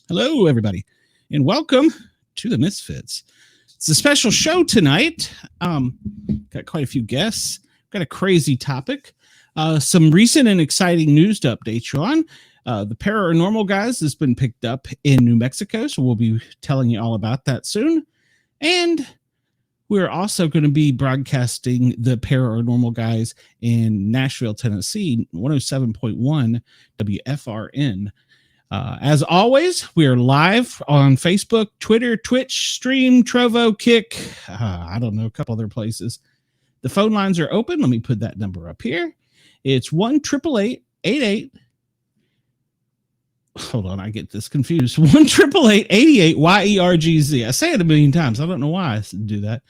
Hello, everybody, and welcome to the Misfits. It's a special show tonight. Got quite a few guests. Got a crazy topic. Some recent and exciting news to update you on. The paranormal guys has been picked up in New Mexico, so we'll be telling you all about that soon. And we're also going to be broadcasting the paranormal guys in Nashville, Tennessee, 107.1 WFRN. As always, we are live on Facebook, Twitter, Twitch, Stream, Trovo, Kick, I don't know, a couple other places. The phone lines are open. Let me put that number up here. It's 1-888-88. Hold on, I get this confused. 1-888-88-YERGZ. I say it a million times. I don't know why I do that.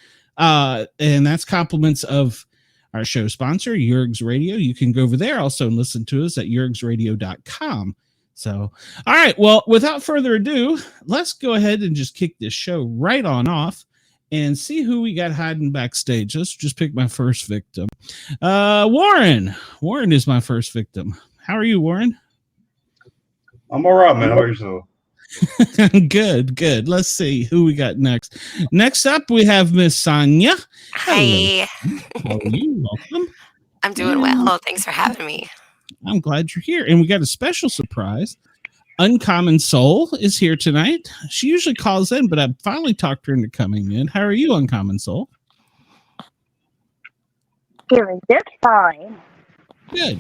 And that's compliments of our show sponsor, Guyz Radio. You can go over there also and listen to us at guyzradio.com. So, all right. Well, without further ado, let's go ahead and just kick this show right on off and see who we got hiding backstage. Let's just pick my first victim. Warren. Warren is my first victim. How are you, Warren? I'm all right, man. How about yourself? Good. Let's see who we got next. Next up, we have Miss Sonia. Hi. How are you? Welcome. I'm doing well. Thanks for having me. I'm glad you're here. And we got a special surprise. Uncommon Soul is here tonight. She usually calls in, but I finally talked her into coming in. How are you, Uncommon Soul? Doing just fine. Good.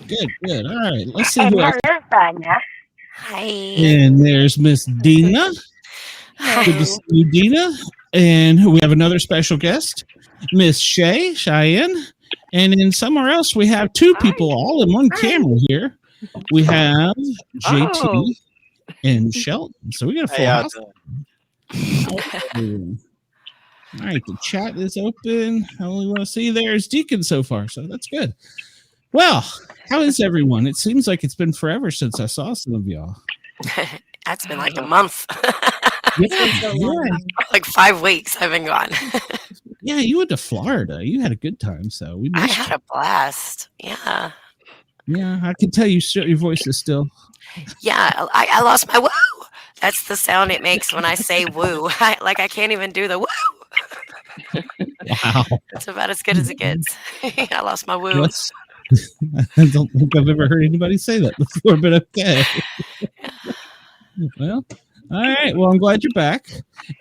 All right. Let's see who else. Hi. And there's Miss Dina. Hi. Good to see you, Dina. And we have another special guest, Miss Cheyenne. And then somewhere else, we have two people all in one camera here. We have JT and Shelton. So we got a full house. All right, the chat is open. I only want to see there's Deacon so far, so that's good. Well, how is everyone? It seems like it's been forever since I saw some of y'all. That's been like a month. Yeah. Like 5 weeks I've been gone. Yeah, you went to Florida. You had a good time, so we I missed had you. a blast. Yeah. Yeah, I can tell your voice is still. Yeah, I lost my woo. That's the sound it makes when I say woo. I can't even do the woo. Wow. That's about as good as it gets. I lost my woo. Yes. I don't think I've ever heard anybody say that before, but okay. Well, all right. Well, I'm glad you're back.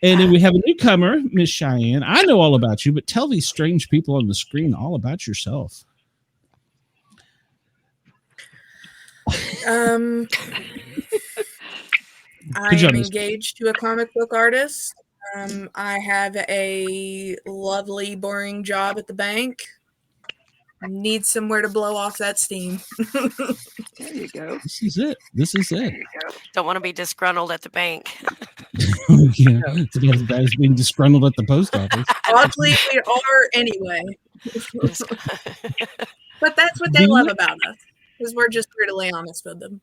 And then we have a newcomer, Miss Cheyenne. I know all about you, but tell these strange people on the screen all about yourself. I am engaged to a comic book artist. I have a lovely, boring job at the bank. Need somewhere to blow off that steam. There you go. This is it. Don't want to be disgruntled at the bank. Yeah, it's about as bad as being disgruntled at the post office. Oddly, we are anyway. But that's what they love about us, because we're just brutally honest with them.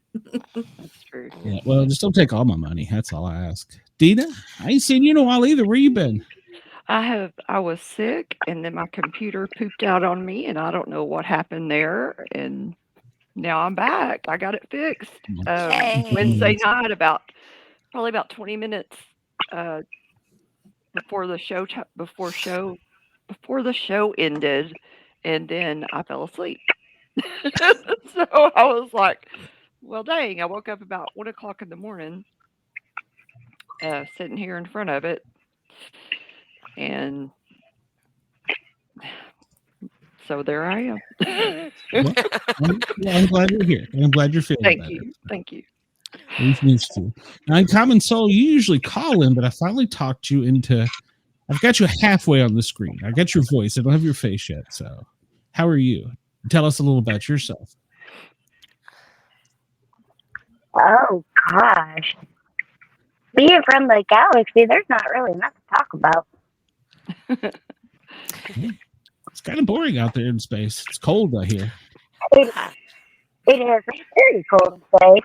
That's true. Yeah, well, just don't take all my money. That's all I ask. Dina, I ain't seen you in a while either. Where you been? I was sick, and then my computer pooped out on me, and I don't know what happened there. And now I'm back. I got it fixed Wednesday night, probably about 20 minutes before the show ended. and then I fell asleep. So I was like, well, dang, I woke up about 1 o'clock in the morning, sitting here in front of it. And so there I am. I'm glad you're here. And I'm glad you're feeling Thank better. you. Thank you. We've missed you. Now, in Common Soul, you usually call in, but I finally talked you into. I've got you halfway on the screen. I got your voice. I don't have your face yet. So, how are you? Tell us a little about yourself. Oh, gosh. Being from the galaxy, there's not really much to talk about. It's kind of boring out there in space. It's cold out here. It is very cold today.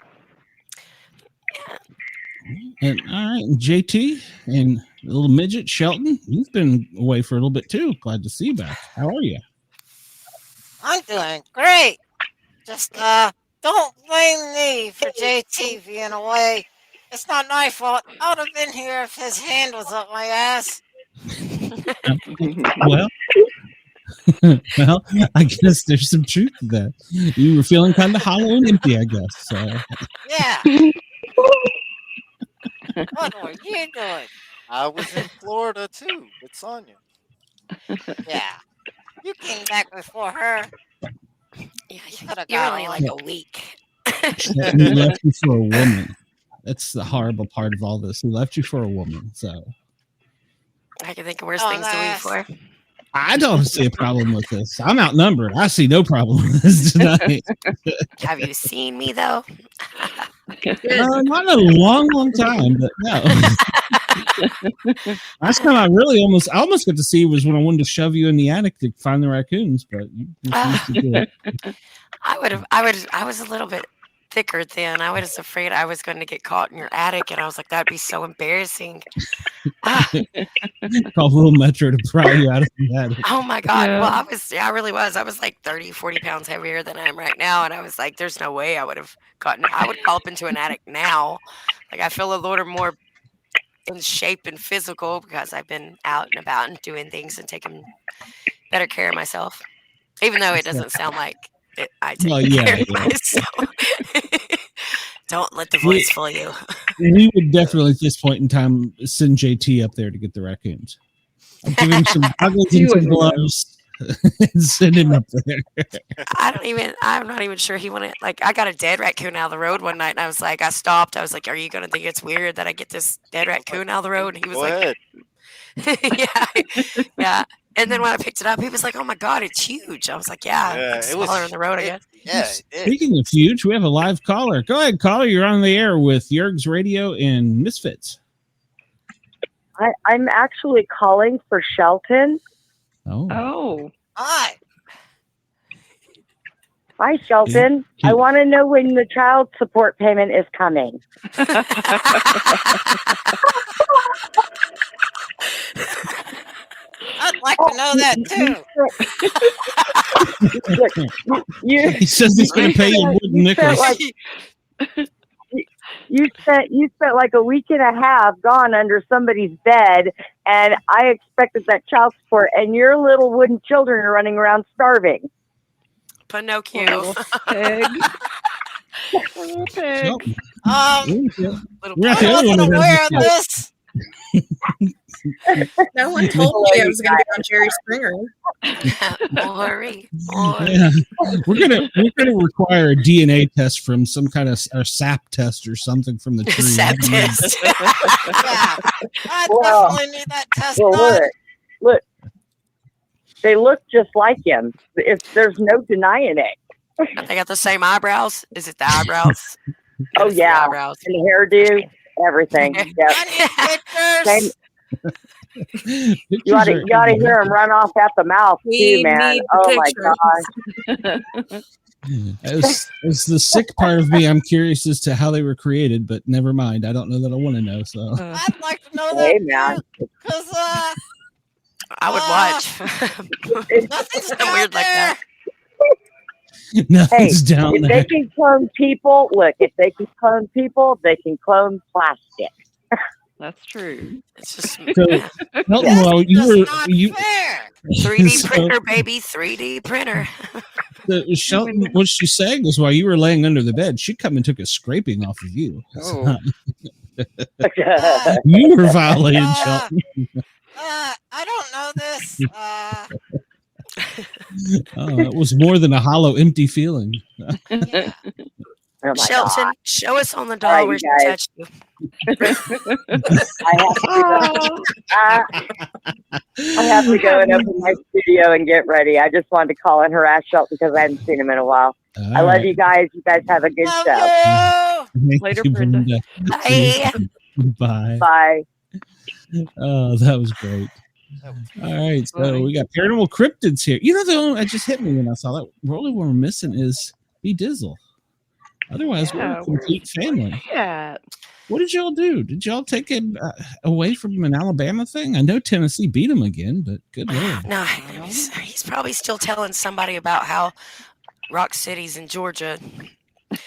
And all right, and JT and little midget Shelton, you've been away for a little bit too. Glad to see you back. How are you? I'm doing great. Just don't blame me for JT being away. It's not my fault. I would have been here if his hand was up my ass. Well, well, I guess there's some truth to that. You were feeling kind of hollow and empty, I guess. So. Yeah. What were you doing? I was in Florida too with Sonia. Yeah. You came back before her. Yeah, Coulda you're got only on. like a week. He left you for a woman. That's the horrible part of all this. He left you for a woman. So I can think of worse Oh, things to leave nice. for. I don't see a problem with this. I'm outnumbered. I see no problem with this tonight. Have you seen me though? Not in a long, long time, but no. Last time I almost got to see was when I wanted to shove you in the attic to find the raccoons, but you refused to do it. I was a little bit thicker then. I was afraid I was going to get caught in your attic, and I was like, that'd be so embarrassing. Call little Metro to pry you out of the attic. Oh my God. Yeah. Well, I really was. I was like 30, 40 pounds heavier than I am right now. And I was like, there's no way I would have I would crawl up into an attic now. Like, I feel a little more in shape and physical because I've been out and about and doing things and taking better care of myself. Even though it doesn't sound like it, I take care of myself. Don't let the voice fool you. We would definitely at this point in time send JT up there to get the raccoons. I'll give him some goggles and some gloves and send him up there. I'm not even sure he wanted, like, I got a dead raccoon out of the road one night and I was like, I stopped. I was like, are you going to think it's weird that I get this dead raccoon out of the road? And he was Go like, ahead. yeah. And then when I picked it up, he was like, oh my God, it's huge. I was like, yeah, it's smaller in the road, I guess. Yeah. Speaking of huge, we have a live caller. Go ahead, caller. You're on the air with Yerg's Radio and Misfits. I'm actually calling for Shelton. Oh. Hi. Hi, Shelton. I want to know when the child support payment is coming. I'd like to know that too. He says he's going to pay you more than Nicholas. You spent like a week and a half gone under somebody's bed, and I expected that child support, and your little wooden children are running around starving. Pinocchio. Pig. Pig. I'm We're not the only wasn't one that aware has of this. No one told me I was going to be on Jerry Springer. Worry. Yeah. We're gonna require a DNA test from some kind of or sap test or something from the tree. Sap test. Yeah. I Well, definitely need that test Well, done. look. They look just like him. There's no denying it. They got the same eyebrows. Is it the eyebrows? Oh, It's the yeah. eyebrows. And the hairdo, everything. Yep. I need pictures. You ought to hear him run off at the mouth We too, man. need Oh the my gosh. As the sick part of me, I'm curious as to how they were created, but never mind. I don't know that I want to know. So I'd like to know Hey, that man. too. Because I would watch. nothing's Something down weird like there. Hey, nothing's down if there. they can clone people, they can clone plastic. That's true. It's just So, yeah. Hilton, This well, is not fair. 3D so- printer, baby, 3D printer. Shelton, what she's saying is while you were laying under the bed, she come and took a scraping off of you. Oh. You were violating Shelton. I don't know this. It was more than a hollow, empty feeling. Yeah. Oh my Shelton, God. show us on the All doll right, where you she guys. touched you. I have to go and open my studio and get ready. I just wanted to call and harass Shelton because I hadn't seen him in a while. I love you guys. You guys have a good Love show. you. Later, Brenda. Bye. Bye. Bye. Oh, that was great. All right, so we got paranormal cryptids here. You know, the only that just hit me when I saw that. The only one we're missing is B Dizzle. Otherwise, we're a complete family. Yeah. What did y'all do? Did y'all take him away from an Alabama thing? I know Tennessee beat him again, but good lord. No, he's probably still telling somebody about how Rock City's in Georgia.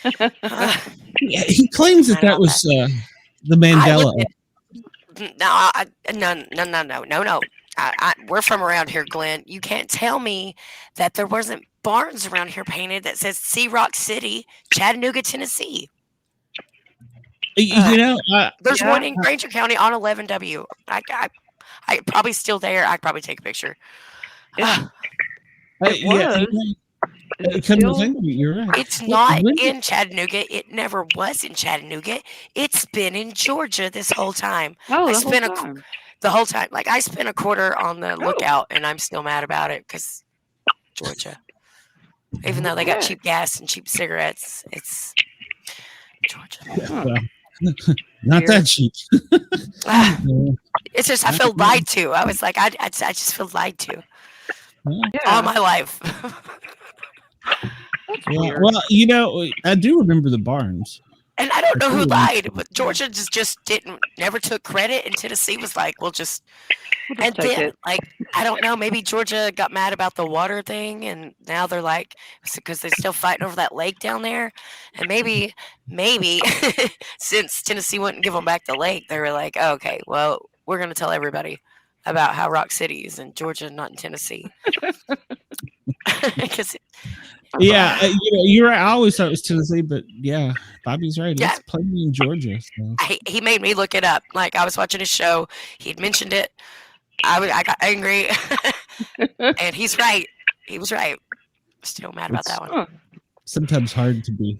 Yeah, he claims that was the Mandela. No. We're from around here, Glenn. You can't tell me that there wasn't barns around here painted that says "See Rock City, Chattanooga, Tennessee." You know, there's one in Granger County on 11W. I probably still there. I'd probably take a picture. It yeah, come to think of it, you're right. It's not in Chattanooga. It never was in Chattanooga. It's been in Georgia this whole time. Oh, the whole time. Like I spent a quarter on the lookout, and I'm still mad about it because Georgia. Even though they got cheap gas and cheap cigarettes, it's Georgia. Well, not that cheap. It's just I feel lied to. I was like, I just feel lied to all my life. Yeah, well, you know, I do remember the barns. And I don't know who lied, but Georgia just never took credit, and Tennessee was like, "We'll just and then like I don't know, maybe Georgia got mad about the water thing, and now they're like because they're still fighting over that lake down there, and maybe since Tennessee wouldn't give them back the lake, they were like, oh, okay, well, we're gonna tell everybody about how Rock City is in Georgia, not in Tennessee." Yeah, you know, you're right. I always thought it was Tennessee, but yeah, Bobby's right. Yeah. It's plenty in Georgia. So. He made me look it up. Like I was watching his show, he'd mentioned it. I got angry, and he's right. He was right. Still mad about that one. Sometimes hard to be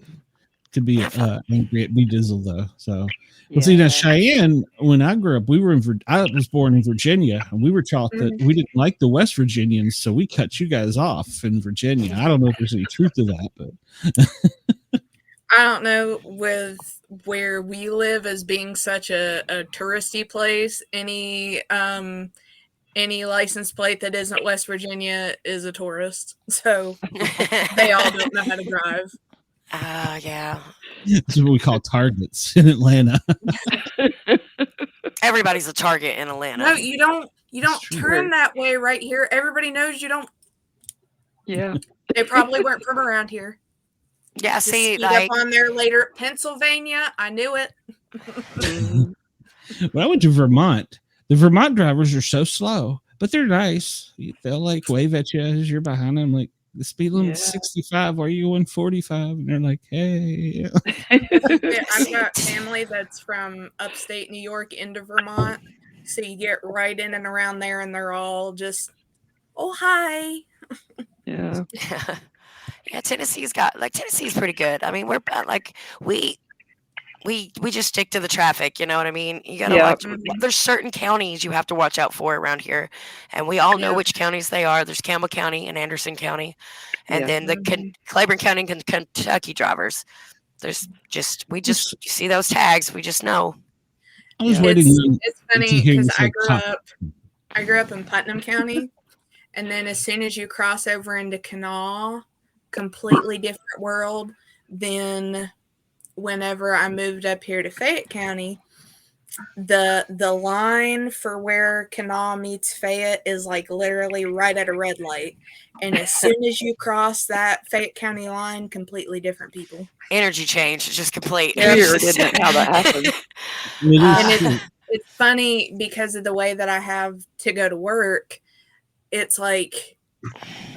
angry at B Dizzle though. So. Well, see, now Cheyenne, when I grew up, I was born in Virginia, and we were taught that we didn't like the West Virginians, so we cut you guys off in Virginia. I don't know if there's any truth to that, but I don't know with where we live as being such a touristy place. Any license plate that isn't West Virginia is a tourist, so they all don't know how to drive. Yeah. That's what we call targets in Atlanta. Everybody's a target in Atlanta. No, you don't turn that way right here. Everybody knows you don't. Yeah. They probably weren't from around here. Yeah, Just see, like up on there later, Pennsylvania. I knew it. When I went to Vermont, the Vermont drivers are so slow, but they're nice. They'll like wave at you as you're behind them, like, the speed limit's 65. Why are you going 45? And they're like, hey. I've got family that's from upstate New York into Vermont. So you get right in and around there, and they're all just, oh, hi. Yeah. Yeah, Tennessee's pretty good. I mean, we're like, we just stick to the traffic, you know what I mean? You gotta watch. There's certain counties you have to watch out for around here, and we all know which counties they are. There's Campbell County and Anderson County, and then the Claiborne County and Kentucky drivers. There's you see those tags, we just know. I was waiting. It's funny because I grew up in Putnam County, and then as soon as you cross over into Kanawha, completely different world. Then whenever I moved up here to Fayette County, the line for where Kanawha meets Fayette is like literally right at a red light. And as soon as you cross that Fayette County line, completely different people. Energy change is just complete. Weird, isn't it, how that happens? It's funny because of the way that I have to go to work. It's like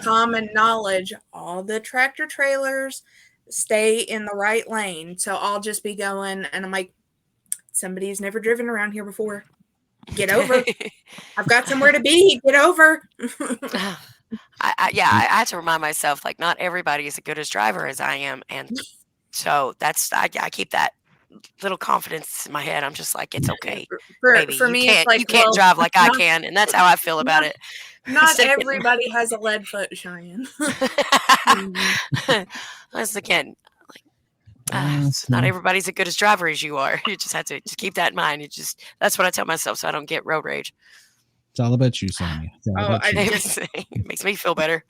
common knowledge. All the tractor trailers stay in the right lane. So I'll just be going, and I'm like, somebody's never driven around here before. Get over. I've got somewhere to be. Get over. I had to remind myself, like, not everybody is as good as driver as I am, and so that's I keep that little confidence in my head. I'm just like, it's okay, baby. For me, it's like, you can't drive like I can, and that's how I feel about it. Not everybody has a lead foot, Cheyenne. Once again, not everybody's as good as driver as you are. You just have to just keep that in mind. That's what I tell myself, so I don't get road rage. It's all about you, Sonia. It makes me feel better.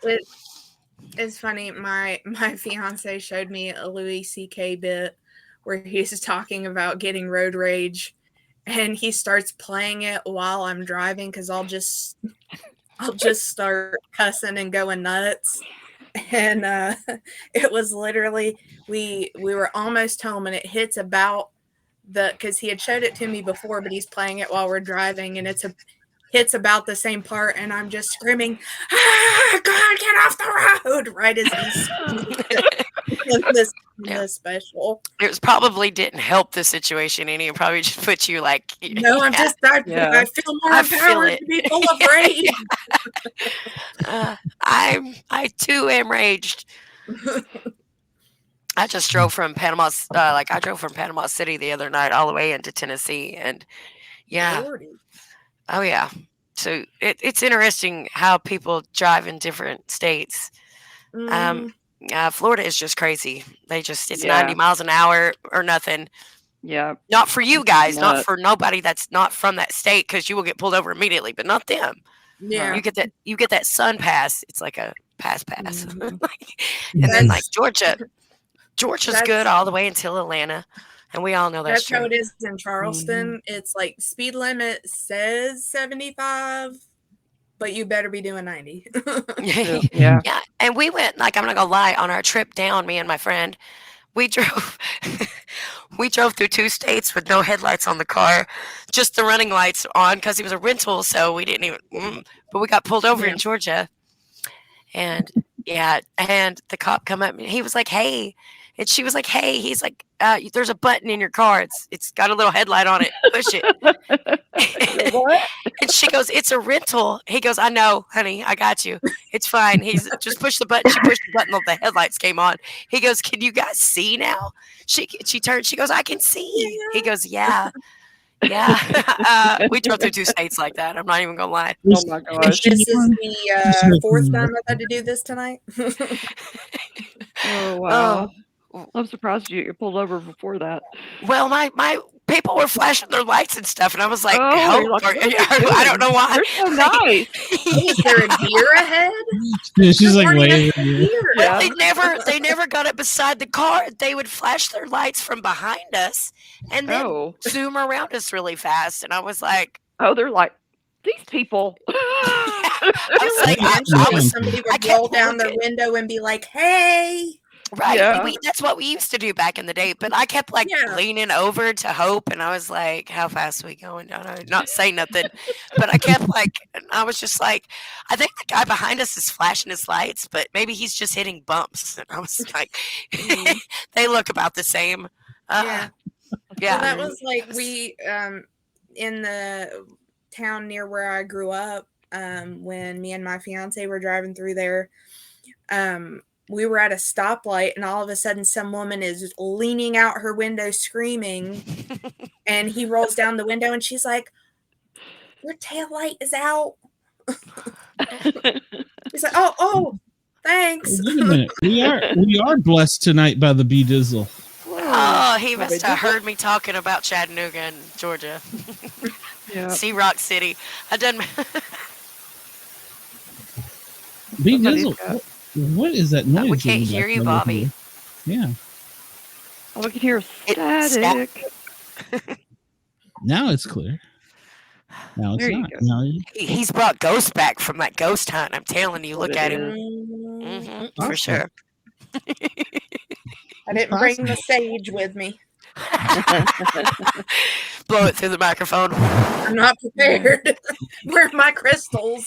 It's funny. My fiance showed me a Louis C.K. bit where he's talking about getting road rage, and he starts playing it while I'm driving because I'll just start cussing and going nuts. And it was literally we were almost home, and it hits about because he had showed it to me before, but he's playing it while we're driving, and hits about the same part, and I'm just screaming, God, get off the road, right as he's this special. It probably didn't help the situation any. It probably just put you like, no, I feel more empowered to be full of rage. I too am raged. I just drove from Panama. I drove from Panama City the other night all the way into Tennessee, and oh yeah. So it's interesting how people drive in different states. Florida is just crazy. It's 90 miles an hour or nothing. Yeah. Not for you guys, not for nobody that's not from that state, because you will get pulled over immediately, but not them. Yeah. You get that sun pass. It's like a pass. And then like Georgia's good all the way until Atlanta. And we all know that's true. How it is in Charleston. It's like speed limit says 75, but you better be doing 90. Yeah. And we went, like, I'm not gonna lie, on our trip down, me and my friend, we drove through 2 states with no headlights on the car, just the running lights on, because it was a rental, so we didn't even but we got pulled over in Georgia. And and the cop come up and he was like, hey. And she was like, hey, he's like, there's a button in your car. It's got a little headlight on it. Push it. What? And she goes, it's a rental. He goes, I know, honey, I got you. It's fine. He's just push the button. She pushed the button, the headlights came on. He goes, can you guys see now? She turned, she goes, I can see. He goes, yeah. Yeah. We drove through 2 states like that. I'm not even gonna lie. Oh my gosh. This is the 4th time I've had to do this tonight. Oh wow. I'm surprised you pulled over before that. Well, my people were flashing their lights and stuff, and I was like, I don't know why. They're so nice. Is there a deer ahead? Yeah, she's like waving. Well, they never got it beside the car. They would flash their lights from behind us and then zoom around us really fast. And I was like, they're like, these people. I was like, somebody would roll down their window and be like, hey. Right. Yeah. That's what we used to do back in the day. But I kept leaning over to hope. And I was like, how fast are we going? Not say nothing. But I kept I was just like, I think the guy behind us is flashing his lights, but maybe he's just hitting bumps. And I was like, they look about the same. Yeah. Well, that was like we, in the town near where I grew up, when me and my fiance were driving through there, we were at a stoplight, and all of a sudden some woman is leaning out her window screaming, and he rolls down the window and she's like, your tail light is out. He's like, oh, thanks. Wait a minute. We are blessed tonight by the bee dizzle. Oh, he must have heard me talking about Chattanooga and Georgia. Sea Rock City. I done. Bee dizzle. What is that noise? We can't hear you, Bobby. Yeah. Oh, we can hear static. Now it's clear. Now it's not. Now he's brought Ghost back from that ghost hunt. I'm telling you, look at him. For sure. I didn't bring the sage with me. Blow it through the microphone. I'm not prepared. Where are my crystals?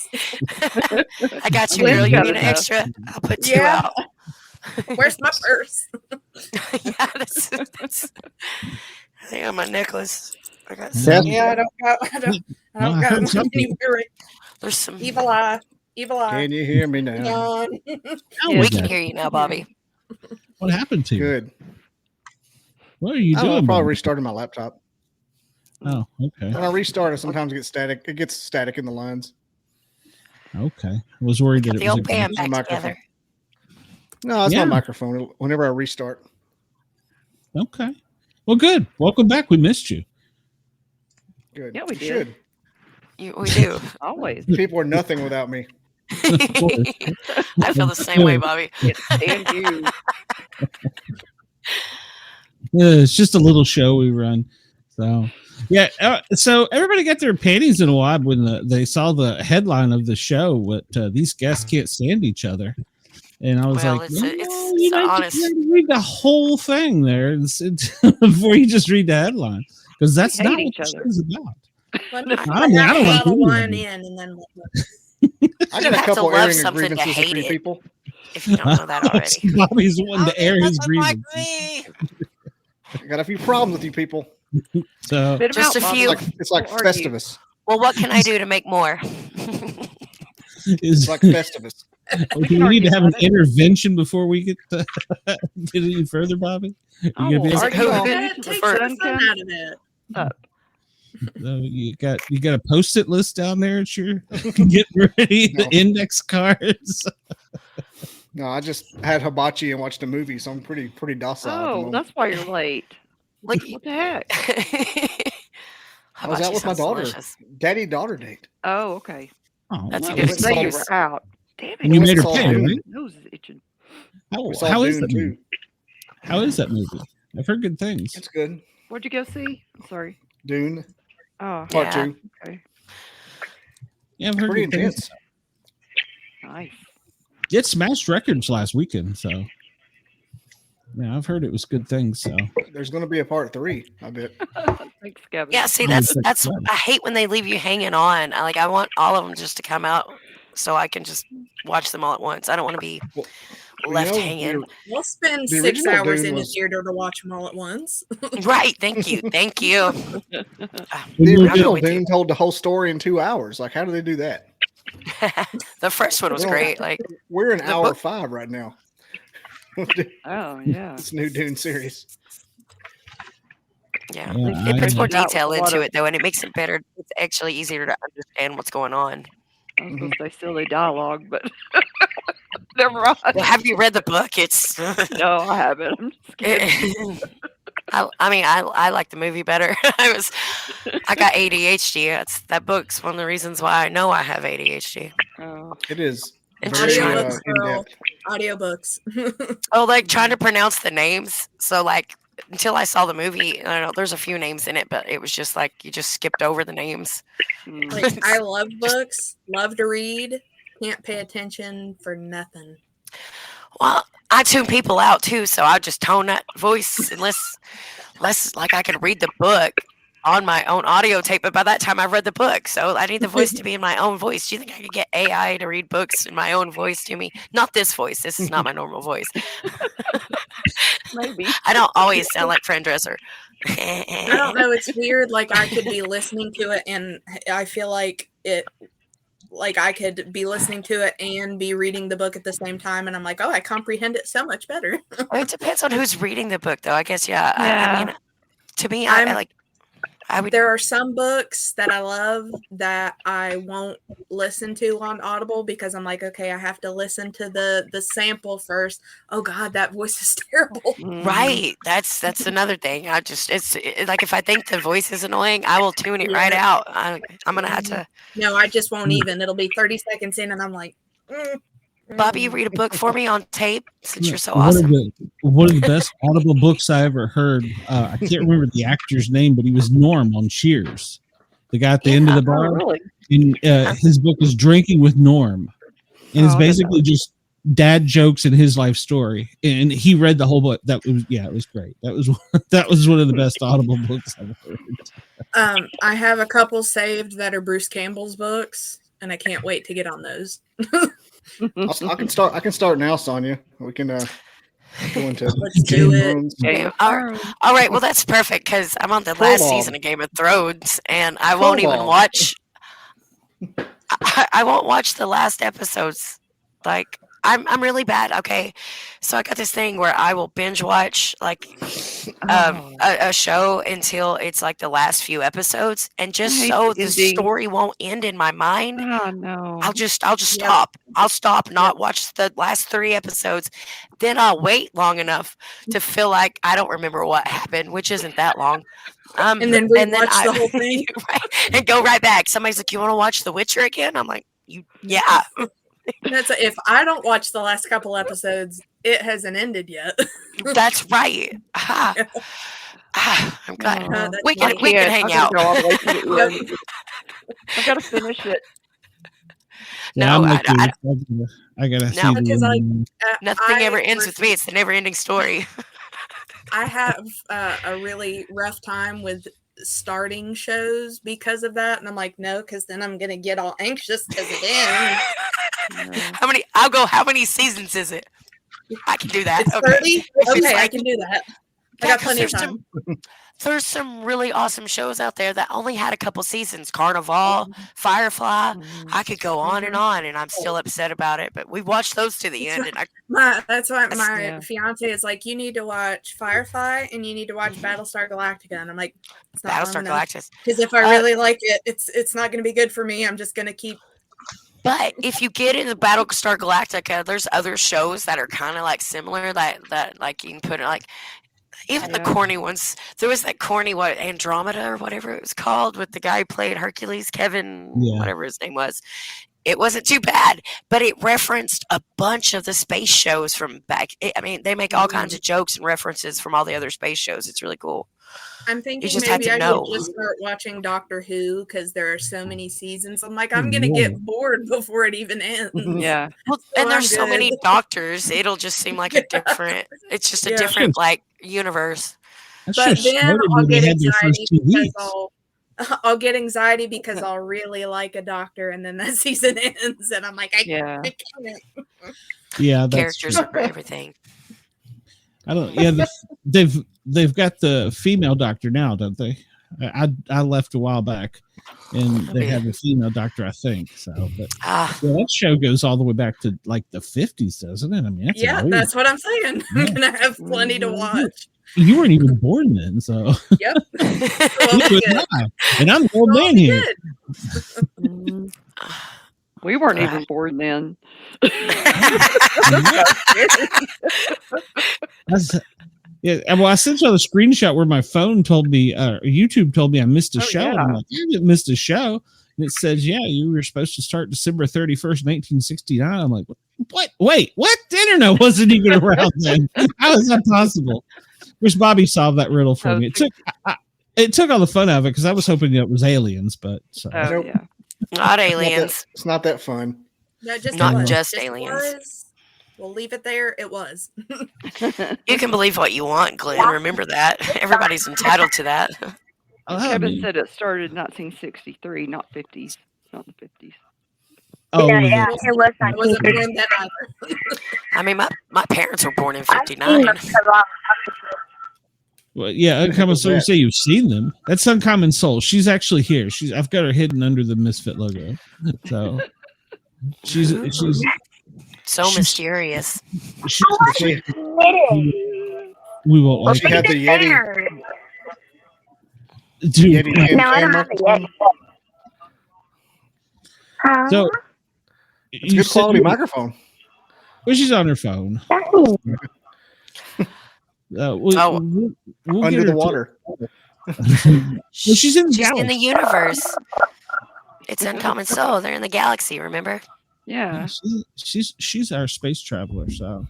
I got you, girl. You need an extra? I'll put 2 out. Where's my purse? Yeah, that's hang on my necklace. I got Seth? Yeah, I don't got anywhere. There's some Evil eye. Can you hear me now? We can hear you now, Bobby. What happened to you? Good. What are you I doing? probably Bobby? restarted my laptop. Oh, okay. When I restart it, sometimes it gets static. It gets static in the lines. Okay. I was worried that The it was old band back microphone. together. No, it's Yeah. my microphone. Whenever I restart. Okay. Well, good. Welcome back. We missed you. Good. Yeah, we did. Should. We do. Always. People are nothing without me. Of course. I feel the same way, Bobby. And you. Yeah, it's just a little show we run. So, yeah. So everybody got their panties in a wad when they saw the headline of the show. What these guests can't stand each other, and I was Well, like, it's you know, honest. you read the whole thing there before you just read the headline, because that's hate not what each the other. show's about. Let me I mean, I don't bottle like wine you. in and then I You got a have to couple love airing something to grievances with hate 3 it. people. If you don't know that already. Bobby's the one to air his Nothing like grievances. me. I got a few problems with you people. So Spit 'em Just out, a Bobby. few. It's like Who are you? Festivus. Well, what can I do to make more? is It's like Festivus. do we need to have an intervention before we get any further, Bobby? You Oh, gonna be are able- you Who- ready Take to the the sun sun out of it. up? you got a post-it list down there at your getting ready, the No. index cards. No, I just had hibachi and watched a movie, so I'm pretty docile at the Oh, moment. that's why you're late. Look, What the heck? I was out with my daughter. Daddy-daughter date. Oh, okay. Oh, That's a well, good Didn't say you excuse. were out. Damn it. And you made her saw pay, Dune. right? My nose is itching. We saw How is Dune that movie? too. How is that movie? I've heard good things. It's good. Where'd you go see? I'm sorry. Dune Oh, Part Yeah. 2. okay. Yeah, I've heard Pretty good things. intense. Nice. It smashed records last weekend, so yeah, I've heard it was good things. So There's going to be a part 3, I bet. Thanks, Kevin. Yeah, see, Oh, that's that's fun. I hate when they leave you hanging on. I want all of them just to come out so I can just watch them all at once. I don't want to be Well, left you know, hanging. We'll spend The 6 original hours Dune in the was- theater to watch them all at once. Right? Thank you. The Yeah. original with you. Dune told the whole story in 2 hours. Like, how do they do that? The first one was Well, great. Like, We're in The hour book- 5 right now. Oh, yeah. This new Dune series. yeah, Yeah, it puts I- more That was detail a lot into of- it though, and it makes it better. It's actually easier to understand what's going on. I was going to say silly dialogue, but never mind. Well, have you read the book? It's No, I haven't. I'm just kidding. I mean, I like the movie better. I got ADHD. That book's one of the reasons why I know I have ADHD. Oh, It is It's very true. Audiobooks, girl. in-depth. Audiobooks. Oh, like trying to pronounce the names. So like until I saw the movie, I don't know, there's a few names in it, but it was just like you just skipped over the names. mm. Like, I love books, love to read, can't pay attention for nothing. Well, I tune people out too, so I just tone that voice unless like I could read the book on my own audio tape, but by that time I've read the book, so I need the voice to be in my own voice. Do you think I could get AI to read books in my own voice to me? Not this voice. This is not my normal voice. Maybe. I don't always sound like Fran Dresser. I don't know. It's weird. Like, I could be listening to it and I feel like I could be listening to it and be reading the book at the same time. And I'm like, oh, I comprehend it so much better. Well, it depends on who's reading the book, though. I guess, yeah. I Yeah. mean, to me, I would. There are some books that I love that I won't listen to on Audible because I'm like, okay, I have to listen to the sample first. Oh God, that voice is terrible. Right. That's another thing. It's like if I think the voice is annoying, I will tune it right out. I'm gonna have to. No, I just won't even. It'll be 30 seconds in, and I'm like, Bobby, you read a book for me on tape since you're so One of awesome. one of the best Audible books I ever heard. I can't remember the actor's name, but he was Norm on Cheers, the guy at the end of the Oh, bar. really? And his book is Drinking with Norm, and it's Oh, I didn't basically know. just dad jokes in his life story, and he read the whole book. It was great. That was one of the best Audible books I've heard. I have a couple saved that are Bruce Campbell's books, and I can't wait to get on those. I can start now, Sonia. We can go into Let's do it. Yeah, all right. Well, that's perfect because I'm on the last season of Game of Thrones, and I won't even watch. I won't watch the last episodes. Like I'm really bad. Okay, so I got this thing where I will binge watch like a show until it's like the last few episodes, and just so the story won't end in my mind. Oh no! I'll just stop. I'll stop, not watch the last 3 episodes. Then I'll wait long enough to feel like I don't remember what happened, which isn't that long. And then watch the whole thing, right, and go right back. Somebody's like, "You want to watch The Witcher again?" I'm like, yeah." If I don't watch the last couple episodes, it hasn't ended yet. That's right. I'm glad we can hang out. I've got to finish it. No, I gotta see. Because nothing ever ends with me. It's the never-ending story. I have a really rough time with starting shows because of that, and I'm like, no, because then I'm gonna get all anxious because it ends. How many seasons is it? I can do that. It's 30? Okay, I can do that. I got plenty of time. There's some really awesome shows out there that only had a couple seasons. Carnival, Firefly. I could go on, and I'm still upset about it. But we watched those to the end. And that's why my fiance is like, you need to watch Firefly and you need to watch Battlestar Galactica. And I'm like, it's not Battlestar Galactica. Because if I really like it, it's not going to be good for me. I'm just going to keep. But if you get into Battlestar Galactica, there's other shows that are kind of like similar that like you can put it like. Even the corny ones. There was that corny Andromeda or whatever it was called with the guy who played Hercules, Kevin, whatever his name was. It wasn't too bad, but it referenced a bunch of the space shows from back. They make all kinds of jokes and references from all the other space shows. It's really cool. I'm thinking should maybe I should just start watching Doctor Who because there are so many seasons. I'm like, I'm gonna get bored before it even ends. Yeah. Well, and there's so many doctors, it'll just seem like a different. It's just a different universe. But then I'll get anxiety because I'll get anxiety because I'll really like a doctor, and then that season ends, and I'm like, I can't. Yeah, characters are everything. I don't. Yeah, they've got the female doctor now, don't they? I left a while back, and they have a female doctor, I think. So, but that show goes all the way back to like the 50s, doesn't it? I mean, that's what I'm saying. I'm gonna have plenty to watch. You weren't even born then, so. Yep. And I'm the old man here. We weren't even born then. Well, I sent you the screenshot where my phone told me, YouTube told me I missed a show. Yeah. And I'm like, you didn't miss a show. And it says, you were supposed to start December 31st, 1969. I'm like, what? Wait, what? The internet wasn't even around then. How is that possible? Wish Bobby solved that riddle for me. It took all the fun out of it because I was hoping it was aliens, but not aliens. It's not that fun. No, just aliens. We'll leave it there. It was. You can believe what you want, Glenn. Remember that. Everybody's entitled to that. Kevin said it started in 1963, not 50s. Not the 50s. Oh, yeah, it was. I wasn't born that either. I mean, my parents were born in 59. Well, yeah, Uncommon Soul. You say you've seen them. That's Uncommon Soul. She's actually here. I've got her hidden under the Misfit logo. So she's so mysterious. We won't like she had the Yeti. Dude, no, I don't have the Yeti. So it's a good quality microphone. Well, she's on her phone. We'll under the water. Well, she's in the universe. It's Uncommon Soul. They're in the galaxy. Remember? Yeah. She's our space traveler. So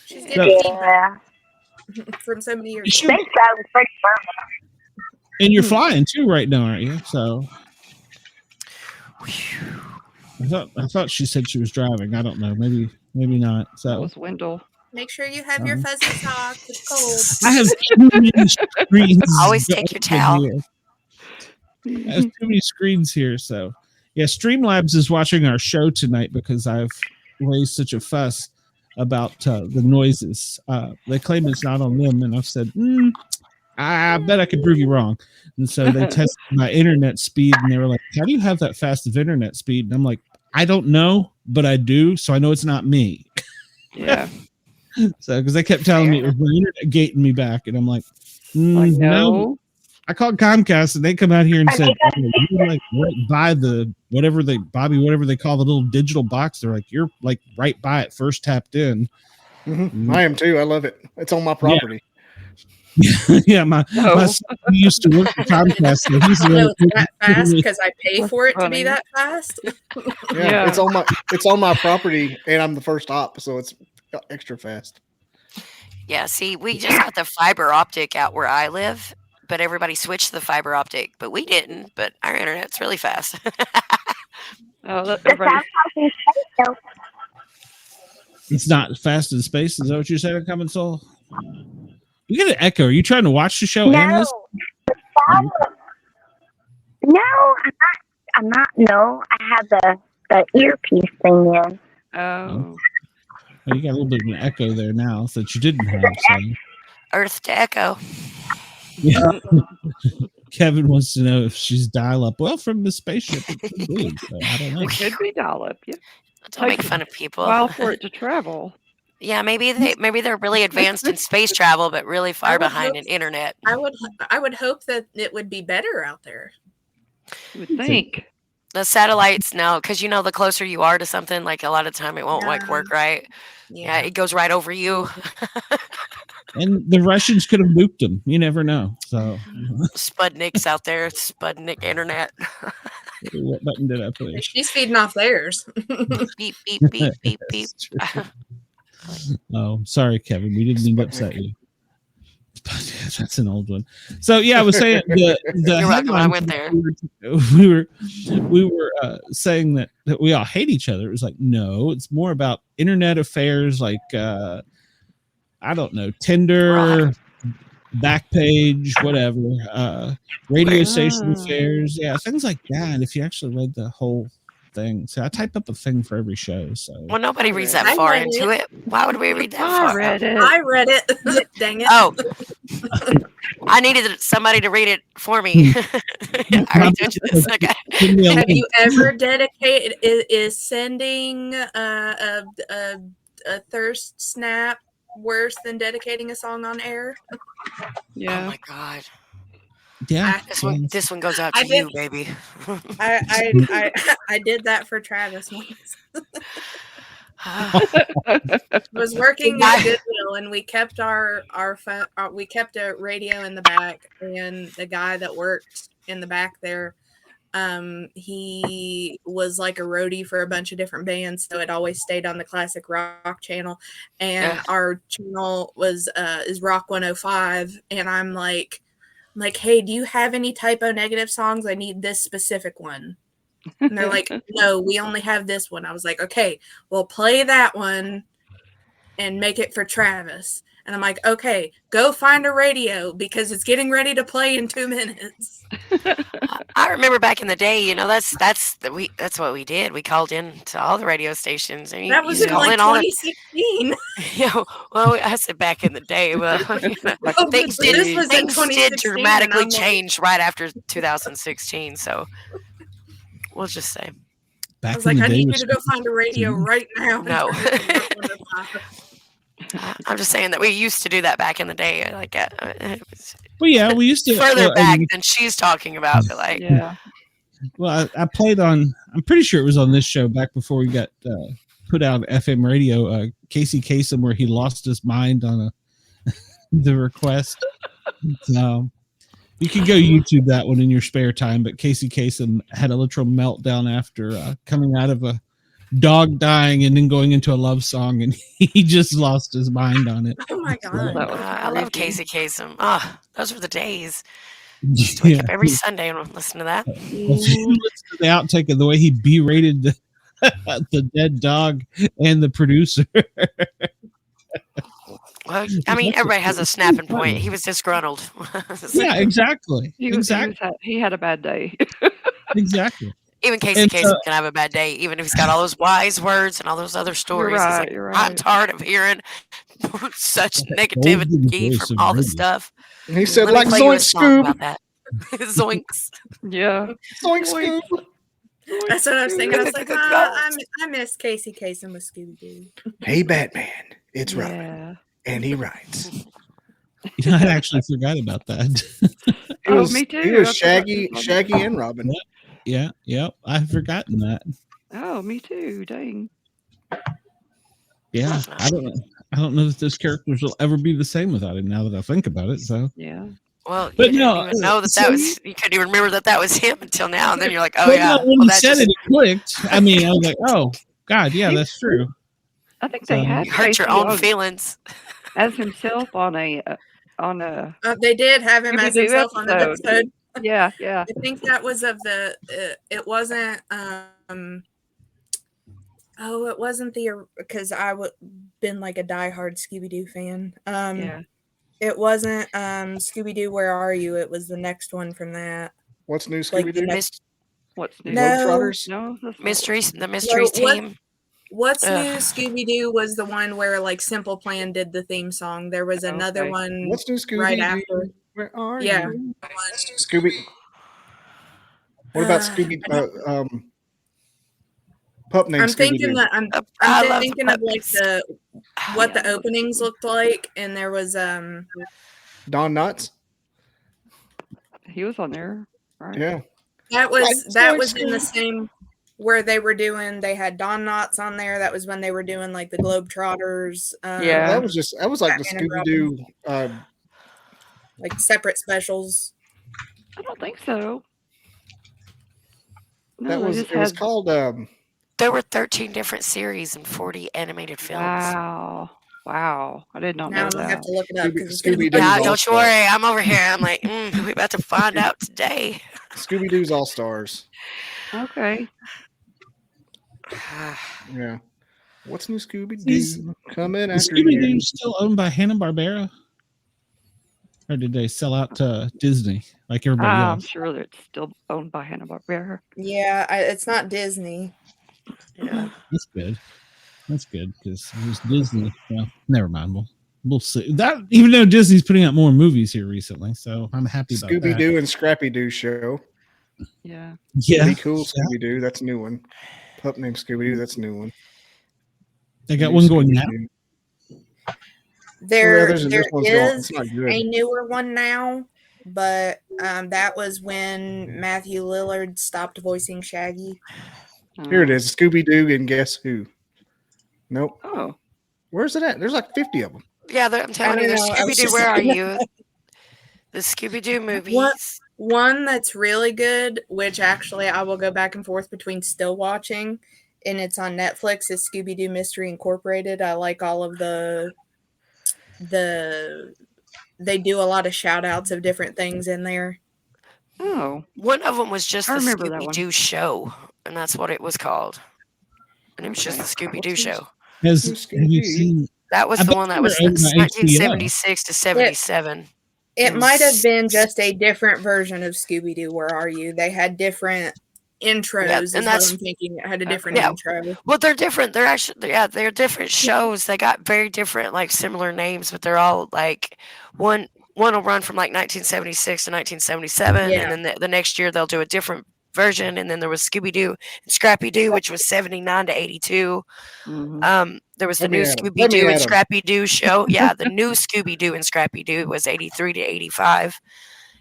she's getting feedback from so many years. Space travel is pretty fun. And you're flying too right now, aren't you? So I thought she said she was driving. I don't know. Maybe maybe not. That So was Wendell. Make sure you have your fuzzy socks. It's cold. I have too many screens. Always take your towel. Here. I have too many screens here. So yeah, Streamlabs is watching our show tonight because I've raised such a fuss about the noises. They claim it's not on them, and I've said, I bet I could prove you wrong. And so they tested my internet speed, and they were like, how do you have that fast of internet speed? And I'm like, I don't know, but I do, so I know it's not me. Yeah. So because they kept telling me it was my internet gating me back, and I'm like, no. I called Comcast, and they come out here and said, you're like right by the whatever they call the little digital box. They're like, you're like right by it, first tapped in. I am too. I love it. It's on my property. Yeah, my son used to work for Comcast. So he's that fast because I pay for it to be that fast. Yeah, it's on my property, and I'm the first op, so it's extra fast. Yeah, see, we just got the fiber optic out where I live, but everybody switched to the fiber optic, but we didn't. But our internet's really fast. It's not fast in space. Is that what you said, Common Soul? You get an echo. Are you trying to watch the show? No, I'm not. No, I have the earpiece thing in. Oh. Well, you got a little bit of an echo there now that you didn't have. So. Earth to echo. Yeah. Kevin wants to know if she's dial up. Well, from the spaceship, it could be. So I don't know. It could be dial up. Yeah. Don't make fun of people. While for it to travel. Yeah, maybe they're really advanced in space travel, but really far behind in internet. I would hope that it would be better out there. You would think. The satellites, no, because the closer you are to something, like a lot of time it won't work right. Yeah, it goes right over you. And the Russians could have nuked them. You never know. So Sputnik's out there. Sputnik internet. What button did I push? She's feeding off theirs. Beep, beep, beep, beep, beep. Oh, sorry, Kevin. We didn't mean to upset you. That's an old one. So yeah, I was saying the You're welcome. I went there. We were saying that we all hate each other. It was like, no, it's more about internet affairs, like I don't know, Tinder, Backpage, whatever, radio station affairs, yeah, things like that. If you actually read the whole thing, so I type up a thing for every show. So well, nobody reads that far into it. Why would we read that far? I read it. Dang it! Oh, I needed somebody to read it for me. I already told you this. Okay. Have you ever dedicated? Is sending a thirst snap worse than dedicating a song on air? Yeah. Oh my god. Yeah. This one goes out to you, baby. I did that for Travis once. Was working at Goodwill, and we kept we kept a radio in the back, and the guy that worked in the back there, he was like a roadie for a bunch of different bands, so it always stayed on the classic rock channel, and our channel was is Rock 105, and I'm like, hey, do you have any typo negative songs? I need this specific one. And they're like, no, we only have this one. I was like, okay, well, play that one and make it for Travis. And I'm like, okay, go find a radio because it's getting ready to play in 2 minutes. I remember back in the day, that's what we did. We called in to all the radio stations, and that was in like 2016. Well, I said back in the day. Well, things did dramatically change right after 2016. So we'll just say. I was like, I need you to go find a radio right now. No. I'm just saying that we used to do that back in the day. Like, well, yeah, we used to further back than she's talking about. But like, yeah. Well, I played on. I'm pretty sure it was on this show back before we got put out FM radio. Casey Kasem, where he lost his mind on the request. So you can go YouTube that one in your spare time. But Casey Kasem had a literal meltdown after coming out of a dog dying and then going into a love song, and he just lost his mind on it. Oh my god! I love Casey Kasem. Those were the days. Just wake up every Sunday and listen to that. If you listen to the outtake of the way he berated the dead dog and the producer. Well, I mean, everybody has a snapping point. He was disgruntled. Yeah, exactly. He had a bad day. Exactly. Even Casey Kasem can have a bad day, even if he's got all those wise words and all those other stories. You're He's right, like, you're I'm right. tired of hearing such negativity from all this stuff. He said, Let me like play you a Zoink song Scoob. about that. Zoinks. Yeah. Zoink Scoob. That's what I was thinking. I was like, I miss Casey Kasem with Scooby Doo. Hey, Batman, it's Yeah. Robin. And he writes. You know, I actually forgot about that. Me too. He was Shaggy and Robin. Yeah, I've forgotten that. Oh, me too. Dang. Yeah, I don't know that those characters will ever be the same without him. Now that I think about it, so Yeah. Well, But you no, didn't even know that was. You couldn't even remember that was him until now. And then you're like, oh but yeah. no, when Well, he that said just it clicked. I mean, I was like, oh God, yeah, that's true. I think they had hurt your Casey own on feelings. as himself on a They did have him as Scooby-Doo himself on the episode. Yeah. I think that was of the. It wasn't. It wasn't because I would been like a diehard Scooby Doo fan. Yeah. It wasn't Scooby Doo. Where are you? It was the next one from that. What's new, Scooby Doo? What's new? Globetrotters? No, The mysteries team. What's new? Scooby Doo was the one where like Simple Plan did the theme song. There was another one. What's new, Scooby right Doo? after? Where are Yeah. you? Scooby. What about Scooby? Pup named I'm Scooby thinking Doo. that I'm thinking of like what the openings looked like, and there was Don Knotts. He was on there, right? Yeah. that was in the same where they had Don Knotts on there. That was when they were doing like the Globetrotters. Yeah. That was like the Batman and Scooby Doo. like separate specials. I don't think so. No, That was it was called. There were 13 different series and 40 animated films. Wow. I did not know Now I'm that. gonna have to look it up. Scooby-Doo. Yeah, don't you worry. I'm over here. I'm like, we're about to find out today. Scooby Doo's All Stars. Okay. Yeah. What's new, Scooby Doo? Coming after Scooby you. Doo's still owned by Hanna-Barbera, or did they sell out to Disney like everybody I'm else? sure that it's still owned by Hanna-Barbera. Yeah, it's not Disney. Yeah. That's good. That's good because it was Disney. Well, never mind. We'll see. That even though Disney's putting out more movies here recently, so I'm happy about that. Scooby Doo and Scrappy Doo show. Yeah. Pretty cool, Scooby Doo. That's a new one. Pup named Scooby Doo. That's a new one. They got one going now. There there's is not good. a newer one now, but that was when Matthew Lillard stopped voicing Shaggy. Here it is, Scooby Doo and Guess Who? Nope. Oh. Where's it at? There's like 50 of them. Yeah, I'm telling you, there's Scooby Doo. Where are you? The Scooby Doo movies. One that's really good, which actually I will go back and forth between still watching, and it's on Netflix, is Scooby Doo Mystery Incorporated. I like all of they do a lot of shout outs of different things in there. Oh. One of them was just the remember that Scooby one. Doo show, and that's what it was called. And it was just the Scooby Doo show. Have you seen? That was the one that was 1976 to 77. It might have been just a different version of Scooby Doo. Where are you? They had different intros, Yeah, is and what that's- I'm thinking. It had a different Yeah. intro. Well, they're different. They're actually, they're different shows. They got very different, like similar names, but they're all like one will run from like 1976 to 1977, Yeah. and then the next year they'll do a different version. And then there was Scooby Doo and Scrappy Doo, which was 79 to 82. There was the new Scooby Doo and Scrappy Doo show. Yeah, the new Scooby Doo and Scrappy Doo was 83 to 85.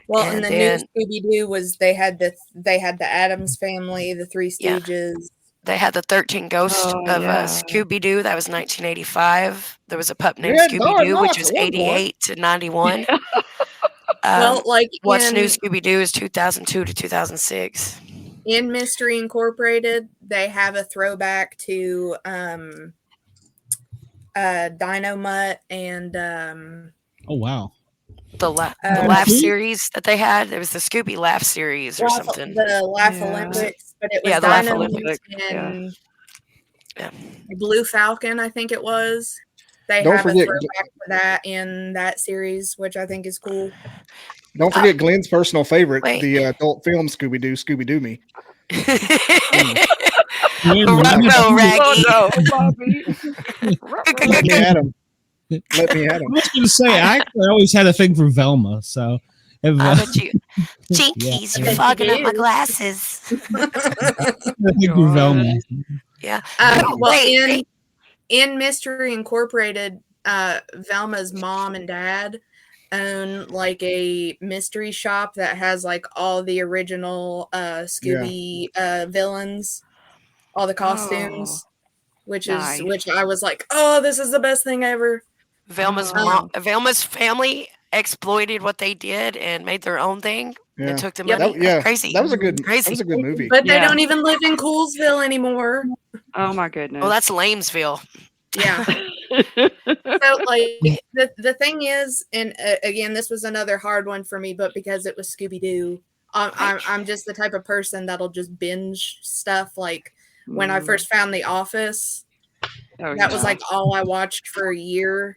Well, And and the then- new Scooby Doo was they had the Addams Family, the Three Yeah. Stooges. They had the 13 Ghosts Oh, of yeah. Scooby Doo. That was 1985. There was a pup named Yeah, Scooby Doo, Don which Knotts was at one point. 88 to 91. Well, like What's in, New Scooby Doo is 2002 to 2006. in Mystery Incorporated, they have a throwback to Dino Mutt and Oh wow! The Laugh series that they had. There was the Scooby Laugh series or something. the Laugh Yeah. Olympics, but it was Yeah, the Laugh Dino Mutt Olympics, and Blue Falcon, I think it was. They Don't have a forget- throwback to that in that series, which I think is cool. Don't forget Glenn's personal favorite, wait. the adult film Scooby Doo Me. Ruh-roh, Raggy. Oh no, Bobby. Let me at him. Let me at him. I was going to say, I actually always had a thing for Velma, so. If, I bet you. Jinkies, Yeah. you're fogging up my glasses. I think for Velma. Yeah. Well, in Mystery Incorporated, Velma's mom and dad own like a mystery shop that has like all the original Scooby villains, all the costumes, which I was like, oh, this is the best thing ever. Velma's family exploited what they did and made their own thing. Yeah. And took the money. That's crazy. That was a good movie. But they don't even live in Coolsville anymore. Oh my goodness. Well, that's Lamesville. Yeah. So like the thing is, and again, this was another hard one for me, but because it was Scooby-Doo, I'm just the type of person that'll just binge stuff. Like when I first found The Office, that was like all I watched for a year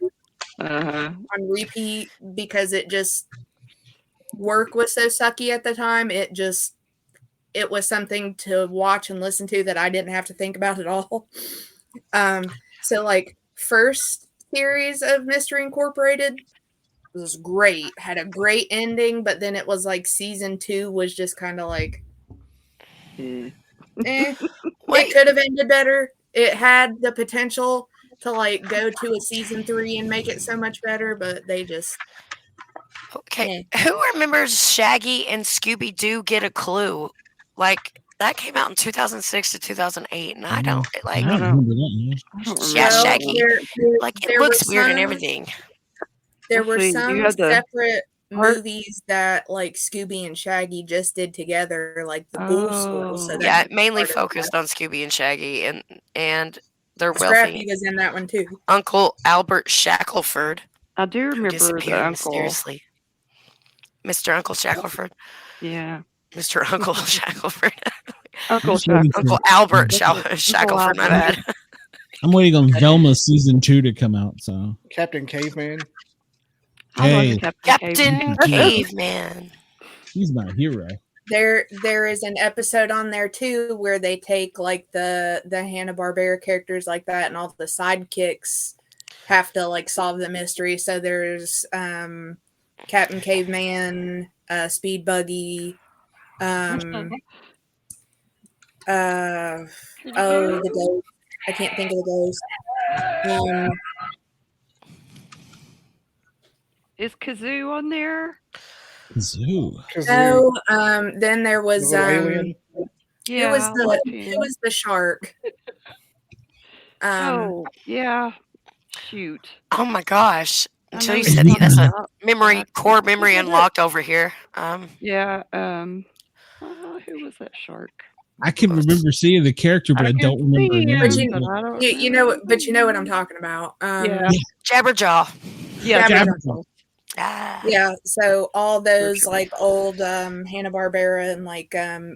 on repeat because it just work was so sucky at the time. It was something to watch and listen to that I didn't have to think about at all. So like first series of Mystery Incorporated was great, had a great ending, but then it was like season 2 was just kind of like, it could have ended better. It had the potential to like go to a season 3 and make it so much better, but they just. Okay, who remembers Shaggy and Scooby-Doo Get a Clue? Like that came out in 2006 to 2008, and I don't remember that. Yeah, Shaggy. Like it looks weird and everything. There were some separate movies that like Scooby and Shaggy just did together, like the Boo School. So yeah, it mainly focused on Scooby and Shaggy, and they're Scrappy wealthy. was in that one too. Uncle Albert Shackelford. I do remember the uncle. Mysteriously. Mr. Uncle Shackelford. Yeah. Mr. Uncle Shackelford. Uncle Albert Shackelford, my bad. I'm waiting on Velma season 2 to come out. So Captain Caveman. Hey, Captain Caveman. He's my hero. There is an episode on there too where they take like the Hanna-Barbera characters like that, and all the sidekicks have to like solve the mystery. So there's Captain Caveman, Speed Buggy, the ghost. I can't think of the ghost. Is Kazoo on there? Kazoo. No. Then there was alien. Yeah, it was the shark. Oh yeah. Shoot. Oh my gosh. Until you said that, that's a core memory unlocked over here. Yeah. Who was that shark? I can remember seeing the character, but I don't remember her name. You know what I'm talking about. Jabberjaw. Yeah, Jabberjaw. Yeah, so all those like old Hanna-Barbera and like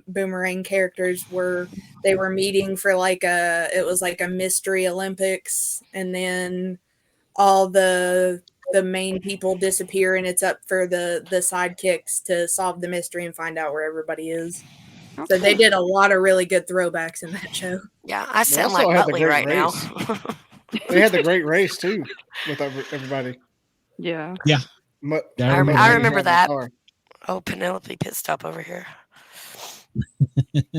Boomerang characters were meeting for like it was like a mystery Olympics, and then all the main people disappear, and it's up for the sidekicks to solve the mystery and find out where everybody is. Okay. So they did a lot of really good throwbacks in that show. Yeah, I sound like Utley right now. They had the great race too with everybody. Yeah. Yeah. I remember that. Oh, Penelope pit stop over here.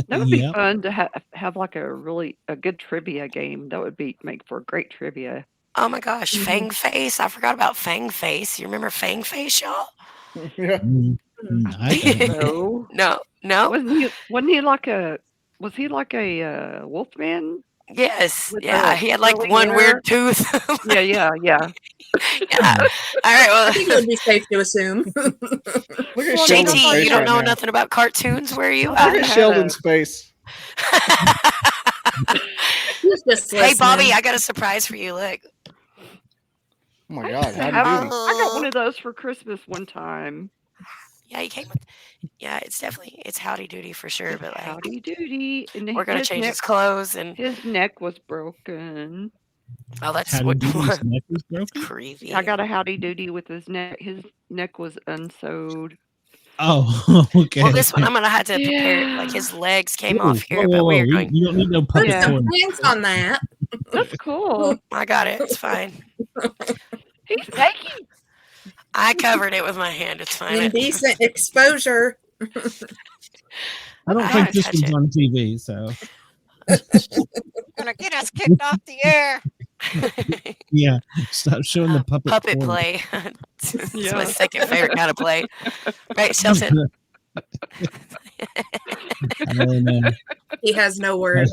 That would be fun to have like a good trivia game. That would make for great trivia. Oh my gosh, Fang Face! I forgot about Fang Face. You remember Fang Face, y'all? Yeah. No. Wasn't he like a wolfman? Yes. Yeah. He had like one weird tooth. Yeah. Yeah. All right. Well, I think it would be safe to assume. JT, you don't know nothing about cartoons, where you? Look at Sheldon's face. Hey, Bobby, I got a surprise for you. Look. Oh my God! I got one of those for Christmas one time. Yeah, Yeah, it's howdy doody for sure. But like, Howdy doody. And we're gonna his change neck, his clothes and his neck was broken. oh, that's Howdy what Doody's neck was broken? creepy. I got a howdy doody with his neck. His neck was unsewed. Oh, okay. Well, this one I'm gonna have to prepare. Like Yeah. his legs came Whoa, off here, whoa, but whoa, we whoa. are going. You don't need no Put puppet some porn. plants on that. That's cool. I got it. It's fine. He's faking. I covered it with my hand. It's fine. Indecent exposure. I don't I think don't this touch one's it. on TV, so Gonna get us kicked off the air. yeah. Stop showing the puppet porn. play. It's Yeah. my second favorite kind of play. Right, Shelton? I don't know. He has no words.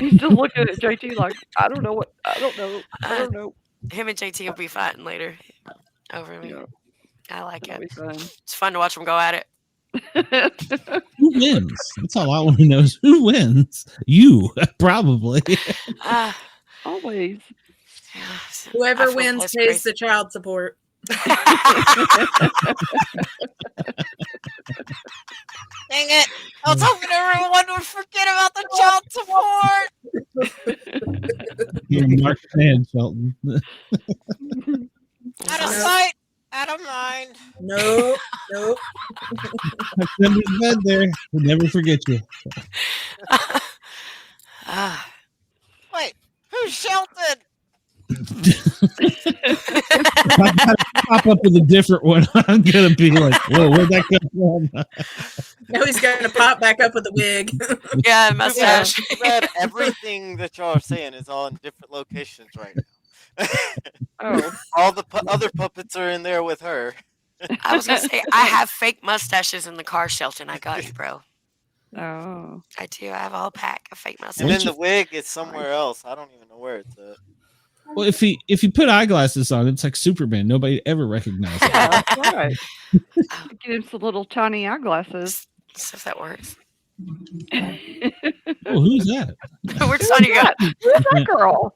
He's just looking at JT like, I don't know. I don't know. Him and JT will be fighting later over me. Yeah. I like That'll it. be fun. It's fun to watch them go at it. Who wins? That's all I want to know is who wins. You, probably. Always. Whoever I feel wins less pays crazy. the child support. Dang it. I was hoping everyone would forget about the child support. You're Mark fan, Shelton. Out of sight, out of mind. Nope. Nope. Tucked under the bed there. We'll never forget you. Wait, who's Shelton? If I gotta pop up with a different one, I'm gonna be like, whoa, where'd that come from? Now he's going to pop back up with a wig. Yeah, mustache. Too bad everything that y'all are saying is all in different locations right now. Oh. All the other puppets are in there with her. I was gonna say I have fake mustaches in the car, Shelton. I got you, bro. Oh. I do. I have a whole pack of fake And mustaches. then the wig is somewhere else. I don't even know where it's at. Well, if he put eyeglasses on, it's like Superman. Nobody ever recognizes it. That's right. Get him some little tiny eyeglasses. So if that works. Oh, who's that? Where'd Sonya go? Who's that girl?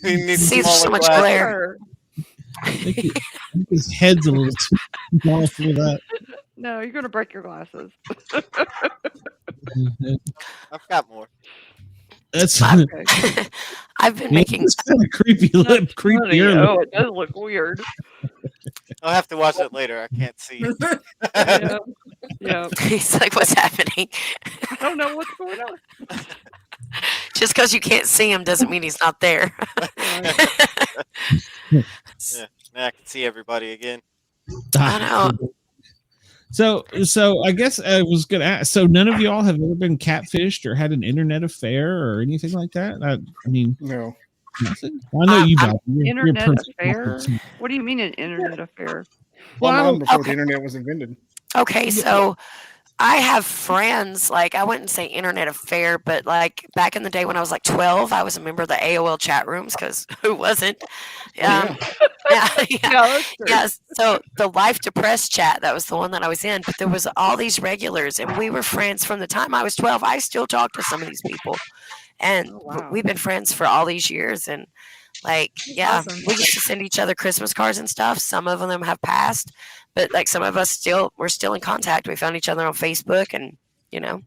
We need See, there's so smaller much glasses. glare. I think his head's a little too small for that. No, you're gonna break your glasses. I've got more. That's Okay. I've been making. it's kind of creepy lip, Funny. creepier. Oh, it does look weird. I'll have to watch it later. I can't see. Yeah. Yeah. He's like, what's happening? I don't know what's going on. Just because you can't see him doesn't mean he's not there. Yeah, now I can see everybody again. I know. So I guess I was gonna ask. So none of y'all have ever been catfished or had an internet affair or anything like that. I mean, No. nothing. I know you, Bob. You're a Internet person. affair? What do you mean an internet affair? Well, I Well, don't- before okay. the internet was invented. Okay, so I have friends, like, I wouldn't say internet affair, but like back in the day when I was like 12, I was a member of the AOL chat rooms because who wasn't? Yeah. Yeah. That's true. Yes. So the Life Depressed chat, that was the one that I was in, but there was all these regulars and we were friends from the time I was 12. I still talk to some of these people and Oh, wow. we've been friends for all these years. And like, yeah, Awesome. we used to send each other Christmas cards and stuff. Some of them have passed, but like some of us we're still in contact. We found each other on Facebook and, you know,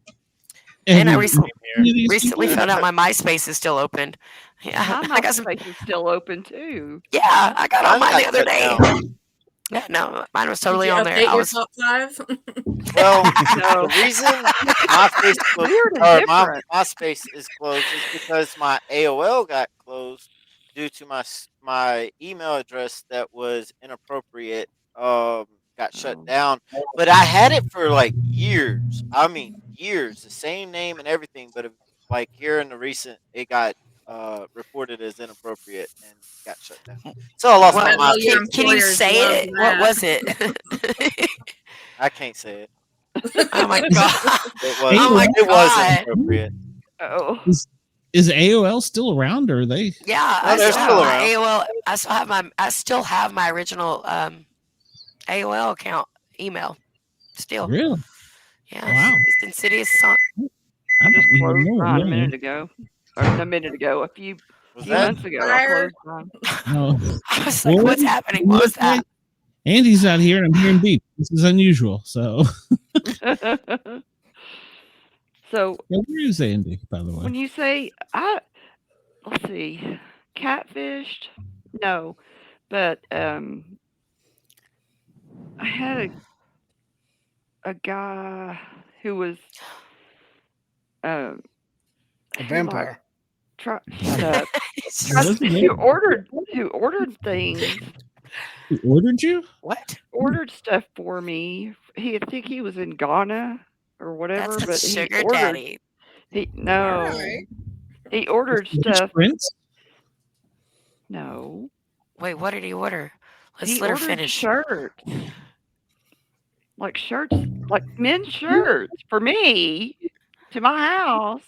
and I recently found out my MySpace is still open. Yeah. My I got some, MySpace is still open too. yeah, I got on Mine mine got the other shut day. down. Yeah, no, mine was Did totally you on there. update I your was top 5? Well, No. the reason my Facebook Weird and or my different. MySpace is closed is because my AOL got closed due to my email address that was inappropriate. Got shut Oh. down, but I had it for like years. I mean, years, the same name and everything. But like here in the recent, it got reported as inappropriate and got shut down. So I lost Well, my well, MySpace. your can you employers say love it? What that. was it? I can't say it. Oh my god! It was. Oh my it was God. inappropriate. Oh. Is AOL still around, or are they? Yeah, No, I they're still still have my around. AOL. I still have my original AOL account email. Still, Really? yeah. Wow. It's Insidious song. I I just don't even closed know. mine a Yeah. minute ago. Or a minute ago. A few a few months ago. I closed mine. No. I was like, what's happening? What was that? Andy's not here, and I'm hearing beep. This is unusual. So, where is Andy, by the way? When you say let's see, catfished? No, but I had a guy who was a vampire. Shut up. Who ordered things. Who ordered you? What? Ordered stuff for me. I think he was in Ghana or whatever. That's but sugar he ordered, daddy. He ordered stuff. Prince? No. Wait, what did he order? He Let her ordered finish. Shirts, like men's shirts for me to my house.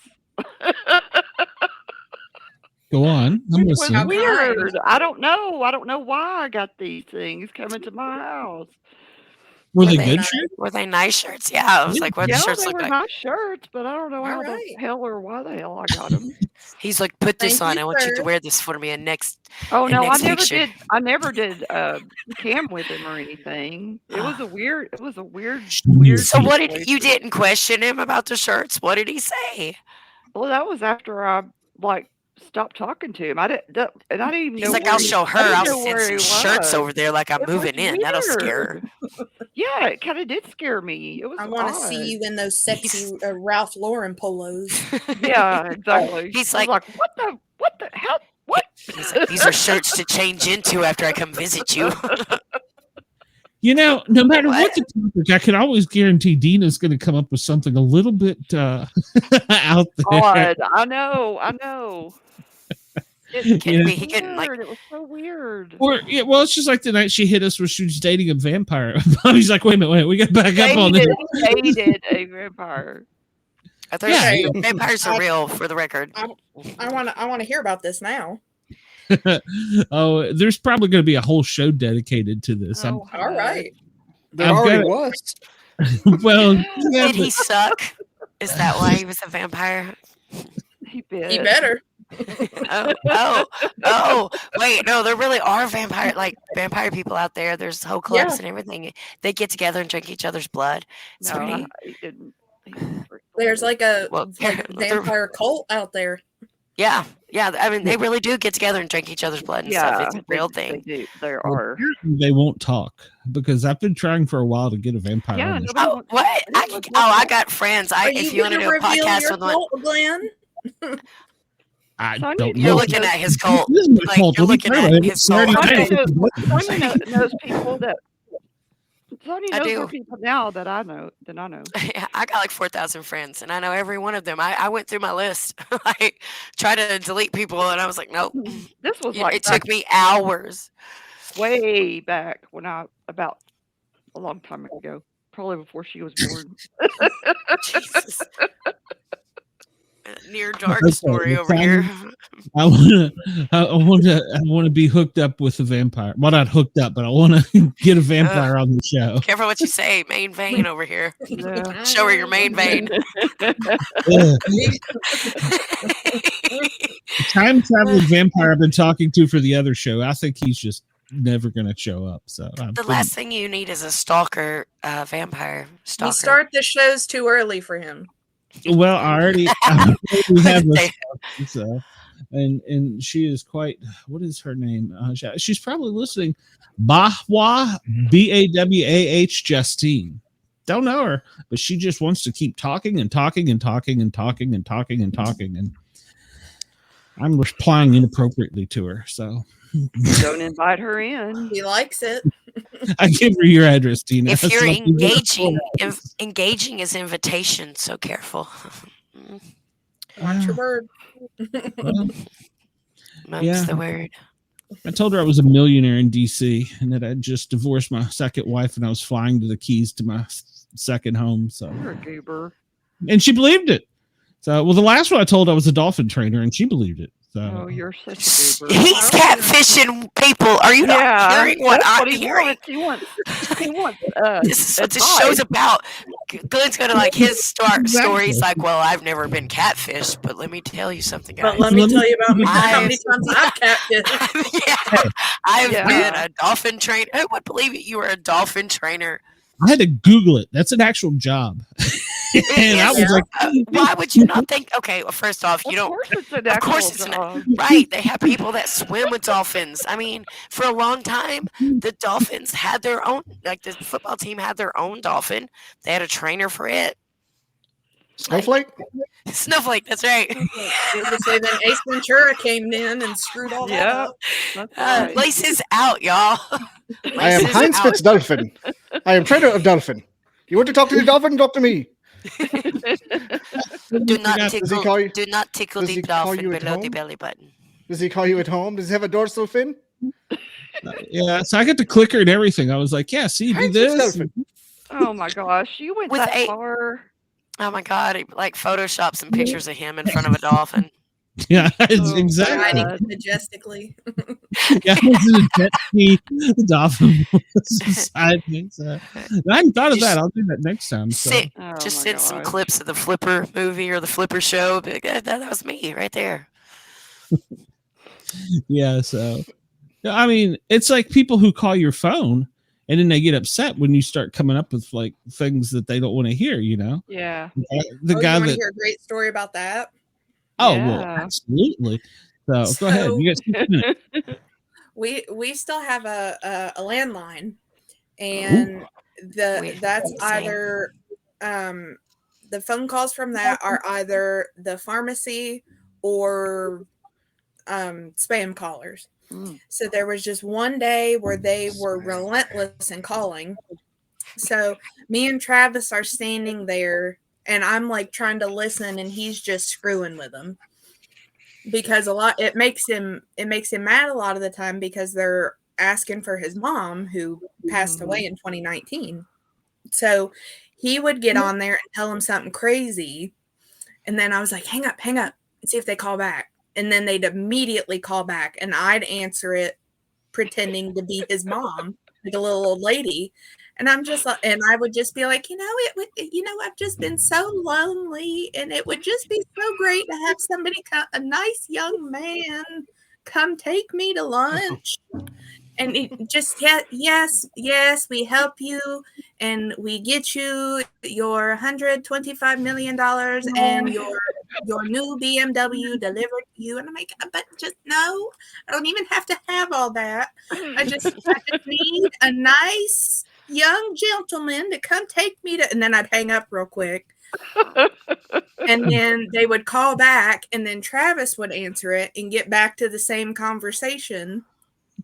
Go on. I'm Which was listening. weird. I don't know. I don't know why I got these things coming to my house. Were they good shirts? Were they nice shirts? Yeah, I was like, what do the shirts they look were like? nice shirts, but I don't know how the hell or why the hell I got them. He's like, put this Thank on. you, I want you sir. to wear this for me in next. Oh no, I next never picture. did. I never did cam with him or anything. It was a weird. So what did you didn't question him about the shirts? What did he say? Well, that was after I stopped talking to him. I didn't even know. He's like, I'll show her. I'll send some shirts over there like I'm It moving was in. That'll scare weird. her. Yeah, it kind of did scare me. It was. I want to see you in those sexy Ralph Lauren polos. Yeah, exactly. He's I was like, what the hell? What? He's like, these are shirts to change into after I come visit you. You know, no matter what the topic, I can always guarantee Dina's going to come up with something a little bit out there. Odd. I know. It was so weird. Or well, it's just like the night she hit us where she was dating a vampire. Bobby's like, wait a minute, we got to back up on this. Dated a vampire. I thought vampires are real, for the record. I want to hear about this now. Oh, there's probably going to be a whole show dedicated to this. All right. There already was. Well, did he suck? Is that why he was a vampire? He better. Oh, wait, no, there really are vampire people out there. There's whole clubs and everything. They get together and drink each other's blood. There's like a vampire cult out there. Yeah. I mean, they really do get together and drink each other's blood and stuff. It's a real thing. They do. There are. They won't talk because I've been trying for a while to get a vampire. Yeah. Oh, what? I got friends. If you want to do a podcast with one, Glenn. I don't know. You're looking at his cult. You're looking at his cult. Sonia knows people that. Sonia knows more people now than I know. Yeah, I got like 4,000 friends, and I know every one of them. I went through my list. I tried to delete people, and I was like, nope. This was it took me hours. Way back about a long time ago, probably before she was born. Jesus. Near dark story over here. I want to be hooked up with a vampire. Well, not hooked up, but I want to get a vampire on the show. Careful what you say, main vein over here. Yeah. Show her your main vein. Time traveling vampire I've been talking to for the other show. I think he's just never going to show up. So the last thing you need is a stalker, vampire stalker. You start the shows too early for him. Well, I already have a so, and she is quite. What is her name? She's probably listening. Bahwa Bawah Justine. Don't know her, but she just wants to keep talking and talking and talking and talking and talking and talking, and I'm replying inappropriately to her. So don't invite her in. He likes it. I give her your address, Tina. If you're engaging is invitation, so careful. Watch your word. Mum's the word. I told her I was a millionaire in DC and that I'd just divorced my second wife and I was flying to the Keys to my second home. So you're a goober. And she believed it. So, well, the last one I told I was a dolphin trainer and she believed it. So. Oh, you're such a goober. He's catfishing people. Are you not hearing what I'm hearing? He wants this is what this show's about. Glenn's gonna like his story's like, well, I've never been catfished, but let me tell you something, guys. But let me tell you about how many times I've catfished. I've been a dolphin trainer. I would believe it. You were a dolphin trainer. I had to Google it. That's an actual job. And I was like, why would you not think? Okay, well, first off, you don't. Of course, it's right. They have people that swim with dolphins. I mean, for a long time, the Dolphins had their own. Like the football team had their own dolphin. They had a trainer for it. Snowflake. Snowflake. That's right. It was say then Ace Ventura came in and screwed all that up. Laces out, y'all. I am Heinz Fitzdolphin. I am trainer of dolphin. You want to talk to the dolphin? Talk to me. Do not tickle the dolphin below the belly button. Does he call you at home? Does he have a dorsal fin? Yeah, so I got the clicker and everything. I was like, yeah, see, do this. Oh my gosh, you went that far. Oh my God, he like photoshopped some pictures of him in front of a dolphin. Yeah, exactly. Majestically. Yeah, the dolphin side things. I hadn't thought of that. I'll do that next time. So. Just send some clips of the Flipper movie or the Flipper show. That was me right there. Yeah, so I mean, it's like people who call your phone and then they get upset when you start coming up with like things that they don't want to hear, you know? Yeah. The guy you want that to hear a great story about that? Oh, well, absolutely. So go ahead. You guys we still have a landline, and that's either the phone calls from that are either the pharmacy or spam callers. So there was just one day where they were relentless in calling. So me and Travis are standing there, and I'm like trying to listen, and he's just screwing with them because it makes him mad a lot of the time because they're asking for his mom who passed away in 2019. So he would get on there and tell him something crazy, and then I was like, hang up, and see if they call back. And then they'd immediately call back, and I'd answer it pretending to be his mom, like a little old lady. And I'm just like, and I would just be like, I've just been so lonely, and it would just be so great to have somebody a nice young man come take me to lunch. And it just, yes, we help you, and we get you your $125 million and your new BMW delivered to you. And I'm like, but just no, I don't even have to have all that. I just need a nice young gentleman to come take me to, and then I'd hang up real quick. And then they would call back, and then Travis would answer it and get back to the same conversation.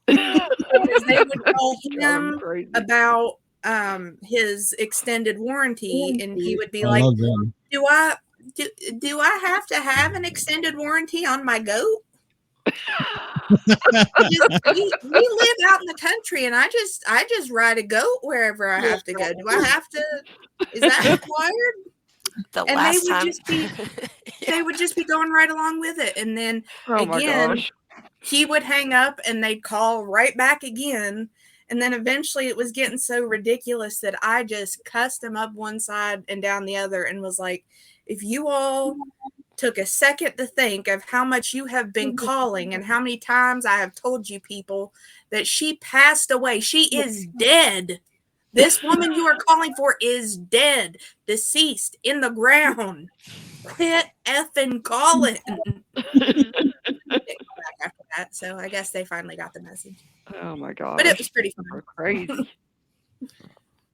Because they would call him about his extended warranty, and he would be like, do I have to have an extended warranty on my goat? we live out in the country, and I just ride a goat wherever I have to go. Do I have to? Is that required? They would just be going right along with it, and then again, he would hang up, and they'd call right back again. And then eventually it was getting so ridiculous that I just cussed him up one side and down the other and was like, if you all took a second to think of how much you have been calling and how many times I have told you people that she passed away. She is dead. This woman you are calling for is dead, deceased, in the ground. Quit effing calling. After that, so I guess they finally got the message. Oh my god! But it was pretty fun. Crazy.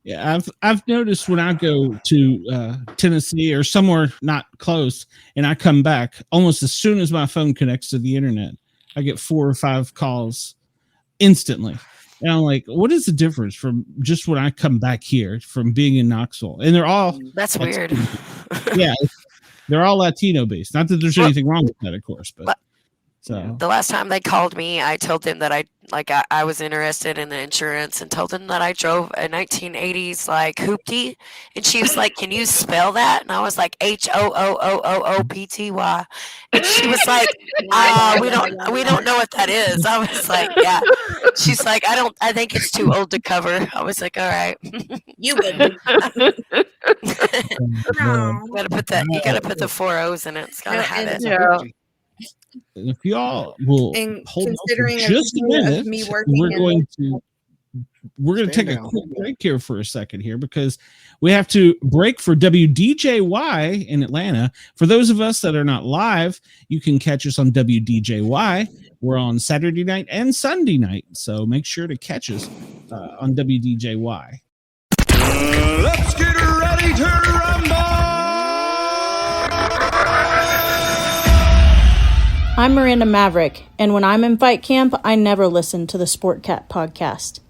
Yeah, I've noticed when I go to Tennessee or somewhere not close, and I come back, almost as soon as my phone connects to the internet, I get 4 or 5 calls instantly. And I'm like, what is the difference from just when I come back here from being in Knoxville? And they're all that's weird. Yeah, they're all Latino based. Not that there's anything wrong with that, of course, but So the last time they called me, I told them that I was interested in the insurance and told them that I drove a 1980s like hoopty, and she was like, "Can you spell that?" And I was like, HOOOOOPTY, and she was like, we don't know what that is. I was like, yeah. She's like, I think it's too old to cover. I was like, all right. You wouldn't. You gotta put the 4 O's in it. It's gotta have it. Yeah. if y'all will And hold on considering for a just a few minute, of me working we're in going to take a down. quick break here for a second here because we have to break for WDJY in Atlanta. For those of us that are not live, you can catch us on WDJY. We're on Saturday night and Sunday night, so make sure to catch us on WDJY. Let's get ready to rumble! I'm Miranda Maverick, and when I'm in fight camp, I never listen to the Sportcat podcast.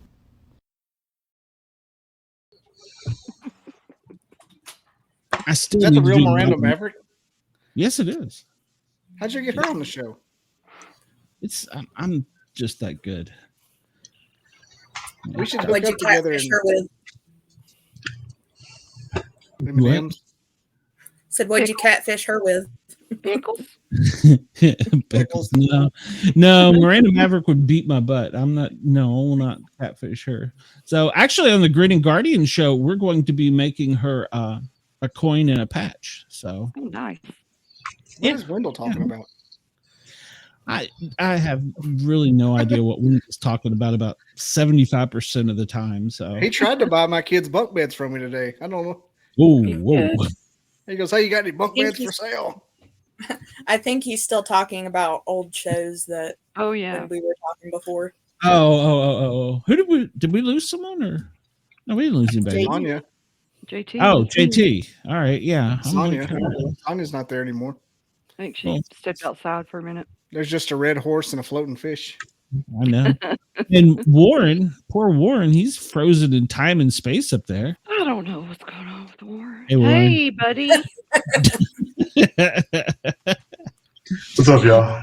I still Is that need the to real do Miranda another- Maverick? Yes, it is. How'd you get her on the show? I'm just that good. We should hook What'd you up together catfish and her with? M&M's. Said, what'd you catfish her with? Pickles? Pickles. No, Miranda Maverick would beat my butt. I will not catfish her. So actually on the Grid and Guardian show, we're going to be making her a coin and a patch. So nice. What is Wendell talking about? I have really no idea what Wendell's talking about 75% of the time. So He tried to buy my kids' bunk beds from me today. I don't know. Whoa. He goes, "Hey, you got any bunk beds for sale?" I think he's still talking about old shows that when we were talking before. Oh. Who did we lose someone or no, we didn't lose anybody. Sonya. JT. Oh, JT. All right, yeah. Sonya. Sonya's not there anymore. I think she stepped outside for a minute. There's just a red horse and a floating fish. I know. And Warren, poor Warren, he's frozen in time and space up there. I don't know what's going on with Warren. Hey, Warren. Hey, buddy. What's up, y'all?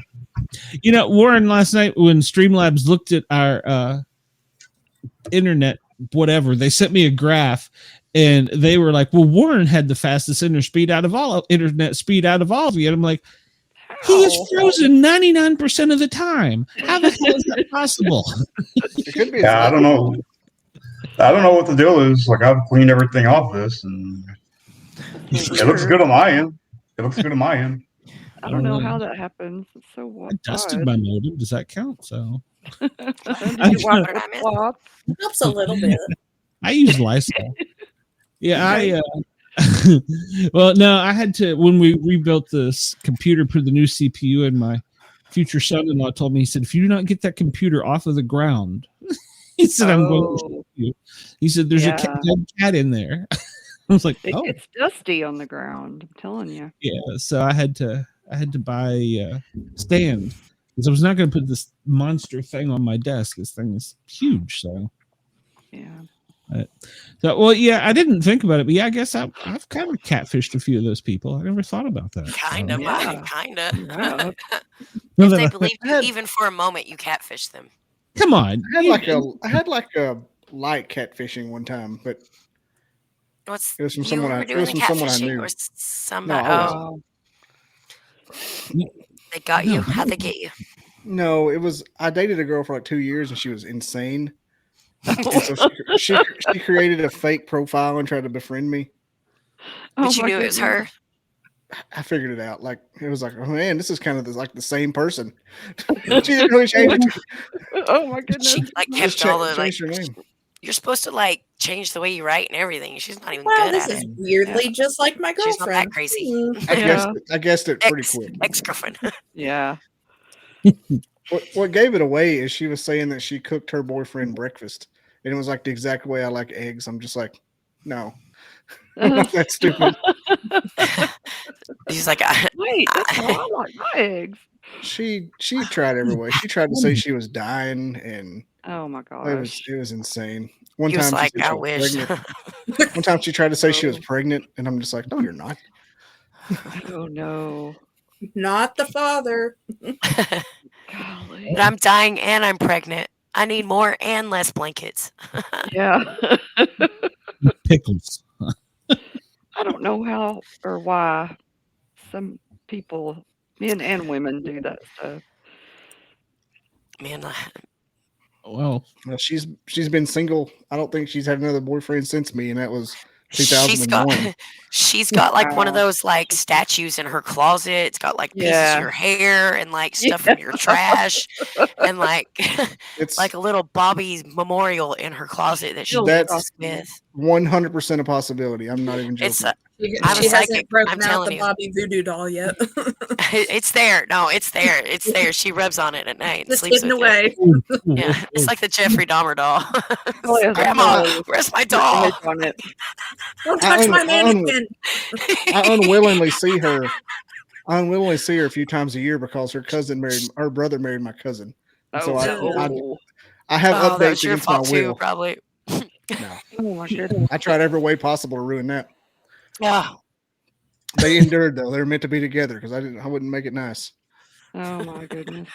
You know, Warren, last night when Streamlabs looked at our internet, whatever, they sent me a graph and they were like, well, Warren had the fastest internet speed out of all of you. And I'm like, he is frozen 99% of the time. How the hell is that possible? It could be. Yeah, I don't know. I don't know what the deal is. Like, I've cleaned everything off this, and it looks good on my end. I don't know how that happens. It's so I dusted my modem. Does that count? So Did you wipe it off? Helps a little bit. I use Lysol. Yeah, well, no, I had to, when we rebuilt this computer, put the new CPU in, my future son-in-law told me, he said, if you do not get that computer off of the ground, he said, I'm going to shoot you. He said, there's a cat in there. I was like, It gets dusty on the ground. I'm telling you. Yeah, so I had to buy a stand because I was not going to put this monster thing on my desk. This thing is huge, so yeah. Well, yeah, I didn't think about it, but yeah, I guess I've kind of catfished a few of those people. I never thought about that. Kind of. Yeah. If they believe you, even for a moment, you catfish them. Come on. I had like a light catfishing one time, but it was from someone I knew. They got you. How'd they get you? No, I dated a girl for like 2 years and she was insane. And so she created a fake profile and tried to befriend me. But you knew it was her. I figured it out. Like, it was like, oh man, this is kind of like the same person. She didn't really change it. Oh my goodness! She kept all the like. You're supposed to change the way you write and everything. She's not even good this at is it. weirdly just like my girlfriend. She's not that crazy. I guessed it pretty quick. Ex-girlfriend. Yeah. What gave it away is she was saying that she cooked her boyfriend breakfast, and it was like the exact way I like eggs. I'm just like, no, that's stupid. He's like, wait, that's how I like my eggs. She tried every way. She tried to say she was dying, and oh my gosh, it was insane. One he time, was like, she I wish. One time she tried to say she was pregnant, and I'm just like, no, you're not. Oh no. Not the father. But I'm dying and I'm pregnant. I need more and less blankets. Yeah. Pickles. I don't know how or why some people, men and women, do that stuff. Man, Well, she's been single. I don't think she's had another boyfriend since me, and that was she's 2001. got like one of those like statues in her closet. It's got like pieces of your hair and like stuff from your trash, and like It's like a little Bobby memorial in her closet that she That's dances with. 100% a possibility. I'm not even joking. It's She hasn't broken I'm out telling the you. Bobby voodoo doll yet. It's there. No, it's there. It's there. She rubs on it at night. And Just sleeps hidden with away. it. Yeah, it's like the Jeffrey Dahmer doll. Grandma, where's my doll? Don't touch my mannequin. I unwillingly see her. I unwillingly see her a few times a year because her brother married my cousin. And so I have updates against my will. Probably. No. Oh my goodness. I tried every way possible to ruin that. Yeah. They endured though. They're meant to be together because I wouldn't make it nice. Oh my goodness.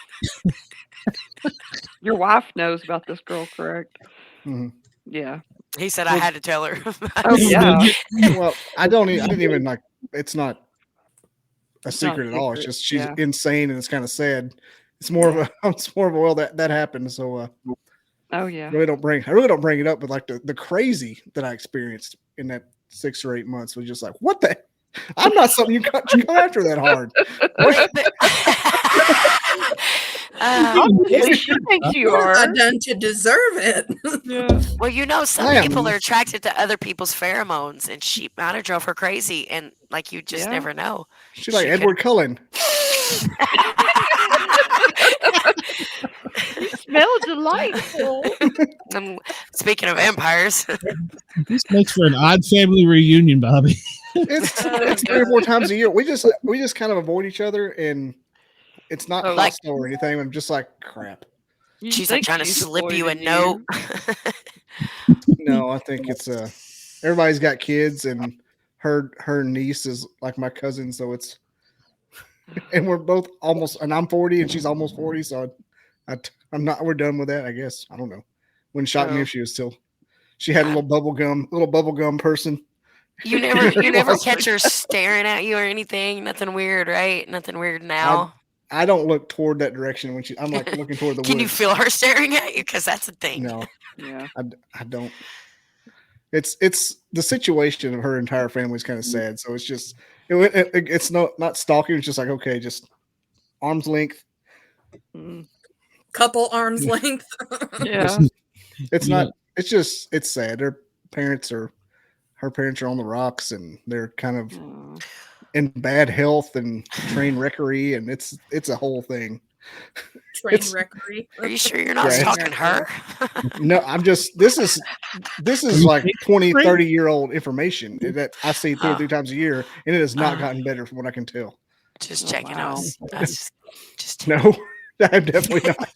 Your wife knows about this girl, correct? Mm-hmm. Yeah. He said I had to tell her. Oh yeah. Well, I didn't even like. It's not a secret at all. It's just she's insane and it's kind of sad. It's more of a. Well, that happened. So. Oh yeah. I really don't bring it up, but like the crazy that I experienced in that 6 or 8 months was just like, what the? I'm not something you come after that hard. She thinks you What are. have I done to deserve it? Yeah. Well, some people are attracted to other people's pheromones, and she might have drove her crazy, and like you just never know. She's like Edward Cullen. You smell delightful. Speaking of vampires, this makes for an odd family reunion, Bobby. It's 3 or 4 times a year. We just kind of avoid each other, and it's not hostile or anything. I'm just like crap. She's like trying to slip you a note. No, I think it's everybody's got kids, and her niece is like my cousin, so it's and we're both almost, and I'm 40 and she's almost 40, so I'm not. We're done with that, I guess. I don't know. Wouldn't shock me if she was still. She had a little bubble gum person. You never catch her staring at you or anything. Nothing weird, right? Nothing weird now. I don't look toward that direction when I'm like looking toward the Can woods. you feel her staring at you? Because that's a thing. No. Yeah. I don't. It's the situation of her entire family is kind of sad. So it's just it's not stalking. It's just like, okay, just arm's length. Couple arm's length. Yeah. It's not. It's just it's sad. Her parents are on the rocks, and they're kind of in bad health and train wreckery, and it's a whole thing. Train wreckery. Are you sure you're not stalking her? No, I'm just this is like 20, 30-year-old information that I see 2 or 3 times a year, and it has not gotten better from what I can tell. Just checking out. Just no, I'm definitely not.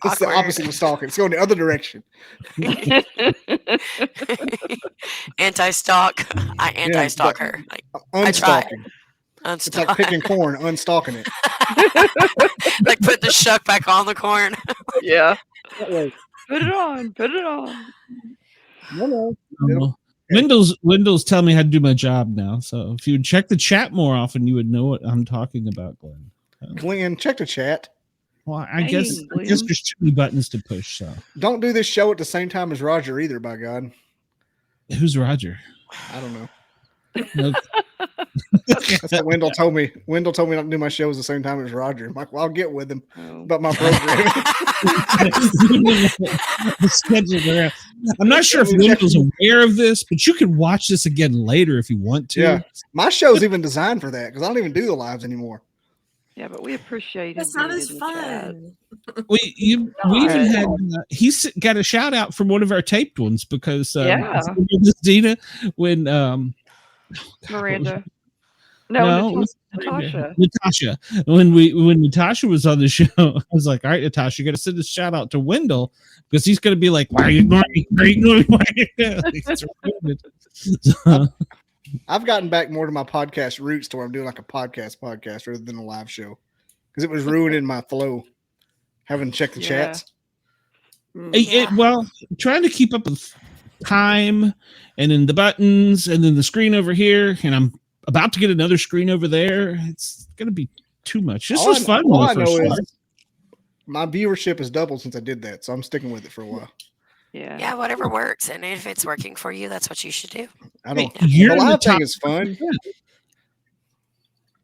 It's the opposite of stalking. It's going the other direction. Anti-stalk. I anti-stalk her. Like, unstalking. It's like picking corn, unstalking it. Like put the shuck back on the corn. Yeah. Put it on. Put it on. Wendell's telling me how to do my job now. So if you would check the chat more often, you would know what I'm talking about, Glenn. Glenn, check the chat. Well, I guess there's too many buttons to push. So don't do this show at the same time as Roger either. By God, who's Roger? I don't know. No. That's what Wendell told me. Wendell told me not to do my shows the same time as Roger. I'm like, well, I'll get with him about my program. I'm not sure if Wendell's aware of this, but you can watch this again later if you want to. Yeah, my show's even designed for that because I don't even do the lives anymore. Yeah, but we appreciate it. It's not as fun. We even had he's got a shout out from one of our taped ones because Dina when Miranda. Natasha. When Natasha was on the show, I was like, all right, Natasha, you got to send a shout out to Wendell because he's going to be like, why are you ignoring me? Why are you ignoring me? I've gotten back more to my podcast roots to where I'm doing like a podcast rather than a live show because it was ruining my flow. Having to check the chats. Well, trying to keep up with time and then the buttons and then the screen over here, and I'm about to get another screen over there. It's gonna be too much. This was fun. All I know is my viewership has doubled since I did that, so I'm sticking with it for a while. Yeah, whatever works, and if it's working for you, that's what you should do. I don't. The live thing is fun.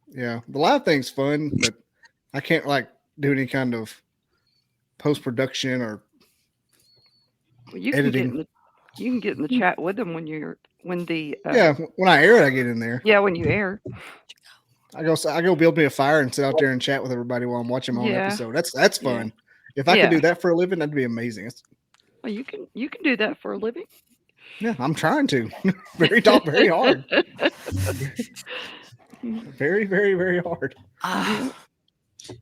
Yeah, the live thing's fun, but I can't like do any kind of post production or editing. You can get in the chat with them when when I air it, I get in there. Yeah, when you air. I go build me a fire and sit out there and chat with everybody while I'm watching my own episode. That's fun. If I could do that for a living, that'd be amazing. Well, you can do that for a living. Yeah, I'm trying to. very hard. Very, very, very hard.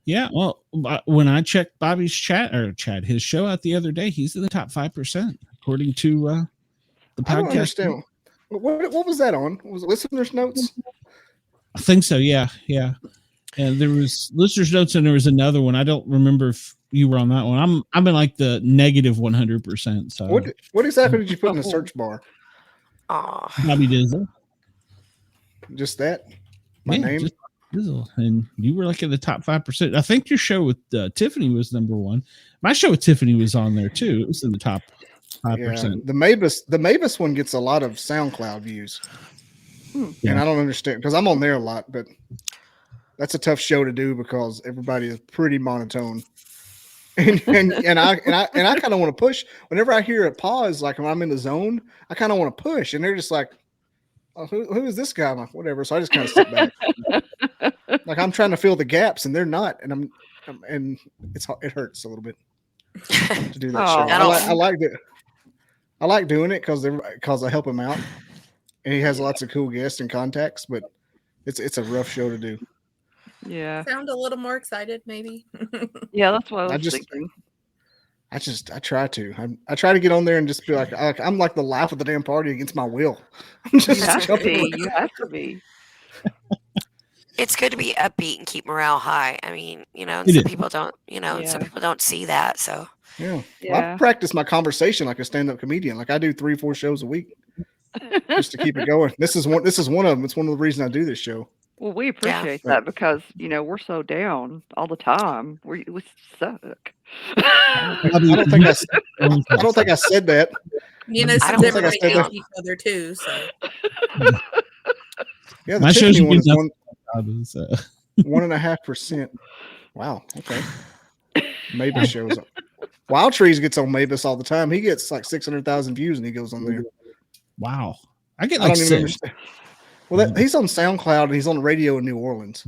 Yeah, well, when I checked Bobby's his show out the other day, he's in the top 5% according to the podcast. I don't understand. What was that on? Was it listeners' notes? I think so. Yeah. And there was listeners' notes, and there was another one. I don't remember if you were on that one. I'm in like the negative 100%. So what exactly did you put in the search bar? Bobby Dizzle. Just that. My name. Just Dizzle. And you were like in the top 5%. I think your show with Tiffany was number one. My show with Tiffany was on there too. It was in the top 5%. Yeah, the Mavis one gets a lot of SoundCloud views. And I don't understand because I'm on there a lot, but that's a tough show to do because everybody is pretty monotone. And I kind of want to push. Whenever I hear a pause, like when I'm in the zone, I kind of want to push, and they're just like, oh, "Who is this guy?" I'm like, "Whatever." So I just kind of sit back. Like I'm trying to fill the gaps, and they're not, and it hurts a little bit to do that show. I like it. I like doing it because I help him out, and he has lots of cool guests and contacts. But it's a rough show to do. Yeah. Sound a little more excited, maybe. Yeah, that's what I was thinking. I try to. I try to get on there and just be like, I'm like the life of the damn party against my will. You have to be. It's good to be upbeat and keep morale high. I mean, some people don't, some people don't see that. So yeah. Well, I practice my conversation like a stand-up comedian. Like I do 3-4 shows a week just to keep it going. This is one of them. It's one of the reasons I do this show. Well, we appreciate that because we're so down all the time. We suck. I don't think I said that. Since everybody hates each other too. So yeah, the Tiffany one is 1.5%. Wow. Okay. Mavis shows up. Wild Trees gets on Mavis all the time. He gets like 600,000 views and he goes on there. Wow. I get like 6. Understand. Well, he's on SoundCloud and he's on the radio in New Orleans.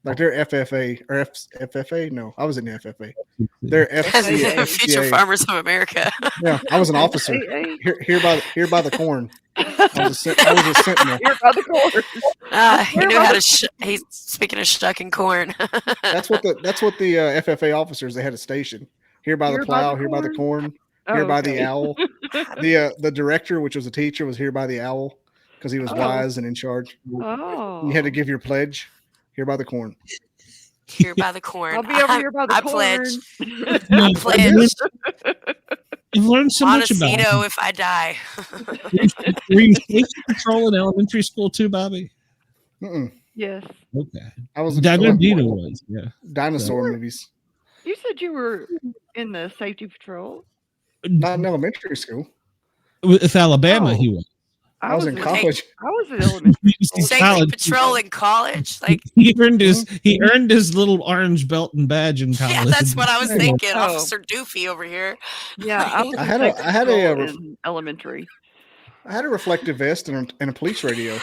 Like they're FFA or FFA. No, I was in the FFA. They're FCA. Future Farmers of America. Yeah, I was an officer. Here by the corn. I was a sentinel. Here by the corn. He knew how to. He's speaking of shucking corn. That's what the FFA officers. They had a station here by the plow, here by the corn, here by the owl. The director, which was a teacher, was here by the owl. Because he was wise and in charge. Oh. You had to give your pledge here by the corn. Here by the corn. I'll be over here by the corn. I pledge. You've learned so much about Montecito if I die. Were you station patrol in elementary school too, Bobby? Yes. Okay. I was. Dino was. Yeah. Dinosaur movies. You said you were in the safety patrol. Not in elementary school. With Alabama, he was. I was in college. I was in elementary school. Safety patrol in college. Like he earned his little orange belt and badge in college. Yeah, that's what I was thinking. Officer Doofy over here. Yeah, I had a elementary. I had a reflective vest and a police radio.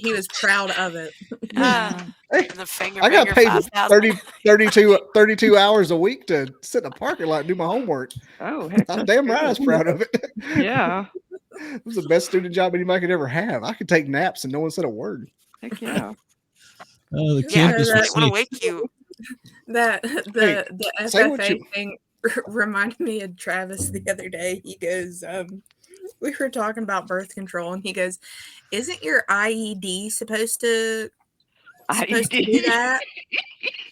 He was proud of it. Hey, the finger I got paid 32 hours a week to sit in a parking lot and do my homework. Oh, heck, I'm damn right I was proud of it. Yeah. It was the best student job anybody could ever have. I could take naps and no one said a word. Heck yeah. Oh, the campus I want to wake you. The FFA thing reminded me of Travis the other day. He goes, we were talking about birth control, and he goes, "Isn't your IED supposed to do that?"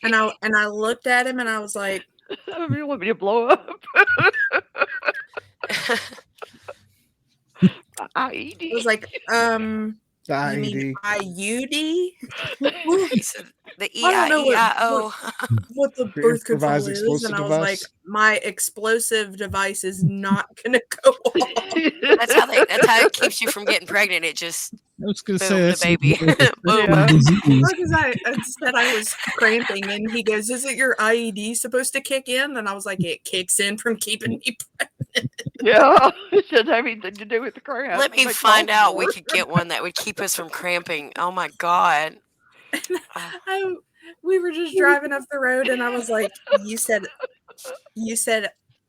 And I looked at him and I was like, "You want me to blow up?" IED. I was like, you mean IUD? The I don't know EIEIO. what the birth control Improvised is, explosive and I was device. like, my explosive device is not gonna go off. That's how it keeps you from getting pregnant. It just I was going to boom, say the that's baby. Boom. Because I said I was cramping, and he goes, "Isn't your IED supposed to kick in?" And I was like, "It kicks in from keeping me pregnant." Yeah, it doesn't have anything to do with the cramp. Let me find out. We could get one that would keep us from cramping. Oh my god. We were just driving up the road, and I was like, "You said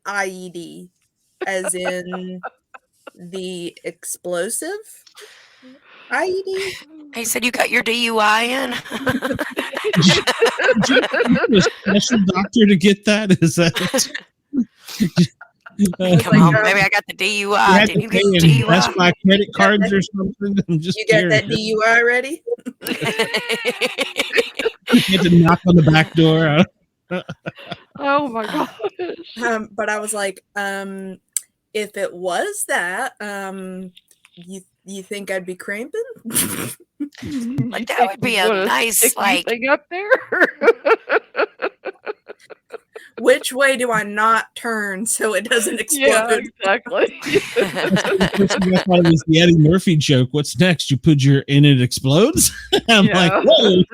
IED, as in the explosive IED?" He said, "You got your DUI in?" A special doctor to get that? Is that? Come on, maybe I got the DUI. Did you get the DUI? That's my credit cards or something. I'm just You got that DUI ready? You had to knock on the back door. Oh my gosh. But I was like, if it was that, you think I'd be cramping? Like that would be a nice thing up there. Which way do I not turn so it doesn't explode? Yeah, exactly. I thought it was the Eddie Murphy joke. What's next? You put your in, it explodes. I'm like, whoa.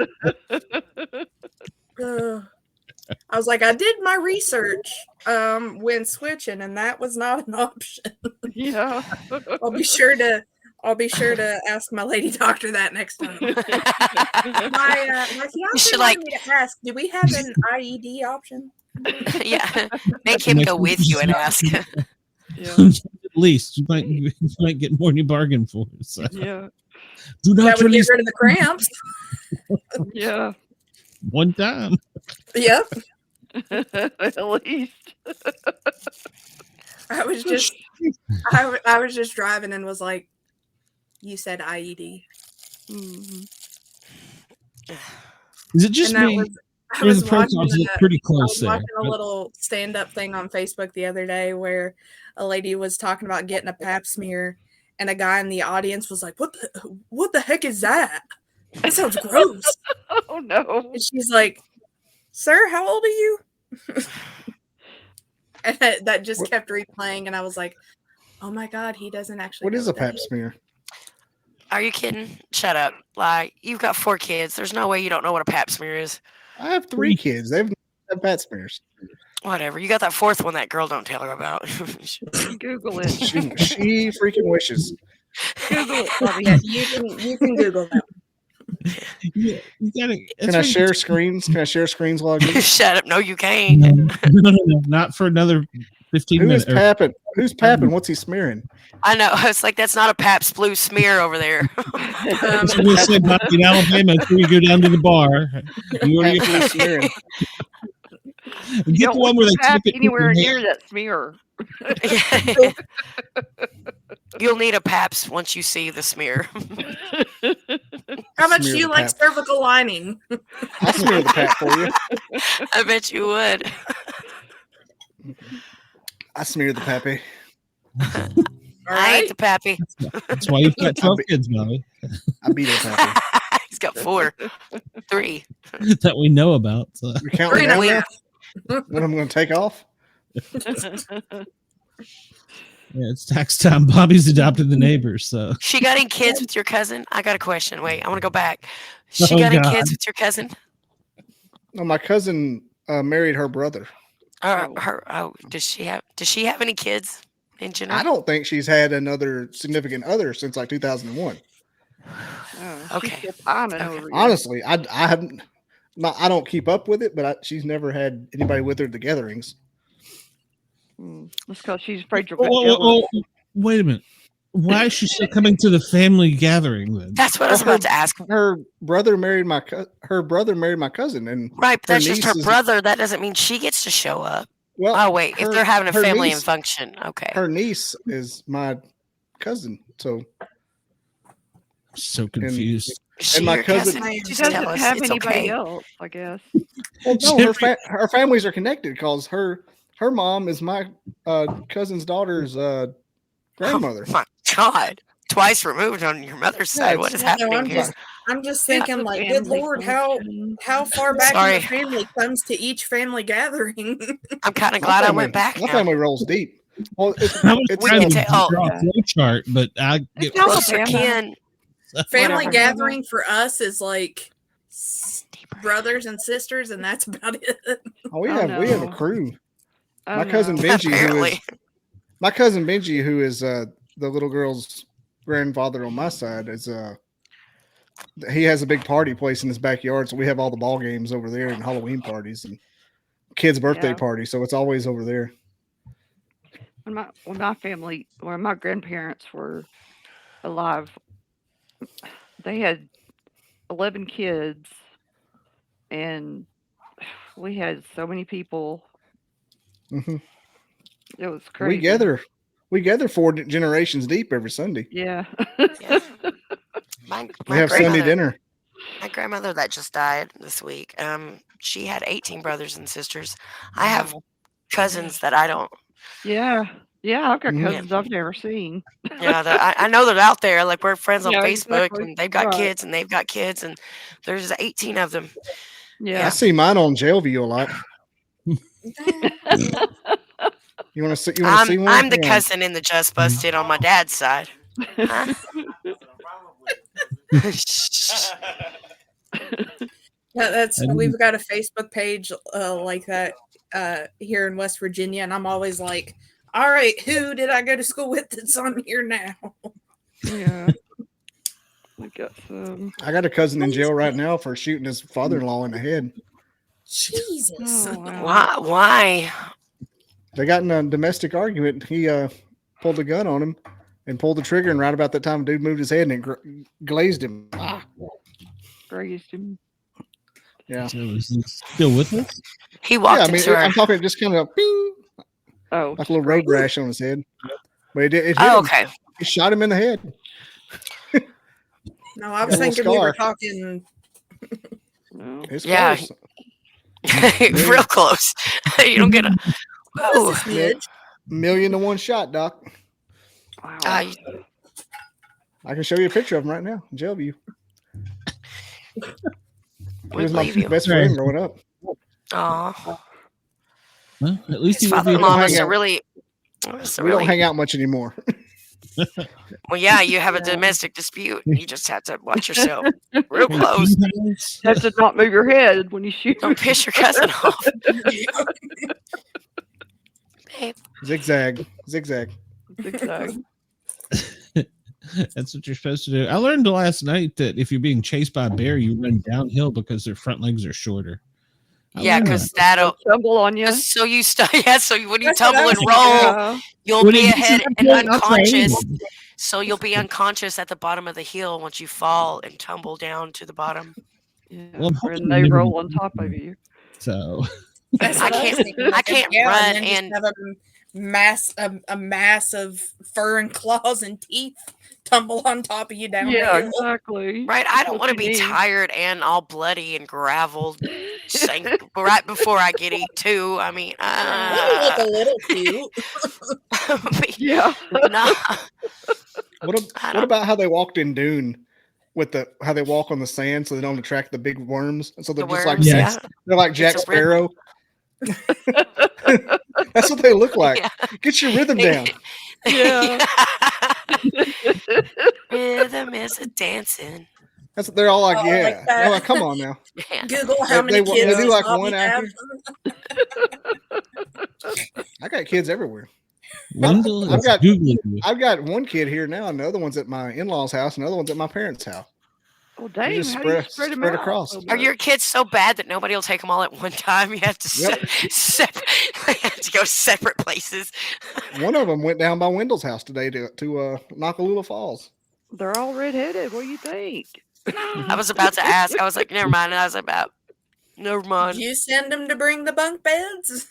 I was like, I did my research when switching, and that was not an option. Yeah. I'll be sure to ask my lady doctor that next time. My fiance wanted me to ask, do we have an IED option? Yeah, make him go with you and ask. Yeah. At least you might get more than you bargain for. So. Yeah. Do not that would release get rid of the cramps. Yeah. One time. Yep. At least. I was just driving and was like, "You said IED." Mm-hmm. Is it just me? I was pretty close there. watching a little stand-up thing on Facebook the other day where a lady was talking about getting a pap smear, and a guy in the audience was like, "What the heck is that? That sounds gross." Oh no! And she's like, "Sir, how old are you?" And that just kept replaying, and I was like, "Oh my god, he doesn't actually." What is a pap smear? Are you kidding? Shut up! Like, you've got 4 kids. There's no way you don't know what a pap smear is. I have 3 kids. They've had pap smears. Whatever. You got that 4th one that girl don't tell her about. Google it. She freaking wishes. Google it. Yeah, you can Google that. Yeah, Can I share screens? Can I share screens while I do? Shut up! No, you can't. No, not for another 15 minutes. Who's papping? Who's papping? What's he smearing? I know. It's like that's not a Pabst Blue smear over there. So we'll say back in Alabama until you go down to the bar. You order your smearing. Get the one where they tip it anywhere near that smear. You'll need a Pabst once you see the smear. How much do you like cervical lining? I'll smear the pap for you. I bet you would. I smear the pappy. I ain't the pappy. That's why you've got 12 kids, Molly. I beat her pappy. He's got 4. 3. That we know about. So. You're counting down now? When I'm going to take off? Yeah, it's tax time. Bobby's adopted the neighbors, so. She got any kids with your cousin? I got a question. Wait, I want to go back. She got any kids with your cousin? No, my cousin married her brother. Does she have any kids in general? I don't think she's had another significant other since like 2001. Okay. Honestly, I haven't. I don't keep up with it, but she's never had anybody with her at the gatherings. That's because she's afraid you're wait a minute. Why is she still coming to the family gathering then? That's what I was about to ask. Her brother married my cousin, and right, but that's just her brother. That doesn't mean she gets to show up. Well, if they're having a family and function, okay. Her niece is my cousin. So confused. And my cousin, she doesn't have anybody else, I guess. Well, no, her families are connected because her mom is my cousin's daughter's grandmother. Oh my God. Twice removed on your mother's side. What is happening here? I'm just thinking, like, good Lord, how far back in the family comes to each family gathering? I'm kind of glad I went back. My family rolls deep. Well, we can tell. Chart, but I get closer kin. Family gathering for us is like brothers and sisters, and that's about it. Oh, we have a crew. My cousin Benji, who is the little girl's grandfather on my side, is he has a big party place in his backyard, so we have all the ball games over there and Halloween parties and kids' birthday parties, so it's always over there. When my grandparents were alive, they had 11 kids, and we had so many people. Mm-hmm. It was crazy. We gather 4 generations deep every Sunday. Yeah. We have Sunday dinner. My grandmother that just died this week. She had 18 brothers and sisters. I have cousins that I don't. Yeah, I've got cousins I've never seen. Yeah, I know they're out there. Like, we're friends on Facebook, exactly. and they've got kids, and they've got kids, and there's 18 of them. Yeah, I see mine on Jailview a lot. You want to see? one? I'm the cousin in the Just Busted on my dad's side. Huh? We've got a Facebook page like that here in West Virginia, and I'm always like, all right, who did I go to school with that's on here now? Yeah. I got a cousin in jail right now for shooting his father-in-law in the head. Jesus. Oh, wow. Why? They got in a domestic argument. He pulled a gun on him and pulled the trigger, and right about that time, dude moved his head and it glazed him. Grazed him. Yeah. So is he still with us? He walked into her. I'm talking just kind of bing, like a little road rash on his head. But it hit him. Okay. He shot him in the head. No, I was thinking we were talking. It's yeah. close. Real close. You don't get a. Oh. $1,000,000 to one shot, Doc. Wow. I can show you a picture of him right now in Jailview. He was my best friend growing up. Oh. Well, at least his father-in-law must have really. We don't hang out much anymore. Well, yeah, you have a domestic dispute. You just have to watch yourself. Real close. You have to not move your head when you shoot. Don't piss your cousin off. Babe. Zigzag. That's what you're supposed to do. I learned last night that if you're being chased by a bear, you run downhill because their front legs are shorter. Yeah, because that'll tumble on you. So you so when you tumble and roll, you'll be ahead and unconscious. So you'll be unconscious at the bottom of the hill once you fall and tumble down to the bottom. Yeah, and they roll on top of you. So I can't run and have a mass of fur and claws and teeth tumble on top of you down there. Yeah, exactly. Right, I don't want to be tired and all bloody and graveled right before I get eat too. I mean, look a little cute. Yeah. Nah. What about how they walked in Dune with how they walk on the sand so they don't attract the big worms? So they're just like they're like Jack Sparrow. That's what they look like. Yeah. Get your rhythm down. Yeah. Rhythm is a dancing. That's what they're all like. Yeah. They're like, come on now. Yeah. Google how many kids they do like one have. I got kids everywhere. I've got one kid here now, and the other one's at my in-laws' house, and the other one's at my parents' house. Oh, dang. Just spread them across. Are your kids so bad that nobody will take them all at one time? You have to go separate places. One of them went down by Wendell's house today to Nakalula Falls. They're all redheaded. What do you think? I was about to ask. I was like, never mind. And I was about, never mind. You send them to bring the bunk beds?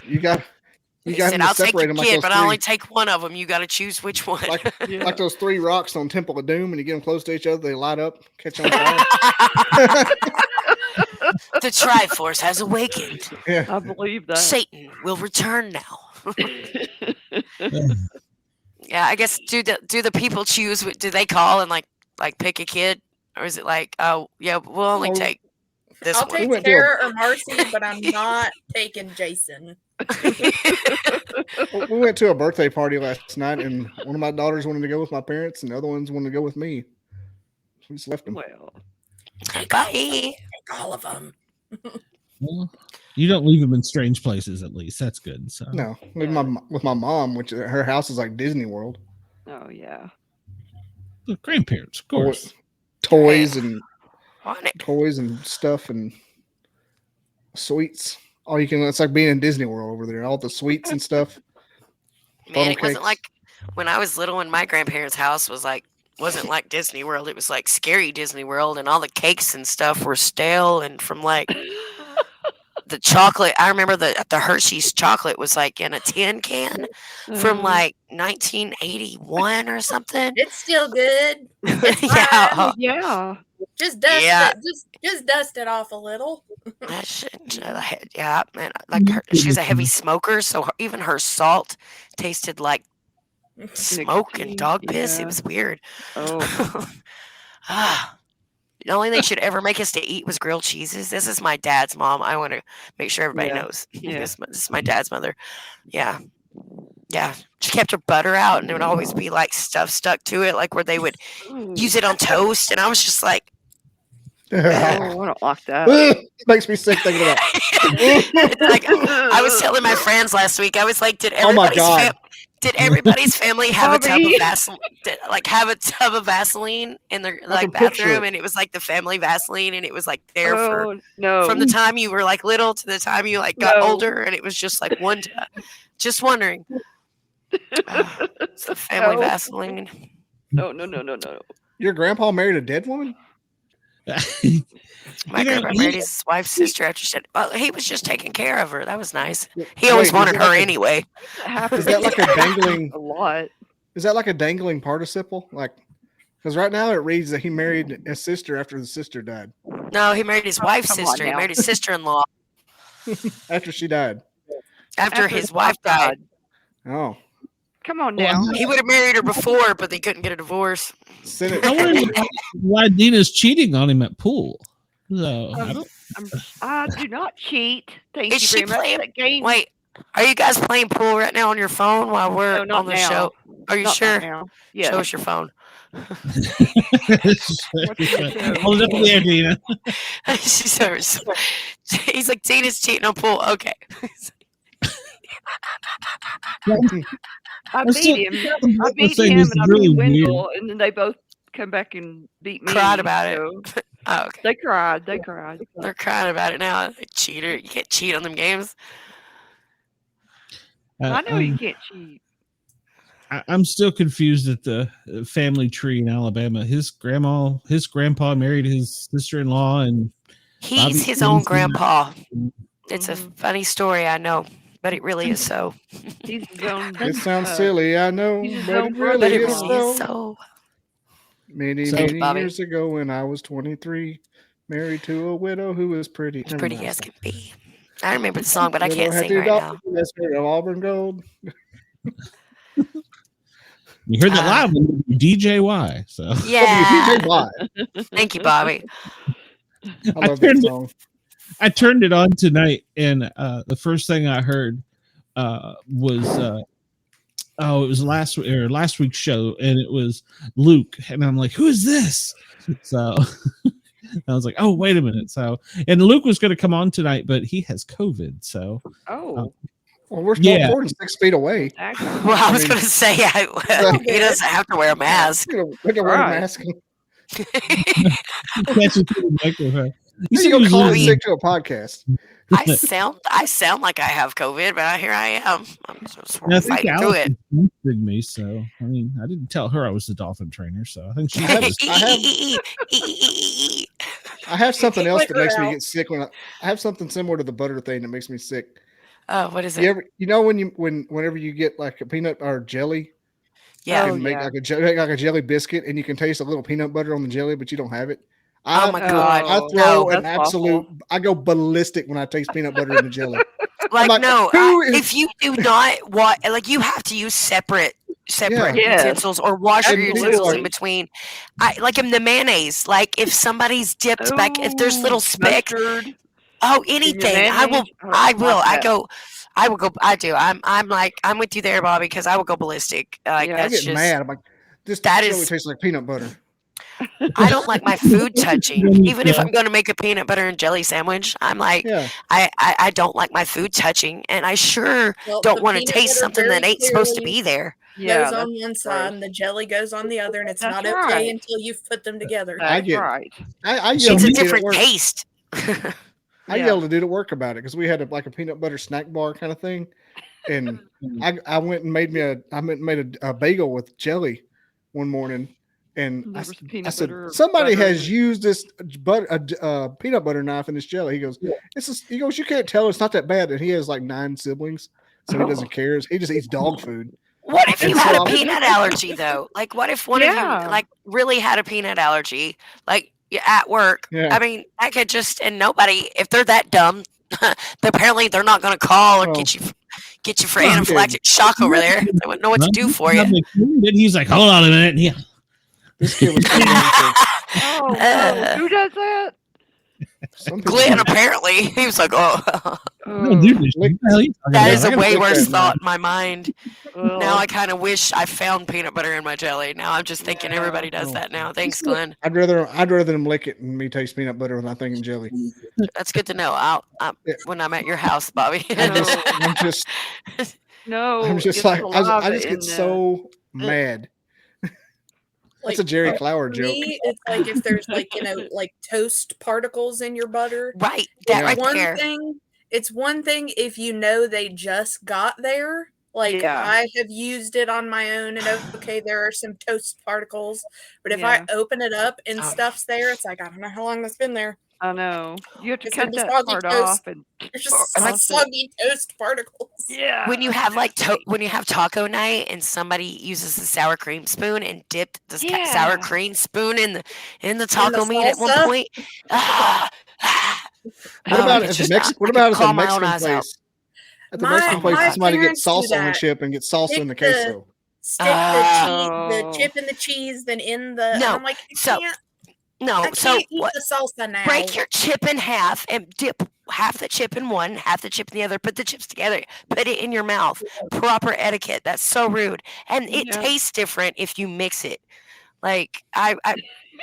You got You He got said, him to "I'll take separate your them like kid, those but I three, only take one of them. You got to choose which one." like those 3 rocks on Temple of Doom, and you get them close to each other, they light up, catch on fire. The Triforce has awakened. Yeah. I believe that. Satan will return now. Yeah, I guess do the people choose? Do they call and like pick a kid, or is it like, oh yeah, we'll only take this I'll one? take Tara or Marcy, but I'm not taking Jason. We went to a birthday party last night, and one of my daughters wanted to go with my parents, and the other ones wanted to go with me. We just left them. Well, bye. Take all of them. Well, you don't leave them in strange places, at least. That's good. So No, with my mom, which her house is like Disney World. oh yeah. the grandparents, of course. Toys and stuff and sweets. All you can. It's like being in Disney World over there. All the sweets and stuff. Man, it wasn't like when I was little and my grandparents' house wasn't like Disney World. It was like scary Disney World, and all the cakes and stuff were stale and from like the chocolate. I remember the Hershey's chocolate was like in a tin can from like 1981 or something. It's still good. Yeah. Yeah. Just dust Yeah. it. Just dust it off a little. That shit, yeah, man. Like she's a heavy smoker, so even her salt tasted like smoke and dog piss. Yeah. It was weird. Oh. The only thing she'd ever make us to eat was grilled cheeses. This is my dad's mom. I want to make sure everybody knows. Yeah. This is my dad's mother. Yeah. Yeah. She kept her butter out, and there would always be like stuff stuck to it, like where they would use it on toast. And I was just like, Oh, I don't like that. Makes me sick thinking about. It's like, I was telling my friends last week, I was like, did everybody's family have a tub of Vaseline? Have a tub of Vaseline in their bathroom, and it was like the family Vaseline, and it was like there from the time you were like little to the time you like got older, and it was just like one tub. Just wondering. It's the family Vaseline. No. Your grandpa married a dead woman? My grandpa married his wife's sister after she said, well, he was just taking care of her. That was nice. He always wanted her anyway. Is that like a dangling? A lot. Is that like a dangling participle? Like, because right now it reads that he married a sister after the sister died. No, he married his wife's sister. He married his sister-in-law after she died. After his wife died. Oh. Come on now. He would have married her before, but they couldn't get a divorce. I wonder why Dina's cheating on him at pool. So I do not cheat. Thank Is you she very much. playing? That game. Wait, are you guys playing pool right now on your phone while we're No, not on the now. show? Are you Not sure? now. Yeah. Show us your phone. Hold it up in the air, Dina. He's like, Dina's cheating on pool. Okay. I beat him. I beat him, and I beat Wendell, and then they both come back and beat me. Cried about it. Oh, okay. They cried. They cried. They're crying about it now. Cheater. You can't cheat on them games. I know you can't cheat. I'm still confused at the family tree in Alabama. His grandpa married his sister-in-law, and he's his own grandpa. It's a funny story, I know, but it really is so. He's his own. It sounds silly, I know, but it really is so. Many years ago, when I was 23, married to a widow who was pretty. Pretty as can be. I remember the song, but I can't sing right now. Auburn Gold. You heard that live on WDJY. So yeah. Thank you, Bobby. I love that song. I turned it on tonight, and the first thing I heard was it was last week's show, and it was Luke, and I'm like, who is this? So I was like, oh, wait a minute. So, and Luke was going to come on tonight, but he has COVID. So well, we're still 4 to 6 feet away. Well, I was going to say, he doesn't have to wear a mask. We can wear a mask. Catch it through the microphone. You go call sick to a podcast. I sound like I have COVID, but here I am. I'm just fighting through it. Me, so I mean, I didn't tell her I was the dolphin trainer, so I think she. I have something else that makes me get sick when I have something similar to the butter thing that makes me sick. Oh, what is it? You know whenever you get like a peanut or jelly, Yeah. you can make like a jelly biscuit, and you can taste a little peanut butter on the jelly, but you don't have it. Oh my God! I throw an that's absolute. awful. I go ballistic when I taste peanut butter in the jelly. Like, no, who is- if you do not like you have to use separate Yeah. Yes. utensils or wash your And utensils in Absolutely. between. I like in the mayonnaise. Like if somebody's dipped back, if there's Oh, little specks, mustard. anything, I will. mayonnaise? Oh, I will. like I that. go. I will go. I do. I'm like I'm with you there, Bobby, because I will go ballistic. Like Yeah. I that's get just. mad. I'm like, this That jelly is- tastes like peanut butter. I don't like my food touching. Even if I'm going to make a peanut butter and jelly sandwich, I'm like, Yeah. I don't like my food touching, and I sure Well, don't the want to peanut taste butter something that very ain't supposed to clearly be there. Yeah, goes that's on one side and the jelly goes on the other, and it's That's not okay right. until you've put them together. That's get- right. I yelled It's a at the kid at different work. taste. I Yeah. yelled at dude at work about it because we had like a peanut butter snack bar kind of thing, and I went and made a bagel with jelly one morning, and There I was peanut said butter, somebody butter, has used this peanut butter knife in this jelly. He goes, he goes, you can't tell it's not that bad, and he has like 9 siblings, so he doesn't care. He just eats dog food. What if And you had so a I'm- peanut allergy though? Like, what if one of you Yeah. like really had a peanut allergy, like at work? Yeah. I mean, I could just and nobody, if they're that dumb, apparently they're not going to call or Oh. get you for Well, anaphylactic shock over there. They wouldn't know what to do for you. And he's like, hold on a minute. Yeah. This kid was coming in and said, Oh, no. Uh, Who does that? some people Glenn like- apparently he was like, oh, No, dude, what the hell are you talking that about? is I a gotta way fix worse that, man. thought in my mind. Now Oh, I kind of wish I found peanut butter in my jelly. Now I'm just thinking everybody does that now. Thanks, Glenn. I'd rather them lick it and me taste peanut butter when I think jelly. That's good to know. I'll Yeah. when I'm at your house, Bobby. I'm just no. I'm just it's like I saliva just in get so mad. That's a Like, Jerry Clower for joke. me, it's like if there's like like toast particles in your butter. Right, that Yeah. right One there. thing. It's one thing if you know they just got there. Like Yeah. I have used it on my own, and okay, there are some toast particles. But if Yeah. I open it up and Oh. stuff's there, it's like I don't know how long that's been there. I know. You have to It's cut gonna be that soggy part toast. off and There's Or, just like, soggy toast particles. yeah. When you have like when you have taco night and somebody uses the sour cream spoon and dipped the sour Yeah. cream spoon in the taco meat at one salsa? point. What about at the What about at the Mexican eyes out. place? At the My- Mexican place, my somebody parents gets do salsa on the that. chip and gets salsa in the Stick the- queso. Stick Oh. the chip in the cheese, then in the. and No, I'm like, so- I No, can't so eat what? the salsa now. Break your chip in half and dip half the chip in one, half the chip in the other. Put the chips together. Put it in your mouth. Proper etiquette. That's so rude, and it Yeah. tastes different if you mix it. Like I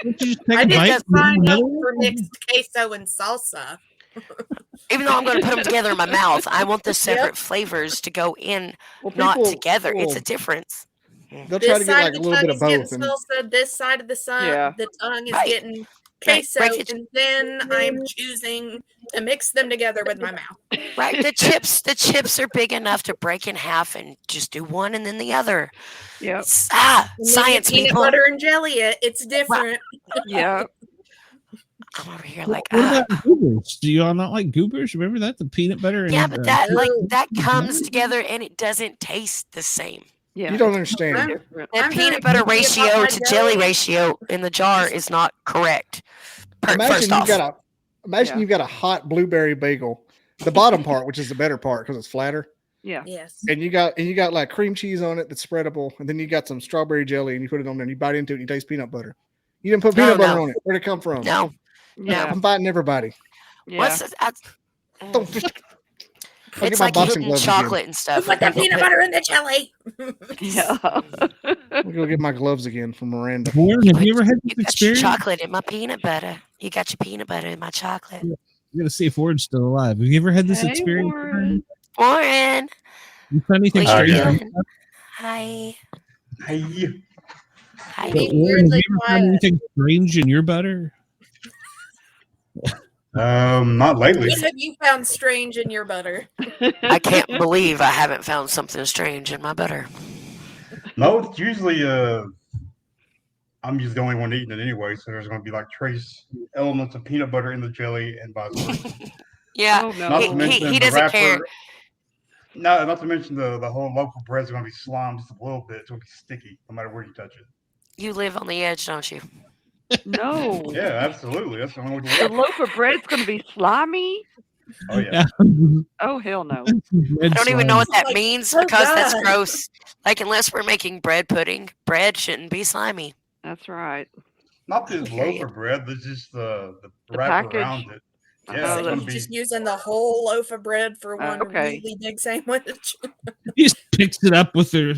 Don't you just take I a did bite just and sign another up one? for mixed queso and salsa. even though I'm going to put them together in my mouth, I want the separate flavors to go in, Well, not people together. It's a will- difference. They'll try to This get side like a of little the bit tongue of is both. getting And salsa. This side of the Yeah. the tongue is Right. getting Right, queso, break it. and then I'm choosing to mix them together with my mouth. Right, the chips are big enough to break in half and just do one and then the other. Yep. It's, And then science, you peanut people. butter and jelly it. It's different. Yeah. I'm over here like, What about goobers? Do you all not like goobers? Remember that? The peanut butter and yeah, but that No. that comes together and it doesn't taste the same. Yeah. you don't it's understand. different. The I'm very peanut butter picky about ratio my to jelly jelly. ratio in the jar is not correct. Imagine First you've off, got Yeah. you've got a hot blueberry bagel, the bottom part, which is the better part because it's flatter, Yeah. Yes. and you got like cream cheese on it that's spreadable, and then you got some strawberry jelly, and you put it on there, and you bite into it, and you taste peanut butter. You didn't put No, peanut butter no. on it. Where'd it come from? no. Yeah. I'm fighting everybody. Yeah. What's this? Don't just. I'll It's get my like boxing hidden gloves chocolate again. and stuff. Put the peanut butter in the jelly. Yeah. I'm gonna get my gloves again from Miranda. Warren, have you ever had You this got your experience? chocolate in my peanut butter. You got your peanut butter in my chocolate. I'm gonna see if Warren's still alive. Have you ever had this Hey, experience? Warren. Warren. You found anything Please strange? yeah. again. Hi. Hey, Hi. But Being Warren, have weirdly you ever found quiet. anything strange in your butter? not lately. What have you found strange in your butter? I can't believe I haven't found something strange in my butter. No, it's usually I'm just the only one eating it anyway, so there's going to be like trace elements of peanut butter in the jelly and vice versa. Yeah, Oh, no. Not he- to mention he the doesn't wrapper. care. No, not to mention the whole loaf of bread's going to be slimed just a little bit. It's going to be sticky no matter where you touch it. You live on the edge, don't you? No. Yeah, absolutely. That's the only way to The live. loaf of bread's going to be slimy? Oh, yeah. Oh, hell no. I don't even know what that means because that's God. gross. Like, unless we're making bread pudding, bread shouldn't be slimy. That's right. Not this Period. loaf of bread, there's just the The wrapper package? around it. Yeah, Oh, it's So going you're to be. just using the whole loaf of bread for one okay. really big sandwich. He just picks it up with their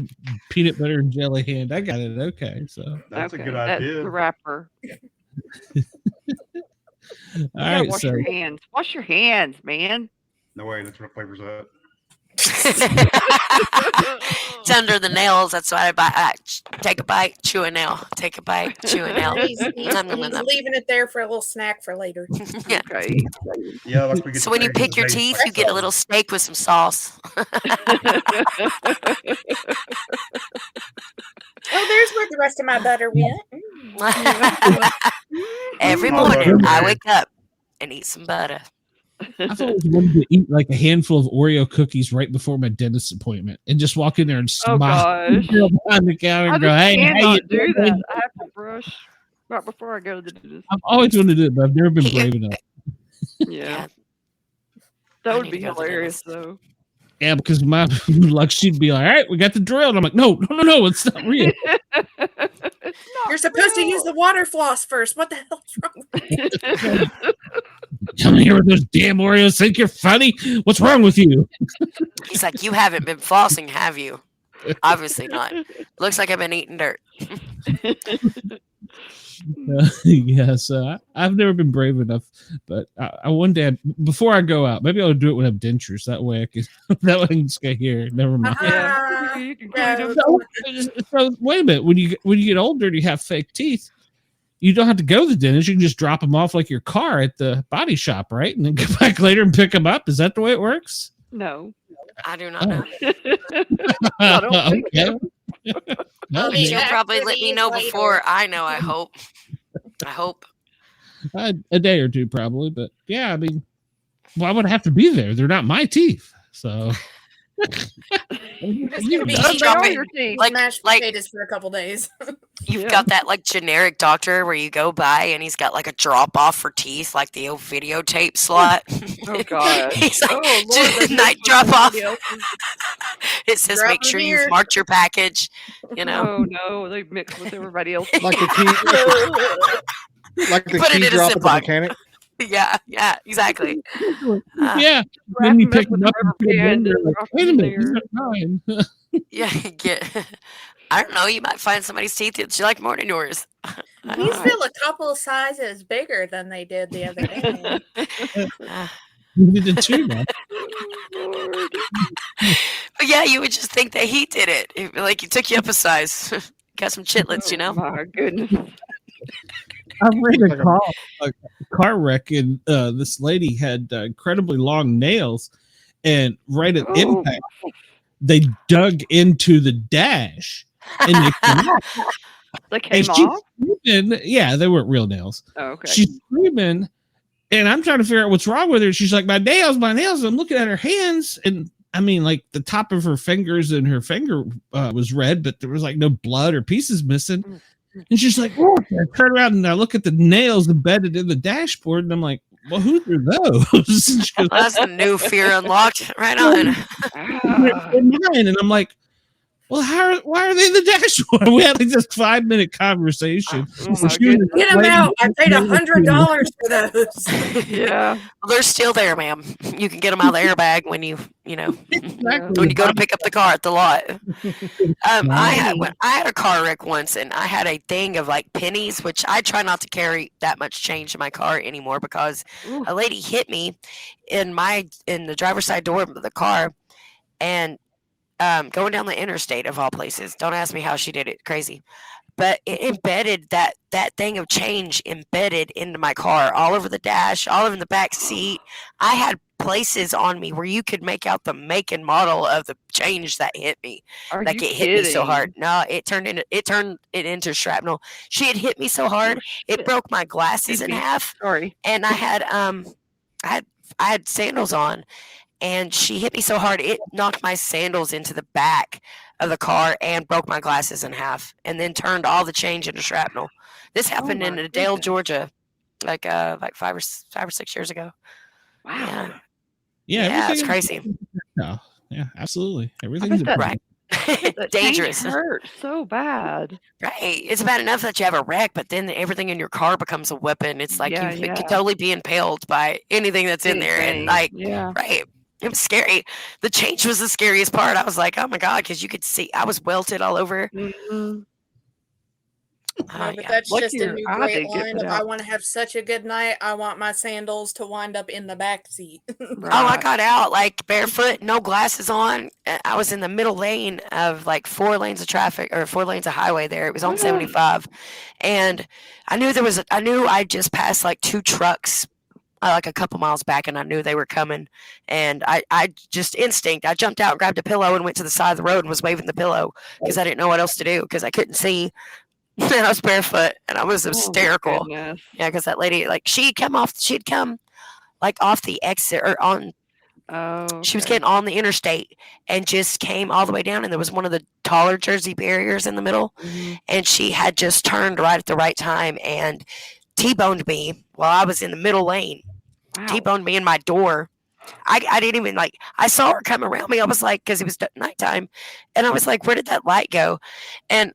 peanut butter and jelly hand. I got it. Okay, so That's okay. a good That's idea. the wrapper. all You gotta right. wash So your hands. Wash your hands, man. No way, that's what flavors that. It's under the nails. That's why I buy. Take a bite, chew a nail. Take a bite, chew a nail. He's leaving it there for a little snack for later. Yeah. Okay. Yeah, like we get So when you pick your teeth, you get a little steak with some sauce. Oh, there's where the rest of my butter went. Every Oh, morning, butter. I wake up and eat some butter. I've always wanted to eat like a handful of Oreo cookies right before my dentist appointment and just walk in there and Oh, smile gosh. behind the counter I and go, just "Hey, how you cannot do doing?" that. I have to brush right before I go to the dentist. I've always wanted to do it, but I've never been brave enough. Yeah. That I would need be to go to the hilarious, dentist. though. Yeah, because my like she'd be like, "All right, we got the drill," and I'm like, "No, it's not real." You're supposed to use the water floss first. What the hell's wrong with you? Come here with those damn Oreos. Think you're funny? What's wrong with you? He's like, you haven't been flossing, have you? Obviously not. Looks like I've been eating dirt. Yeah, so I've never been brave enough, but I one day before I go out, maybe I'll do it when I'm dentures. That way I can just go here. Never mind. Yeah. You can clean them. So wait a minute. When you get older and you have fake teeth, you don't have to go to the dentist. You can just drop them off like your car at the body shop, right? And then go back later and pick them up. Is that the way it works? No. I do not know. I don't think so. But Okay. you'll probably let me know before I know, I hope. I hope. A day or two, probably. But yeah, I mean, why would I have to be there? They're not my teeth. So. It's gonna be Just eating drop your it. teeth, Like- mashed like- potatoes for a couple days. You've Yeah. got that like generic doctor where you go by and he's got like a drop off for teeth, like the old videotape slot. Oh, God. He's like, Oh, Lord. just that's night what drop off. somebody else is- It says, Drop make them sure here. you've marked your package. You know, Oh, no. They mix with everybody else. Like the key, like the Put it key in a drop at the Ziploc. mechanic. yeah, exactly. Yeah. Wrap Then you them up pick with them up rubber and put them in band there, and like, drop wait a them in minute, these there. are mine. Yeah, I don't know. You might find somebody's teeth that you like more than yours. He's still a couple sizes bigger than they did the other day. You did too, man. Lord. But yeah, you would just think that he did it. It'd be like he took you up a size. Got some chitlets, you know? Oh, my goodness. I read a car wreck, and this lady had incredibly long nails, and right at Oh. impact, they dug into the dash, and they came off. They came And she's off? screaming, yeah, they weren't real nails. Oh, okay. She's screaming, and I'm trying to figure out what's wrong with her. She's like, my nails. I'm looking at her hands, and I mean, like the top of her fingers and her finger was red, but there was like no blood or pieces missing. And she's like, oh, I turn around and I look at the nails embedded in the dashboard, and I'm like, well, who are those? She goes, Well, that's a new fear unlocked. Right on. Ah. "They're mine." And I'm like, well, why are they in the dashboard? We had like this 5-minute conversation. Oh, So my she was goodness. Get them explaining out. I paid to me $100 for those. Yeah. Well, they're still there, ma'am. You can get them out of the airbag when you know, exactly when you go to pick up the car at the lot. I Nice. had a car wreck once, and I had a thing of like pennies, which I try not to carry that much change in my car anymore because Ooh. a lady hit me in the driver's side door of the car, and going down the interstate of all places. Don't ask me how she did it. Crazy. But it embedded that thing of change embedded into my car, all over the dash, all over the back seat. I had places on me where you could make out the make and model of the change that hit me. Are Like you it hit me so kidding? hard. No, it turned it into shrapnel. She had hit me so hard, it broke my glasses in Excuse me. half. Sorry. And I had sandals on, and she hit me so hard it knocked my sandals into the back of the car and broke my glasses in half, and then turned all the change into shrapnel. This happened in Adele, Georgia, like 5 or 6 years ago. Wow. Yeah, it's crazy. No, yeah, absolutely. Everything's right. Dangerous. Hurts so bad. Right. It's bad enough that you have a wreck, but then everything in your car becomes a weapon. It's like you could totally be impaled by anything that's in there. And right. It was scary. The change was the scariest part. I was like, oh my God, because you could see I was welted all over. No, but that's just a new great line. If I want to have such a good night, I want my sandals to wind up in the back seat. Oh, I got out like barefoot, no glasses on. I was in the middle lane of like 4 lanes of traffic or 4 lanes of highway there. It was on 75. And I knew I just passed like 2 trucks like a couple miles back, and I knew they were coming. And I just instinct, I jumped out and grabbed a pillow and went to the side of the road and was waving the pillow because I didn't know what else to do because I couldn't see. And I was barefoot and I was hysterical. Yeah, because that lady, like, she'd come like off the exit or on. She was getting on the interstate and just came all the way down, and there was one of the taller Jersey barriers in the middle, and she had just turned right at the right time and T-boned me while I was in the middle lane. Wow. T-boned me in my door. I didn't even I saw her come around me. I was like, because it was nighttime, and I was like, where did that light go? And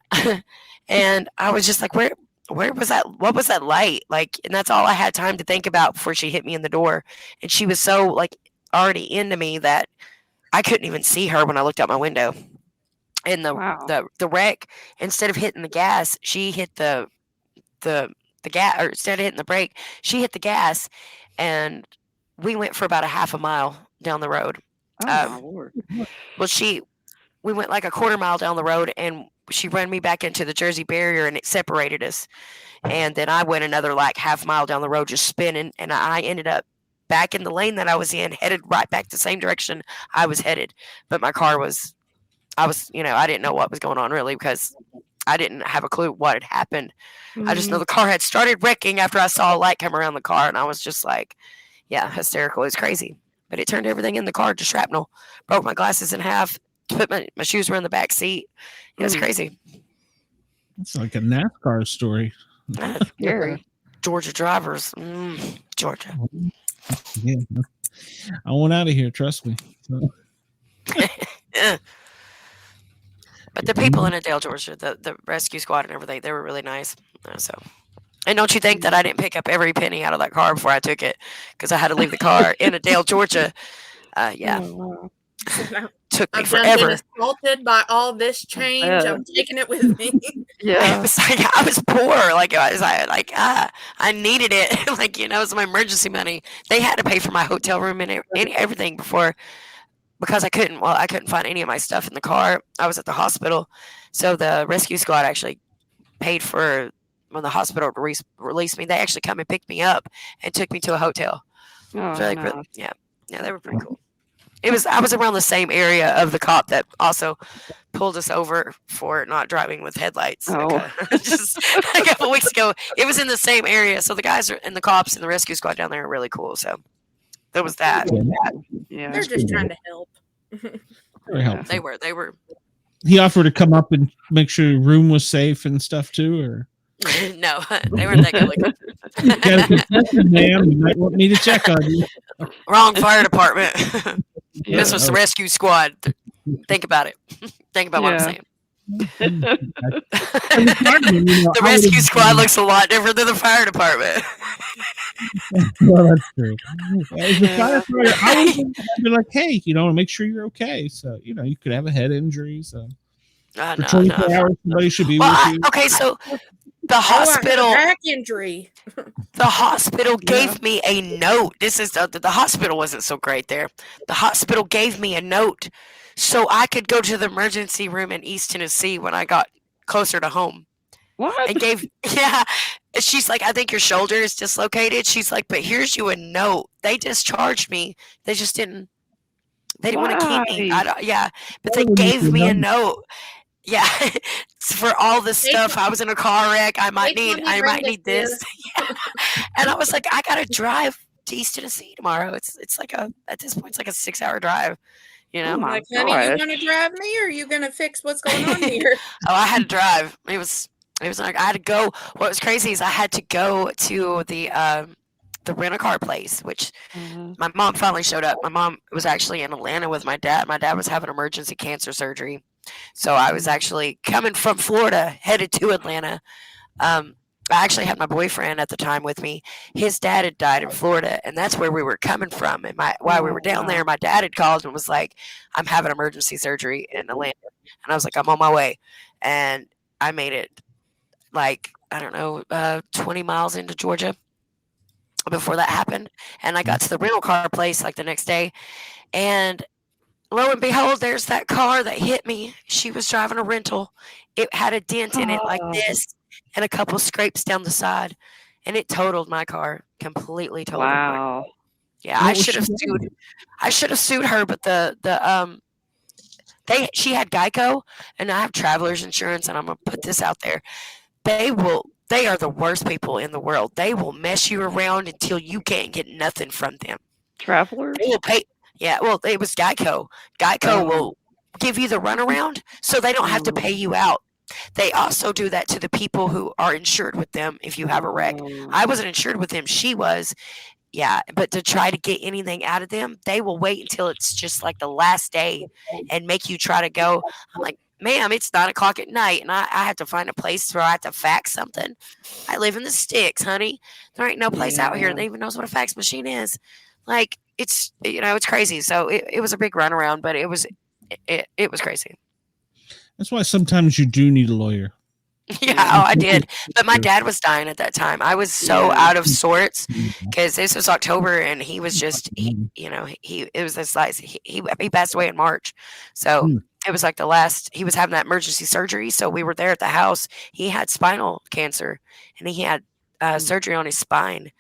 and I was just like, where was that? What was that light? Like, and that's all I had time to think about before she hit me in the door. And she was so like already into me that I couldn't even see her when I looked out my window. And the wreck, instead of hitting the gas, she hit the gas, or instead of hitting the brake, she hit the gas, and we went for about a half a mile down the road. Oh, my Lord. Well, we went like a quarter mile down the road, and she ran me back into the Jersey barrier, and it separated us. And then I went another like half mile down the road, just spinning, and I ended up back in the lane that I was in, headed right back the same direction I was headed. But my car I didn't know what was going on really because I didn't have a clue what had happened. I just know the car had started wrecking after I saw a light come around the car, and I was just like, yeah, hysterical. It was crazy. But it turned everything in the car to shrapnel, broke my glasses in half, put my shoes were in the back seat. It was crazy. It's like a NASCAR story. Scary. Georgia drivers. Georgia. Yeah. I want out of here, trust me. So. Yeah. But the people in Adele, Georgia, the rescue squad and everything, they were really nice. And don't you think that I didn't pick up every penny out of that car before I took it because I had to leave the car in Adele, Georgia. Took me forever. Been assaulted by all this change. I'm taking it with me. Yeah, it was like I was poor. I needed it. It's my emergency money. They had to pay for my hotel room and everything before. Because I couldn't find any of my stuff in the car. I was at the hospital. So the rescue squad actually paid for when the hospital released me. They actually come and picked me up and took me to a hotel. Oh, so yeah, they were pretty cool. I was around the same area of the cop that also pulled us over for not driving with headlights. Just a couple weeks ago. It was in the same area. So the guys and the cops and the rescue squad down there are really cool. So there was that. Yeah, they're just trying to help. Very helpful. They were. He offered to come up and make sure your room was safe and stuff too, or no, they weren't that good looking. You got a concussion, ma'am. You might want me to check on you. Wrong fire department. This was the rescue squad. Think about it. Think about what I'm saying. The rescue squad looks a lot different than the fire department. Well, that's true. As a firefighter, I would be like, hey, make sure you're okay. So, you could have a head injury. So, for 24 hours, somebody should be with you. Okay, so the hospital back injury. The hospital gave me a note. This is the hospital wasn't so great there. The hospital gave me a note so I could go to the emergency room in East Tennessee when I got closer to home. What? She's like, I think your shoulder is dislocated. She's like, but here's you a note. They discharged me. They just didn't want to keep me. But they gave me a note. Yeah, for all this stuff. I was in a car wreck. I might need this. And I was like, I gotta drive to East Tennessee tomorrow. It's like at this point, it's like a 6-hour drive. You know, Oh my honey, you gosh. gonna drive me, or are you gonna fix what's going on here? I had to drive. It was like I had to go. What was crazy is I had to go to the rent-a-car place, which my mom finally showed up. My mom was actually in Atlanta with my dad. My dad was having emergency cancer surgery, so I was actually coming from Florida, headed to Atlanta. I actually had my boyfriend at the time with me. His dad had died in Florida, and that's where we were coming from. And while we were down there, my dad had called and was like, "I'm having emergency surgery in Atlanta," and I was like, "I'm on my way," and I made it like I don't know, 20 miles into Georgia before that happened, and I got to the rental car place like the next day, and lo and behold, there's that car that hit me. She was driving a rental. It had a dent in it like this and a couple scrapes down the side, and it totaled my car. Completely totaled my car. Wow. Yeah, I should have sued. I should have sued her, but she had Geico, and I have traveler's insurance, and I'm gonna put this out there. They are the worst people in the world. They will mess you around until you can't get nothing from them. Travelers? They will pay. Yeah, well, it was Geico. Geico will give you the runaround so they don't have to pay you out. They also do that to the people who are insured with them if you have a wreck. I wasn't insured with them. She was. Yeah, but to try to get anything out of them, they will wait until it's just like the last day and make you try to go. I'm like, ma'am, it's 9 o'clock at night, and I have to find a place where I have to fax something. I live in the sticks, honey. There ain't no place out here that even knows what a fax machine is. Like, it's crazy. So it was a big runaround, but it was crazy. That's why sometimes you do need a lawyer. Yeah, I did. But my dad was dying at that time. I was so out of sorts because this was October, and he was just, it was this like he passed away in March. So it was like he was having that emergency surgery. So we were there at the house. He had spinal cancer, and he had surgery on his spine.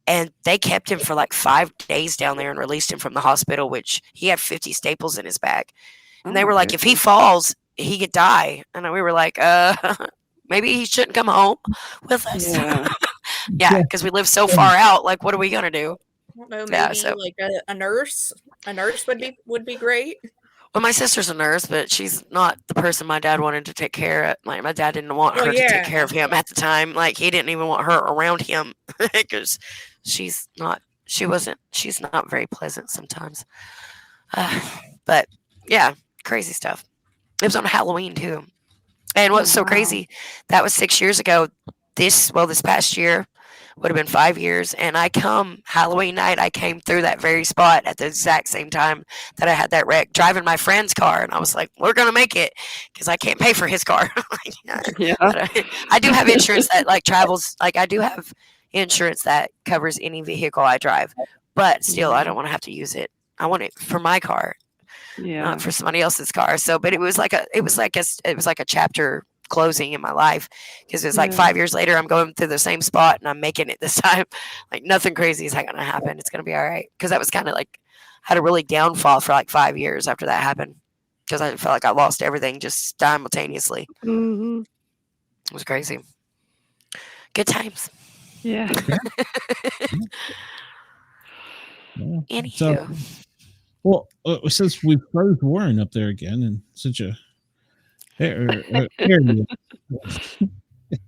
And they kept him for like 5 days down there and released him from the hospital, which he had 50 staples in his back. And they were like, if he falls, he could die. And we were like, maybe he shouldn't come home with us. Yeah, because we live so far out. Like, what are we going to do? I don't know, maybe like a nurse. A nurse would be great. Well, my sister's a nurse, but she's not the person my dad wanted to take care of. Like, my dad didn't want her to take care of him at the time. Like, he didn't even want her around him because she's not very pleasant sometimes. But yeah, crazy stuff. It was on Halloween too. And what's so crazy, that was 6 years ago. This past year would have been 5 years. And Halloween night, I came through that very spot at the exact same time that I had that wreck, driving my friend's car. And I was like, we're going to make it because I can't pay for his car. I do have insurance that like travels. Like, I do have insurance that covers any vehicle I drive, but still I don't want to have to use it. I want it for my car. Not for somebody else's car. So, but it was like a chapter closing in my life because it's like 5 years later, I'm going through the same spot and I'm making it this time. Like, nothing crazy is going to happen. It's going to be all right. Because that was kind of like, had a really downfall for like 5 years after that happened because I felt like I lost everything just simultaneously. It was crazy. Good times. Yeah. Anywho. Well, since we closed Warren up there again in such a area.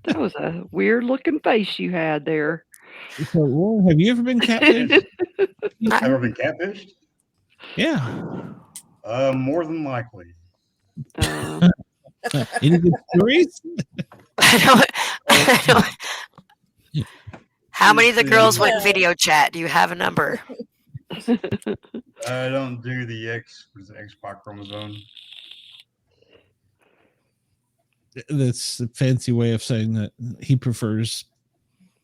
That was a weird looking face you had there. So, Warren, have you ever been catfished? Ever been catfished? Yeah. More than likely. Any good stories? I don't. How many of the girls went video chat? Do you have a number? I don't do the X-Y chromosome. That's a fancy way of saying that he prefers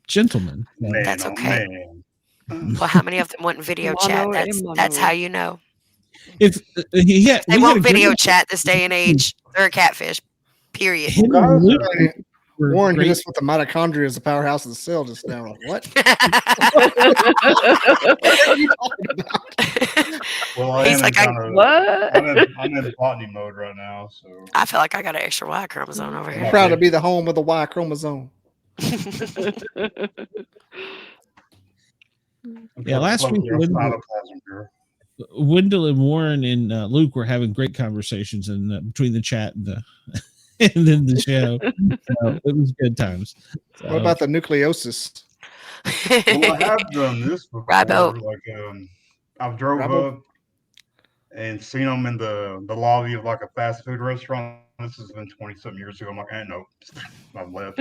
gentlemen. That's okay. Well, how many of them went video chat? That's how you know. If they won't video chat this day and age, they're a catfish. Period. Warren did this with the mitochondria as the powerhouse of the cell just now. Like, what? What are you talking about? Well, he's like, what? I'm in botany mode right now, so I feel like I got an extra Y chromosome over here. I'm proud to be the home of the Y chromosome. Yeah, last week Wendell and Warren and Luke were having great conversations between the chat and the and then the show. So it was good times. So, what about the nucleosis? Well, I have done this before. Rabo. Like, I've drove up and seen them in the lobby of like a fast food restaurant. This has been 20-something years ago. I'm like, no, I've left.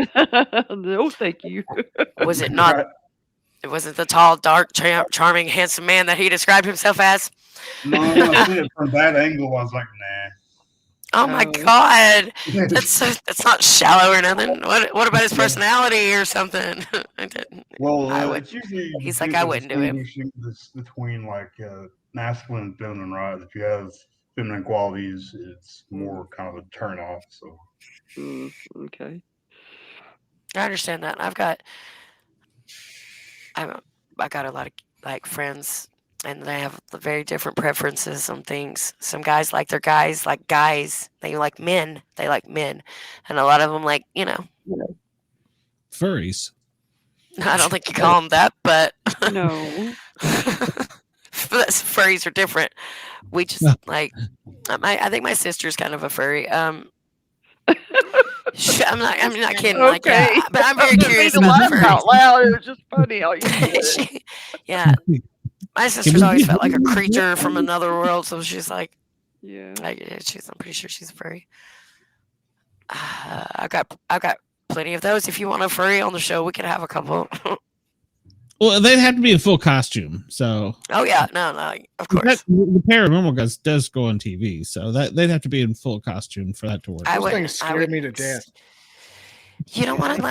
No, thank you. Was it not? It wasn't the tall, dark, charming, handsome man that he described himself as. No, I see it from that angle. I was like, nah. Oh my God, that's not shallow or nothing. What about his personality or something? Well, it's usually he's like, I wouldn't do it. This between like masculine and feminine, right? If you have feminine qualities, it's more kind of a turn off. So, okay, I understand that. I got a lot of like friends, and they have very different preferences on things. Some guys like their guys like guys. They like men. They like men, and a lot of them like furries. I don't think you call them that, but no. Furries are different. We just like. I think my sister's kind of a furry. I'm not kidding. Okay. Like, but I'm very curious about the furries. Out loud. It was just funny how you did it. Yeah. My sister's always felt like a creature from another world, so she's like, I'm pretty sure she's a furry. I've got plenty of those. If you want a furry on the show, we could have a couple. Well, they'd have to be in full costume. So. Oh yeah, no, of course. The Paranormal Guys does go on TV, so that they'd have to be in full costume for that to work. Those things scare me to death. You don't want to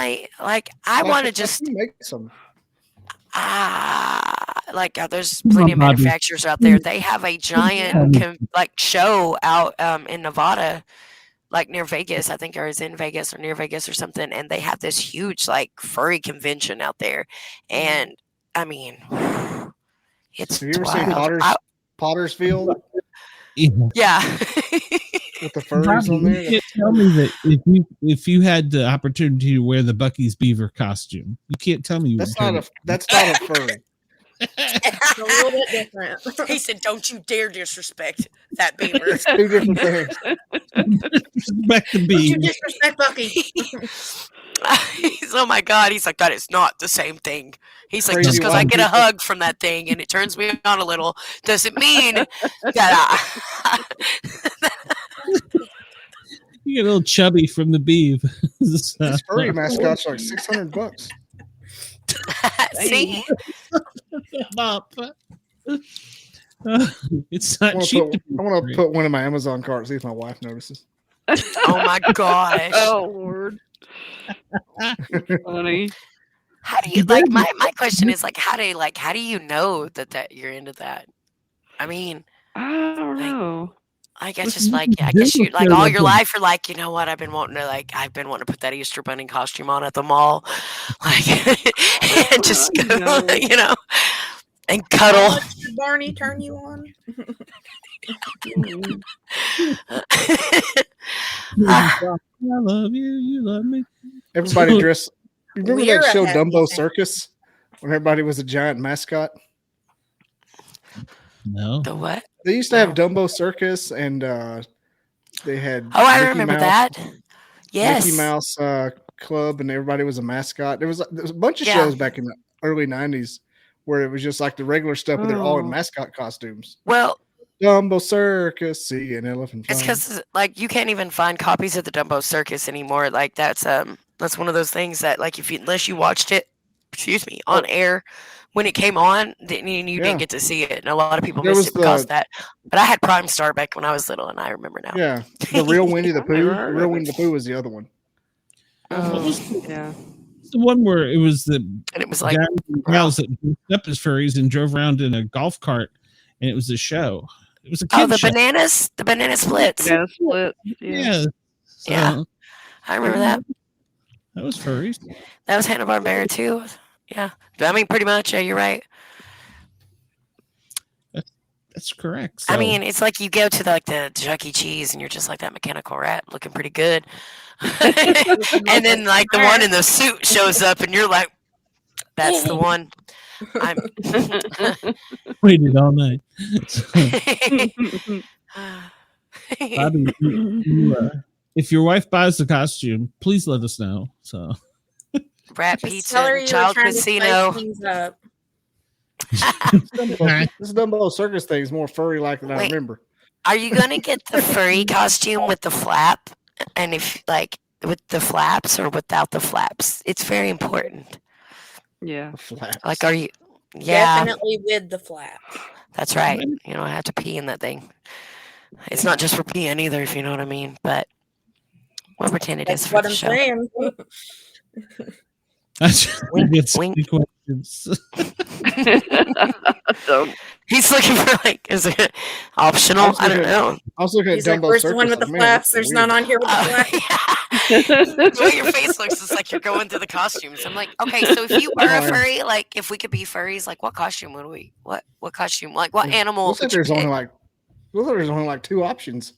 like. I want to just make some. There's plenty of manufacturers out there. They have a giant show out in Nevada, like near Vegas, I think, or is in Vegas or near Vegas or something, and they have this huge like furry convention out there, and I mean, it's. Have you ever seen Pottersfield? Yeah. With the furries on there. You can't tell me that if you had the opportunity to wear the Bucky's beaver costume, you can't tell me that's not a furry. It's a little bit different. He said, "Don't you dare disrespect that beaver." It's two different things. Disrespect the beaver. You disrespect Bucky. Oh my God. He's like, that is not the same thing. He's like, Crazy just because I get a hug from that thing and it turns me on a little doesn't mean that You get a little chubby from the beav. This furry mascot's like $600. See? It's not cheap. I want to put one in my Amazon cart, see if my wife notices. Oh my gosh. Oh Lord. Funny. How do you like my question is like how do you know that you're into that? I mean, I don't know. I guess you like all your life you're like, you know what, I've been wanting to put that Easter bunny costume on at the mall. Like and just go, and cuddle. How much did Barney turn you on? I love you, you love me. Everybody dressed. You remember that show Dumbo Circus when everybody was a giant mascot? No. The what? They used to have Dumbo Circus, and they had. Oh, I remember that. Yes. Mickey Mouse Club, and everybody was a mascot. There was a bunch of shows back in the early '90s where it was just like the regular stuff, but they're all in mascot costumes. Well, Dumbo Circus, see an elephant. It's because you can't even find copies of the Dumbo Circus anymore. Like that's one of those things that unless you watched it, on air when it came on, then you didn't get to see it, and a lot of people missed it because of that. But I had Prime Star back when I was little, and I remember now. Yeah, the real Winnie the Pooh. The real Winnie the Pooh was the other one. Yeah. The one where it was and it was like gals that dressed up as furries and drove around in a golf cart, and it was a show. It was a kid show. banana splits. Banana split. Yeah. Yeah. I remember that. That was furries. That was Hanna-Barbera too. Yeah. I mean, pretty much. Yeah, you're right. That's correct. So. I mean, it's like you go to the Chuck E. Cheese and you're just like that mechanical rat looking pretty good. And then the one in the suit shows up and you're like, that's the one. I'm Waited all night. Bobby, if your wife buys the costume, please let us know. So, rat Just pizza tell her and you were child trying to casino. spice things up. This Dumbo circus thing is more furry like than I Wait. remember. Are you gonna get the furry costume with the flap? And if like with the flaps or without the flaps? It's very important. Yeah. Flaps. Like, are you? Yeah, Definitely with the flaps. that's right. You don't have to pee in that thing. It's not just for peeing either, if you know what I mean. But we'll pretend it is That's for what the I'm show. saying. Wink, get so wink. many questions. So, He's looking for like, is it optional? I don't know. I was looking at He's like, Dumbo where's circus. the one with the like, man, flaps? that's There's weird. none on here with the flaps. The way your face looks is like you're going through the costumes. I'm like, okay, so if you were a furry, like if we could be furries, like what costume would we? What costume? Like what animal? Looks like would you there's only pick? like, looks like there's only like 2 options.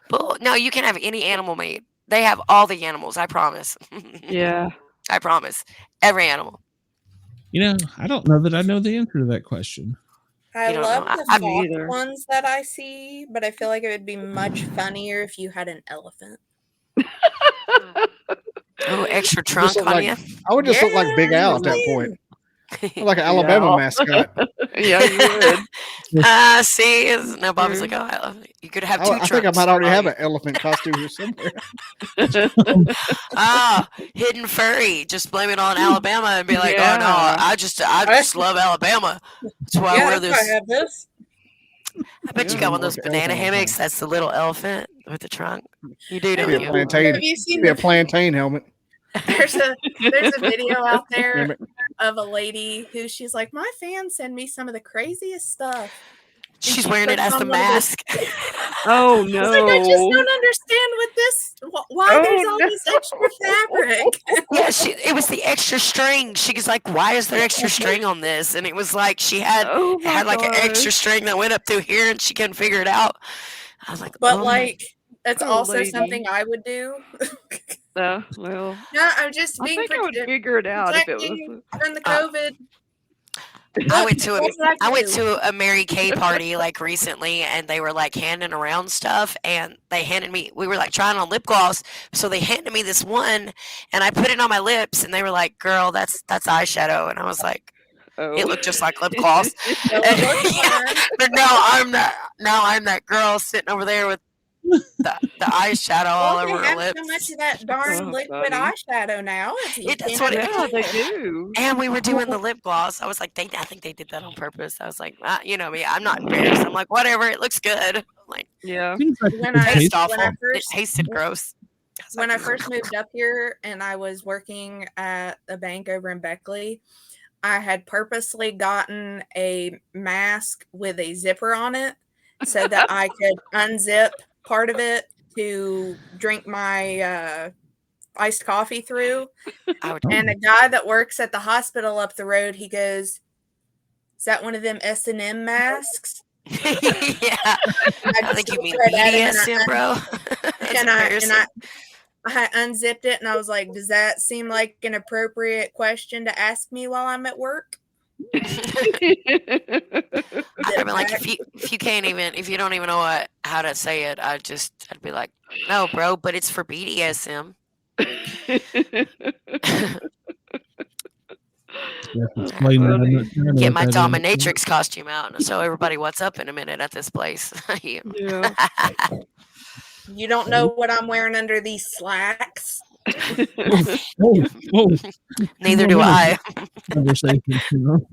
But no, you can have any animal made. They have all the animals. I promise. yeah. I promise. Every animal. You know, I don't know that I know the answer to that question. I You don't love know. the I- Me fox either. ones that I see, but I feel like it would be much funnier if you had an elephant. Oh, extra trunk look on like- you. I would just look like Big Yeah, Al at that man. point. Like an Alabama Yeah. mascot. Yeah, you would. See, no, Bobby's like, oh, I love it. You could have 2 I trunks. think I might already have Bobby. an elephant costume here somewhere. Hidden furry. Just blame it on Alabama and be like, oh no, Yeah. I just love Alabama. That's why I wear That's why I this. have this. I bet you Yeah, got one of like those an banana elephant all the hammocks. time. That's the little elephant with the trunk. You do, don't Maybe a you? plantain. Have you seen Maybe a the plantain helmet. there's a video out Damn there it. of a lady who she's like, my fans send me some of the craziest stuff. She's she wearing it puts as the on one of those- mask. Oh It's like, I just no. don't understand what this why there's all no. this extra fabric. Yeah, it was the extra string. She was like, "Why is there extra string on this?" And it was like she had Oh my like an extra gosh. string that went up through here, and she couldn't figure it out. I was like, But oh. like that's Oh, also lady. something I would do. Well, No, I'm just I being think I would figure it out if it was. protecting from the COVID. I went to What did I I went do? to a Mary Kay party like recently, and they were like handing around stuff, and they handed me. We were like trying on lip gloss, so they handed me this one, and I put it on my lips, and they were like, "Girl, that's eyeshadow," and I was like, Oh. "It looked just like lip gloss." Well, And- it looks fine. But now I'm that girl sitting over there with the eyeshadow all Well, over they her have lips. so much of that darn Oh, liquid funny. eyeshadow now. That's what it Yeah, they do. And we were doing the lip gloss. I was like, I think they did that on purpose. I was like, you know me, I'm not embarrassed. I'm like, whatever, it looks good. I'm like, Yeah. Seems like When it I- tastes- tastes awful. when I It first- tasted gross. was When like, I first moved up here and I was working at a bank over in Beckley, I had purposely gotten a mask with a zipper on it so that I could unzip part of it to drink my iced coffee through. I would, And a guy that works at the hospital up the road, he goes, "Is that one of them S&M masks?" yeah. I think you mean Right at it, and BDSM, bro. It's and embarrassing. I unzipped it and I was like, "Does that seem like an appropriate question to ask me while I'm at work?" I'd be like, if you don't even know how to say it, I'd be like, no, bro, but it's for BDSM. Explain that. I'm not sure I know Get what my that is. dominatrix costume out and show everybody what's up in a minute at this place. Yeah. Yeah. You don't know what I'm wearing under these slacks. Whoa. Neither Two do more I. minutes. Conversation, you know?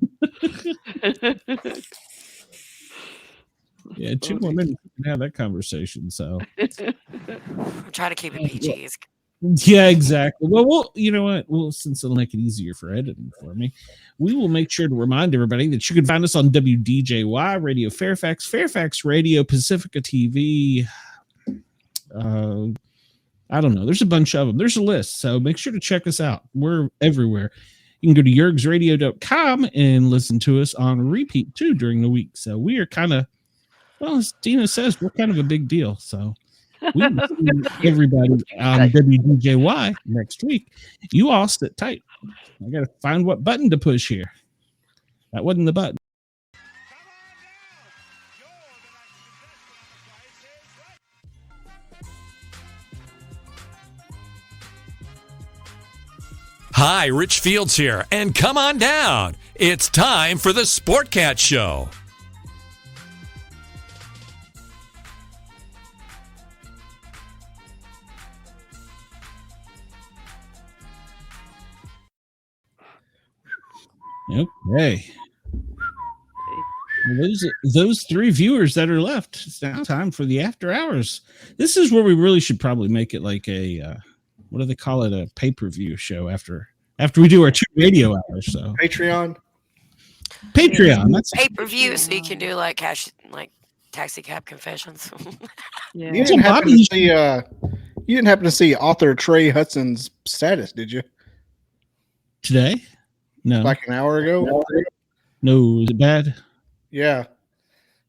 Yeah, 2 more minutes we can have that conversation. So I'm trying to keep it PG. yeah, exactly. Well, you know what? Well, since it'll make it easier for editing for me, we will make sure to remind everybody that you can find us on WDJY Radio Fairfax, Fairfax Radio, Pacifica TV. I don't know. There's a bunch of them. There's a list. So make sure to check us out. We're everywhere. You can go to yergsradio.com and listen to us on repeat too during the week. So we are kind of, well, as Dina says, we're kind of a big deal. So we will see everybody on WDJY next week. You all sit tight. I got to find what button to push here. That wasn't the button. Hi, Rich Fields here, and come on down. It's time for the Sportcat Show. Okay. Well, those 3 viewers that are left, it's now time for the after hours. This is where we really should probably make it like a what do they call it, a pay-per-view show after we do our 2 radio hours. So Patreon. That's pay-per-view, so you can do like taxi cab confessions. You didn't happen to see author Trey Hudson's status, did you? Today? No. Like an hour ago? No, is it bad? Yeah.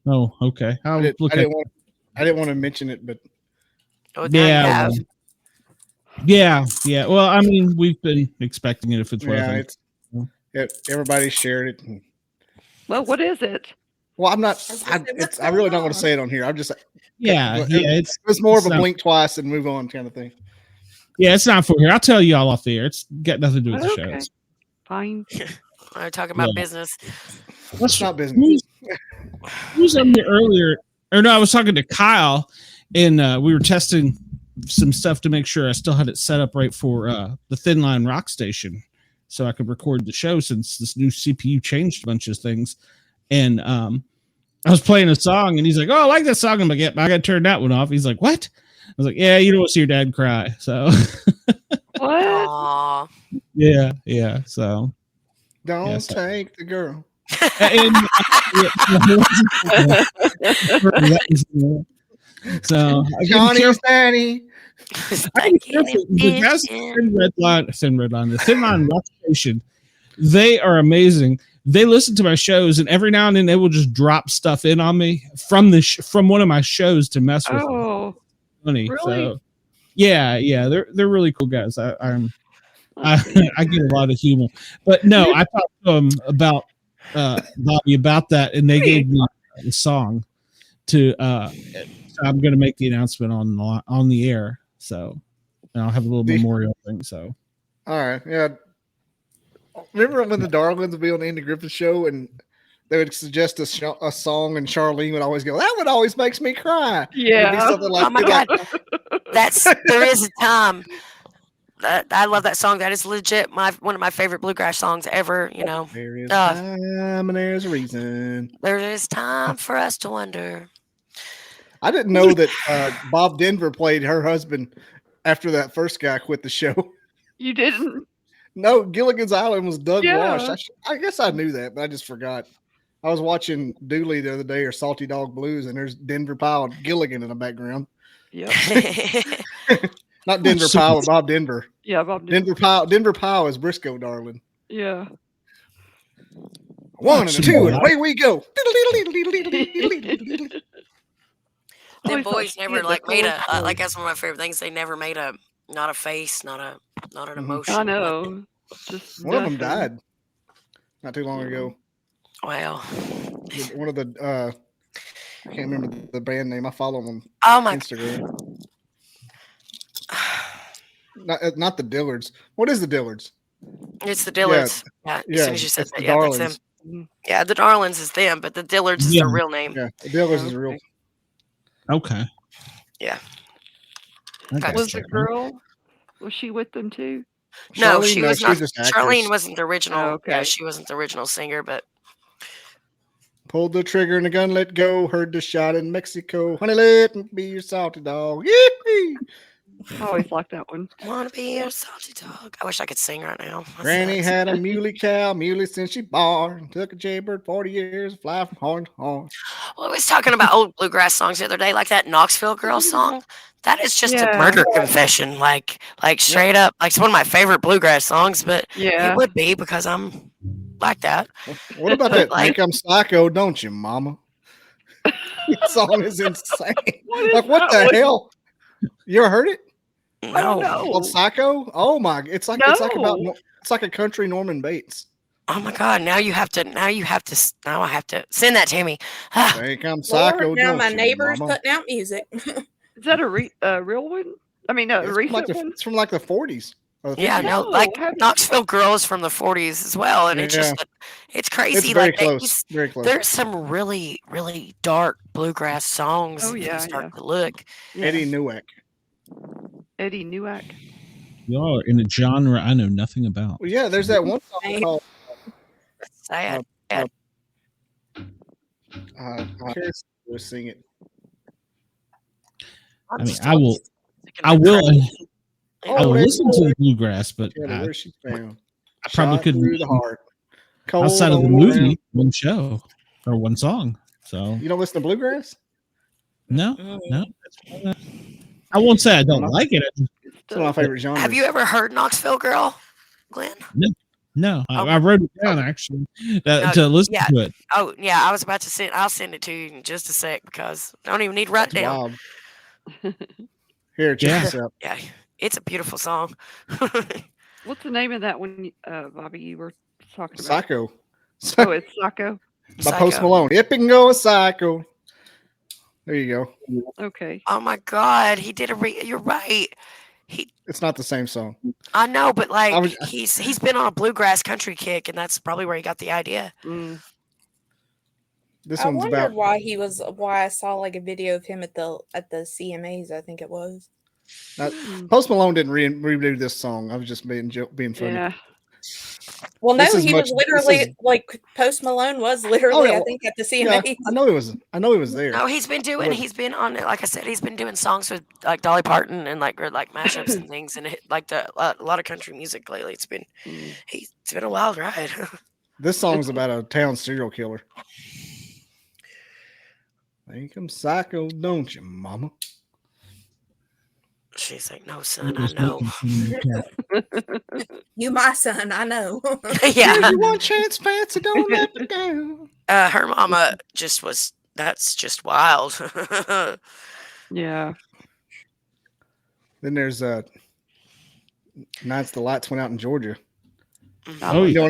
Oh, okay. I didn't want to mention it, but yeah. Well, I mean, we've been expecting it if it's worth it. Everybody shared it. Well, what is it? Well, I'm not. I really don't want to say it on here. I'm just. It's more of a blink twice and move on kind of thing. Yeah, it's not for here. I'll tell you all off the air. It's got nothing to do with the show. Fine. I'm talking about business. What's not business? Who was on here earlier? Or no, I was talking to Kyle, and we were testing some stuff to make sure I still had it set up right for the Thin Line Rock Station, so I could record the show since this new CPU changed a bunch of things. And I was playing a song, and he's like, "Oh, I like that song." I'm like, "Yep, I got to turn that one off." He's like, "What?" I was like, "Yeah, you don't want to see your dad cry." So what? Yeah. So don't take the girl. So Johnny's daddy. The guys Thin Red Line, the Thin Line Rock Station, they are amazing. They listen to my shows, and every now and then they will just drop stuff in on me from one of my shows to mess with. Oh, funny. Really? So, yeah, they're really cool guys. I get a lot of humor, but no, I talked to them about Bobby about that, and they gave me the song to. I'm going to make the announcement on the air, so and I'll have a little memorial thing. So, all right, yeah. Remember when the Darlings would be on the Andy Griffith show and they would suggest a song, and Charlene would always go, "That one always makes me cry." Yeah. Oh my God. There is a time. I love that song. That is legit one of my favorite bluegrass songs ever. You know, there is time and there's a reason. There is time for us to wonder. I didn't know that Bob Denver played her husband after that first guy quit the show. You didn't? No, Gilligan's Island was Doug Walsh. I guess I knew that, but I just forgot. I was watching Dooley the other day, or Salty Dog Blues, and there's Denver Powell and Gilligan in the background. Yep. Not Denver Powell, but Bob Denver. Yeah, Bob Denver. Denver Powell is Briscoe, darling. Yeah. 1 and 2, and away we go. Them boys never made a like that's one of my favorite things. They never made not a face, not an emotion. I know. Just one of them died not too long ago. Wow. One of the I can't remember the band name. I follow them on Instagram. Not the Dillards. What is the Dillards? It's the Dillards. Yeah. As soon as you said that, that's them. Yeah, the Darlings is them, but the Dillards is their real name. Yeah, the Dillards is real. Okay. Yeah. Was the girl? Was she with them too? No, she was not. Charlene wasn't the original. Oh, okay. Yeah, she wasn't the original singer, but pulled the trigger and the gun let go. Heard the shot in Mexico. Honey, let me be your salty dog. Yee-hee. I always like that one. Wanna be a salty dog. I wish I could sing right now. Granny had a muley since she born. Took a jaybird 40 years to fly from horn to horn. Well, I was talking about old bluegrass songs the other day, like that Knoxville Girl song. That is just a murder confession, like straight up. Like it's one of my favorite bluegrass songs, but it would be because I'm like that. What about that? Think I'm psycho, don't you, mama? That song is insane. What the hell? You ever heard it? No. Called Psycho? Oh my! It's like a country Norman Bates. Oh my God! Now I have to send that to me. Ah. Here comes Psycho. Lord, now my don't you, neighbor's mama? putting out music. Is that a real one? I mean, a recent one? It's from like the 40s. Or the Yeah, 50s. no, like Knoxville Girl is from the 40s as well, and it's just it's crazy. It's very like close. Very close. There's some really, really dark bluegrass songs. Oh, if yeah, you start yeah. to look. Yeah. Eddie Newek. Eddie Newek. Y'all are in a genre I know nothing about. Well, yeah, there's that one song called Sad. Chris will sing it. I mean, I will listen to the bluegrass, but where she found. I probably couldn't through the heart. outside of the movie, one show or one song. So you don't listen to bluegrass? No. I won't say I don't like it. It's one of my favorite genres. Have you ever heard Knoxville Girl, Glenn? No. I wrote it down actually to listen to it. Oh yeah, I was about to send. I'll send it to you in just a sec because I don't even need to write it down. Here, check this out. Yeah, it's a beautiful song. What's the name of that one, Bobby? You were talking about Psycho. Oh, it's Psycho. By Post Malone. It can go a psycho. There you go. Okay. Oh my God, he did you're right. It's not the same song. I know, but like he's been on a bluegrass country kick, and that's probably where he got the idea. This I one's wondered about why I saw like a video of him at the CMAs. I think it was. Post Malone didn't redo this song. I was just being funny. Yeah. Well, no, he was literally like Post Malone was literally, I think, at the CMAs. Yeah, I know he was there. No, he's been on it. Like I said, he's been doing songs with like Dolly Parton and like mashups and things, and a lot of country music lately. It's been a wild ride. This song's about a town serial killer. Think I'm psycho, don't you, mama? She's like, no, son, I know. You my son, I know. Yeah. You want chance, fancy, don't let me down. Her mama that's just wild. Yeah. Then there's Nights the Lights Went Out in Georgia. Oh, you know,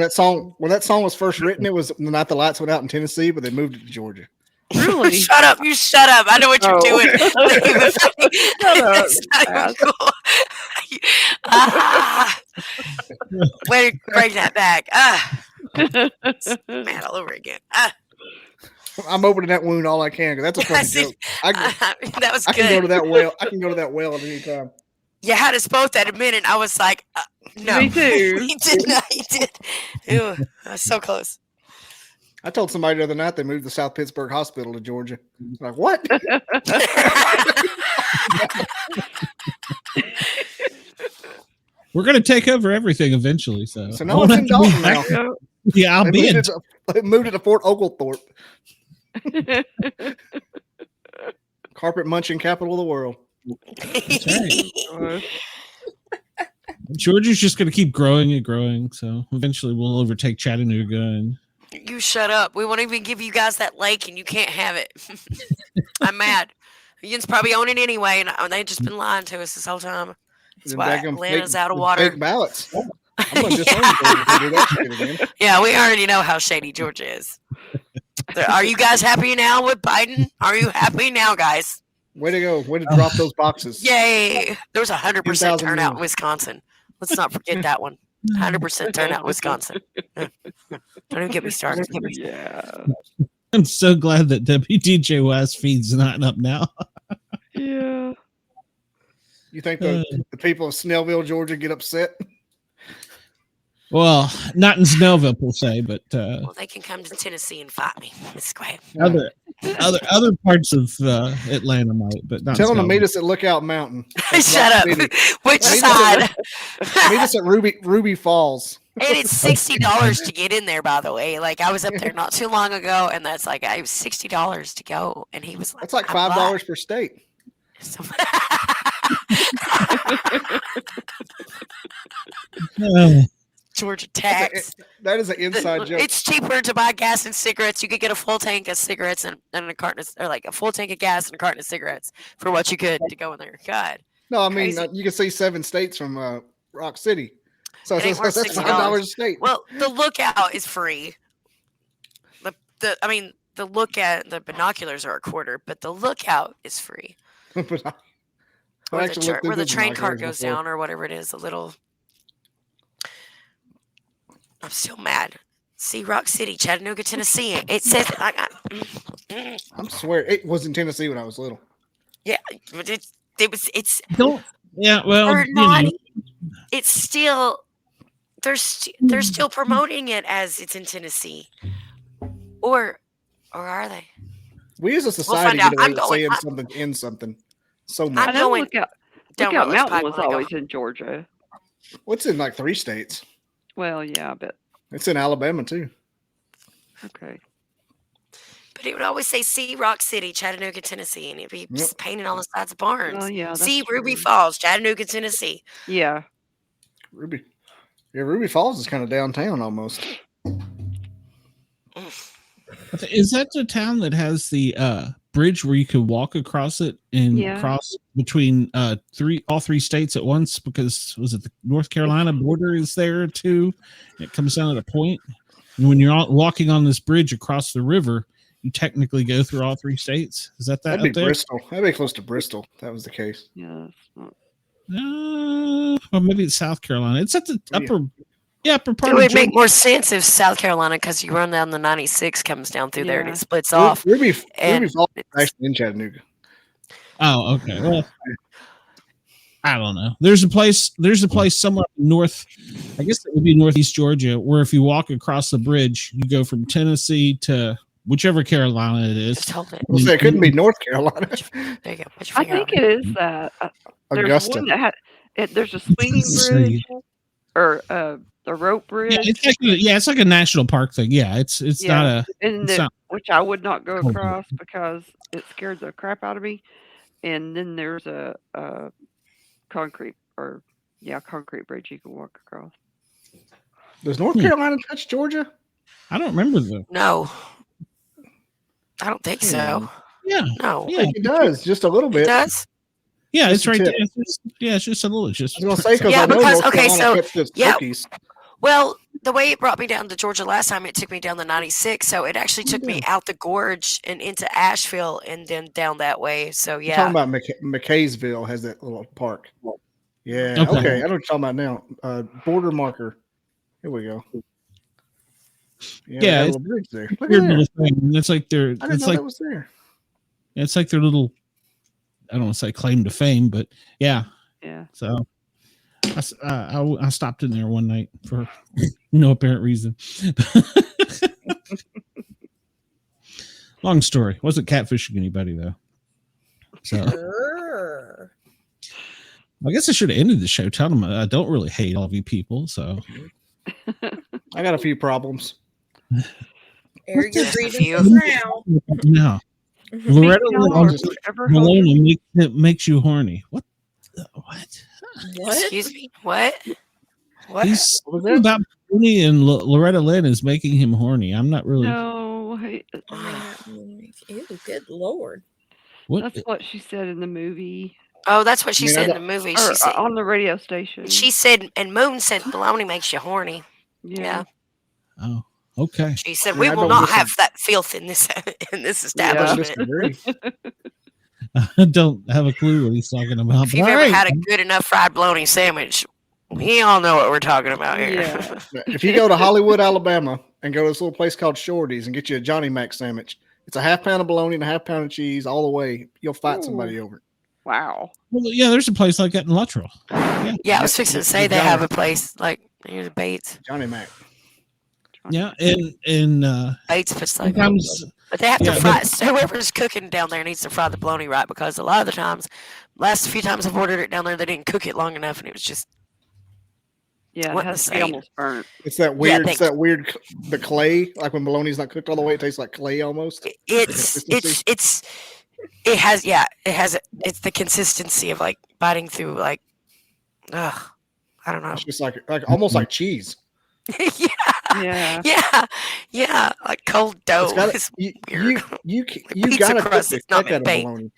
when that song was first written, it was The Night the Lights Went Out in Tennessee, but they moved it to Georgia. Really? Shut up! You shut up! I know what you're doing. Shut up. Cool. Way to bring that back. Man, all over again. I'm opening that wound all I can because that's a funny joke. That was good. I can go to that well. I can go to that well at any time. You had us both at a minute. I was like, no. Me too. He did not. He did. Ew, that's so close. I told somebody the other night they moved the South Pittsburgh Hospital to Georgia. Like, what? We're going to take over everything eventually. So now it's in Dalton now. Yeah, I'll be in. They moved it to Fort Oglethorpe. Carpet munching capital of the world. That's right. Georgia's just going to keep growing and growing. So eventually we'll overtake Chattanooga. And you shut up. We won't even give you guys that lake and you can't have it. I'm mad. Ian's probably own it anyway. And they've just been lying to us this whole time. That's why Atlanta's out of water. Fake ballots. I'm gonna disown Georgia if they do that shit again. Yeah, we already know how shady Georgia is. Are you guys happy now with Biden? Are you happy now, guys? Way to go. Way to drop those boxes. Yay. There was 100% turnout in Wisconsin. Let's not forget that one. 100% turnout in Wisconsin. Don't even get me started. Yeah. I'm so glad that WDJY's feed's not up now. Yeah. You think the people of Snellville, Georgia get upset? Well, not in Snellville per se, but well, they can come to Tennessee and fight me. It's great. Other parts of Atlanta might, but not. Tell them to meet us at Lookout Mountain. Shut up. Which side? Meet us at Ruby Falls. And it's $60 to get in there, by the way. Like I was up there not too long ago, and that's like it was $60 to go, and he was like, "That's like $5 per state." Georgia tax. That is an inside joke. It's cheaper to buy gas and cigarettes. You could get a full tank of cigarettes and a carton of, or like a full tank of gas and a carton of cigarettes for what you could to go in there. God. No, I mean you can see 7 states from Rock City. So It ain't worth that's $60. $5 a state. Well, the lookout is free. The look at the binoculars are a quarter, but the lookout is free. But Where the train cart binoculars goes before. down or whatever it is, a little. I'm still mad. See Rock City, Chattanooga, Tennessee. It says I got. I'm swear it was in Tennessee when I was little. Yeah, but it's Don't. Yeah, well, or you not. know. It's still they're still promoting it as it's in Tennessee, or are they? We as a We'll society find get out. away with saying something in something so much. I know going Lookout down Mountain Rutledge Pike was when I go. always in Georgia. What's in like 3 states? Well, yeah, but It's in Alabama too. okay. But it would always say "See Rock City, Chattanooga, Tennessee," and it'd be painted on the sides of barns. Oh, yeah, that's See Ruby true. Falls, Chattanooga, Tennessee. Yeah. Ruby. Yeah, Ruby Falls is kind of downtown almost. Is that the town that has the bridge where you could walk across it and cross between all three states at once? Because was it the North Carolina border is there too? It comes down at a point, and when you're walking on this bridge across the river, you technically go through all 3 states. Is that That'd be up there? Bristol. That'd be close to Bristol. If that was the case. Yeah. Well, maybe it's South Carolina. It's at the upper part. It would make more sense if South Carolina, because you run down the 96, comes down through there and it splits off. Ruby Falls is actually in Chattanooga. Oh, okay. Well, I don't know. There's a place somewhere north. I guess it would be northeast Georgia, where if you walk across the bridge, you go from Tennessee to whichever Carolina it is. Just hold it. Well, it couldn't be North Carolina. There you go. I think it is that. There's Augusta. one that there's a swinging bridge or the rope bridge. Yeah, it's like a national park thing. Yeah, it's not a which I would not go across because it scared the crap out of me. And then there's a concrete bridge you can walk across. Does North Carolina touch Georgia? I don't remember though. No, I don't think so. Yeah, no, I think it does just a little bit. It does. Yeah, Just it's right a there. tip. It's just a little. It's just. I was gonna say because well, the way it brought me down to Georgia last time, it took me down the 96, so it actually took me out the gorge and into Asheville, and then down that way. So You're talking about McKaysville has that little park. Yeah. Okay. I know what you're talking about now. Border marker. Here we go. Yeah, it's a bridge there. Look weird at little that. thing. It's like their. I didn't It's know like that was there. it's like their little. I don't want to say claim to fame, but yeah. Yeah. So I stopped in there one night for no apparent reason. Long story. Wasn't catfishing anybody though. So I guess I should have ended the show telling them I don't really hate all of you people. So I got a few problems. You're reading now. No. Loretta Malone makes you horny. What? Excuse me. What? He's about Bernie and Loretta Lynn is making him horny. I'm not really. No. Ew, good lord. That's what she said in the movie. Oh, that's what she said in the movie. She said on the radio station. She said, and Moon said, "Baloney makes you horny." Yeah. Oh, okay. She said, "We will not have that filth in this establishment." I don't have a clue what he's talking about. If you've ever had a good enough fried bologna sandwich, we all know what we're talking about here. Yeah. If you go to Hollywood, Alabama, and go to this little place called Shorty's and get you a Johnny Mac sandwich, it's a half pound of bologna and a half pound of cheese all the way. You'll fight somebody over it. Wow. Well, yeah, there's a place like that in Luttrell. Yeah, I was fixing to say they have a place like near the Bates. Johnny Mac. Yeah, and Bates puts like sometimes, but they have to fry. Whoever's cooking down there needs to fry the bologna right, because a lot of the times, last few times I've ordered it down there, they didn't cook it long enough, and it was just it has to be almost burnt. It's that weird. It's that weird. The clay, like when bologna's not cooked all the way, it tastes like clay almost. It's the consistency of like biting through like, I don't know. It's just like almost like cheese. Yeah, like cold dough. You gotta Pizza get crust, the it's not heck out of baked. bologna.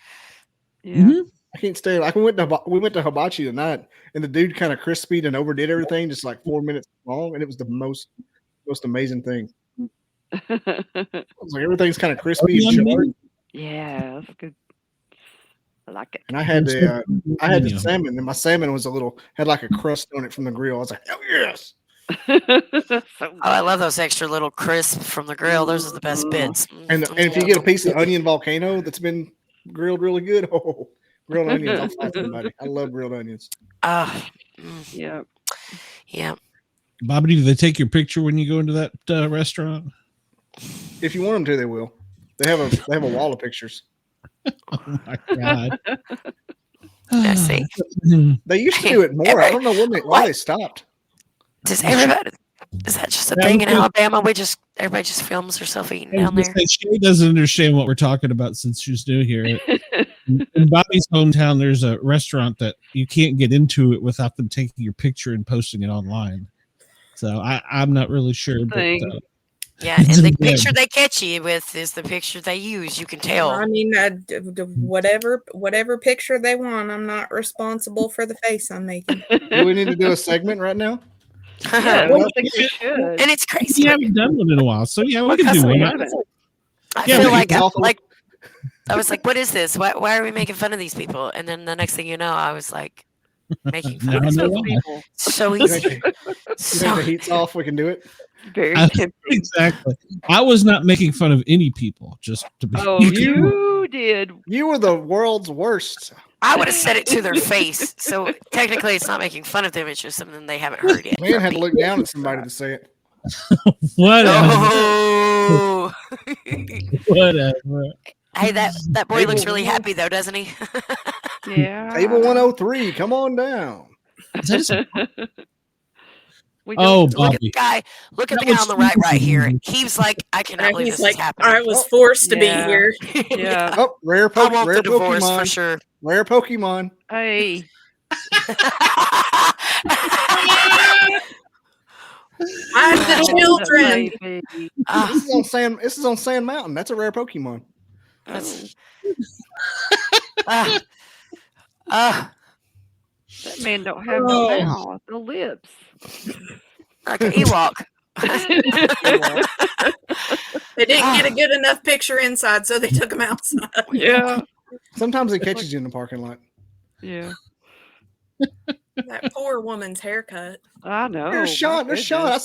Yeah. I can't stay. Like we went to hibachi tonight, and the dude kind of crispied and overdid everything, just like 4 minutes long, and it was the most amazing thing. I was like, everything's kind of crispy and charred. Yeah, that's good. I like it. And I had the salmon, and my salmon was had like a crust on it from the grill. I was like, oh yes. Oh, I love those extra little crisp from the grill. Those are the best bits. And if you get a piece of onion volcano that's been grilled really good, grilled onions, I'll fight somebody. I love grilled onions. Yeah. Yeah. Bobby, do they take your picture when you go into that restaurant? If you want them to, they will. They have a wall of pictures. Oh my god! I see. They used to do it more. I don't know why they stopped. Does everybody? Is that just a thing in Alabama? Everybody just films herself eating down there. She doesn't understand what we're talking about since she's new here. In Bobby's hometown, there's a restaurant that you can't get into it without them taking your picture and posting it online. So I'm not really sure. But, yeah, and the picture they catch you with is the picture they use. You can tell. I mean, whatever picture they want, I'm not responsible for the face I'm making. Do we need to do a segment right now? Yeah, I think we should. And it's crazy. We haven't done one in a while, so yeah, we can do one. I feel like I was like, what is this? Why are we making fun of these people? And then the next thing you know, I was like, making fun of those people. So easy. So the heat's off. We can do it. Very exactly. I was not making fun of any people. Just to be. Oh, you did. You were the world's worst. I would have said it to their face. So technically, it's not making fun of them. It's just something they haven't heard yet. Man had to look down at somebody to say it. Whatever. Oh. Whatever. Hey, that boy looks really happy though, doesn't he? Yeah. Table 103. Come on down. Look at the guy. Look at the guy on the right here. He's like, I cannot believe this is happening. I was forced to be here. Yeah. Oh, rare divorce Pokemon for sure. Rare Pokemon. Hey. I'm the children. This is on Sand Mountain. That's a rare Pokemon. That man don't have no mouth, no lips. Like an Ewok. They didn't get a good enough picture inside, so they took him outside. Yeah. Sometimes it catches you in the parking lot. Yeah. That poor woman's haircut. I know. There's Sean. I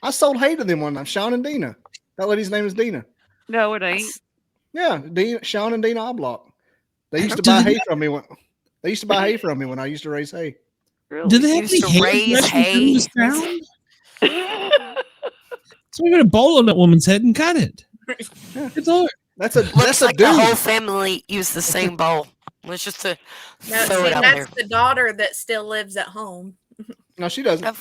sold hay to them one time. Sean and Dina. That lady's name is Dina. No, it ain't. Yeah, Sean and Dina Oblock. They used to buy hay from me when I used to raise hay. Really? Do they have to raise hay? So we're gonna bowl on that woman's head and cut it. It's all. Looks like the whole family used the same bowl. Let's just throw it out there. That's the daughter that still lives at home. No, she doesn't.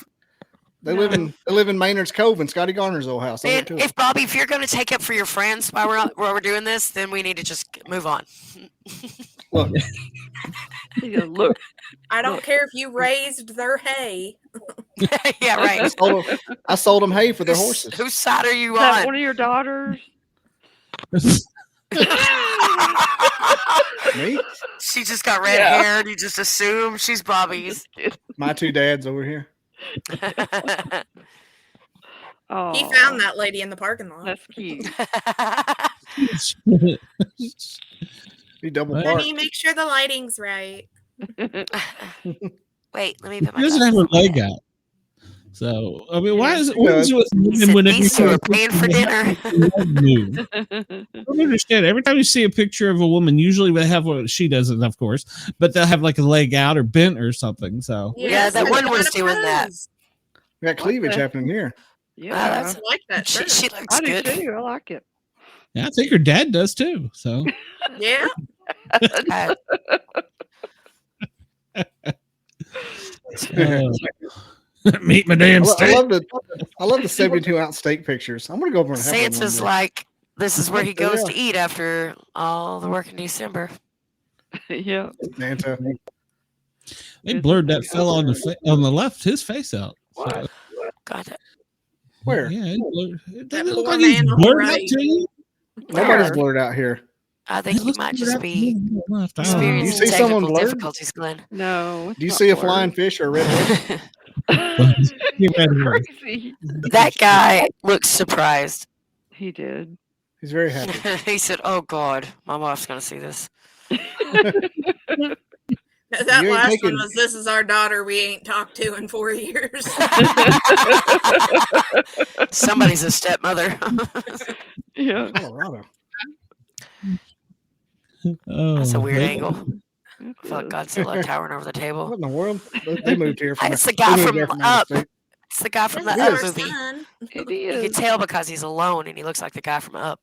They live in Maynard's Cove in Scotty Garner's old house. And if Bobby, if you're going to take up for your friends while we're doing this, then we need to just move on. Look. I don't care if you raised their hay. Yeah, right. I sold them hay for their horses. Whose side are you Is that on? one of your daughters? Me? She just got red hair and you just assume she's Bobby's. My two dads over here. Oh, he found that lady in the parking lot. That's cute. He double parked. Honey, make sure the lighting's right. Wait, let me put my. He doesn't have her leg out. So I mean, why is it with women when these two are paying for dinner? I don't understand. Every time you see a picture of a woman, usually they have what she doesn't, of course, but they'll have like a leg out or bent or something. So yeah, that one was doing that. We got cleavage happening here. Yeah, I like that. She looks I good. do too. I like it. Yeah, I think her dad does too. So yeah. Meet my damn steak. I love the 72-ounce steak pictures. I'm gonna go over and have Santa's like, this is where he goes to eat after all the work in December. Yeah, Santa. They blurred that fella on the left, his face out. So. Got it. Where? Yeah, they That look poor like he's man on the blurred right. out to you. Nobody's blurred out here. I think you might just be Do you experiencing see someone technical blurred? difficulties, Glenn. No. Do you see a flying fish or a red horse? Crazy. That guy looks surprised. He did. He's very happy. He said, "Oh God, my wife's gonna see this." That You ain't last taking- one was, "This is our daughter we ain't talked to in 4 years." Somebody's a stepmother. Yeah. Colorado. That's a weird they- angle. I feel like Godzilla towering over the table. What in the world? They moved here from. It's the they guy moved from there from Up. out of state. It's the guy from the This is Up our movie. son. It You can is. tell because he's alone and he looks like the guy from Up.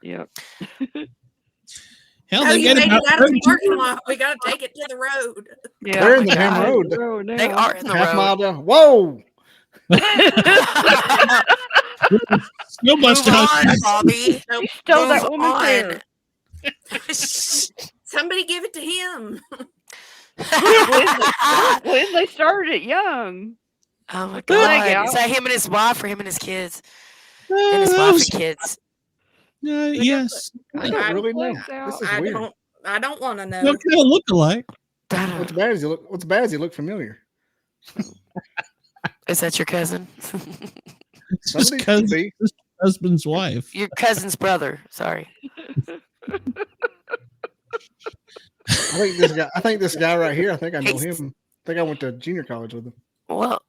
Yep. Hell, Oh, they you get made about it out of the parking lot. We got to take it to the road. Yeah. They're in we the damn got road. the road They now. are in the Half mile road. down. Whoa! Still Move must on, Bobby. He stole that Move woman's on. hair. Somebody give it to him. When they started it young. Oh my Leg God! out. Is that him and his wife, or him and his kids? And his wife and kids. Yes. I don't really know. Legs out. This is weird. I don't want to know. They kind of look alike. What's bad is you look familiar. Is that your cousin? It's just Somebody could be. husband's wife. Your cousin's brother. Sorry. I think this guy right here. I think I know He's- him. I think I went to junior college with him. Well,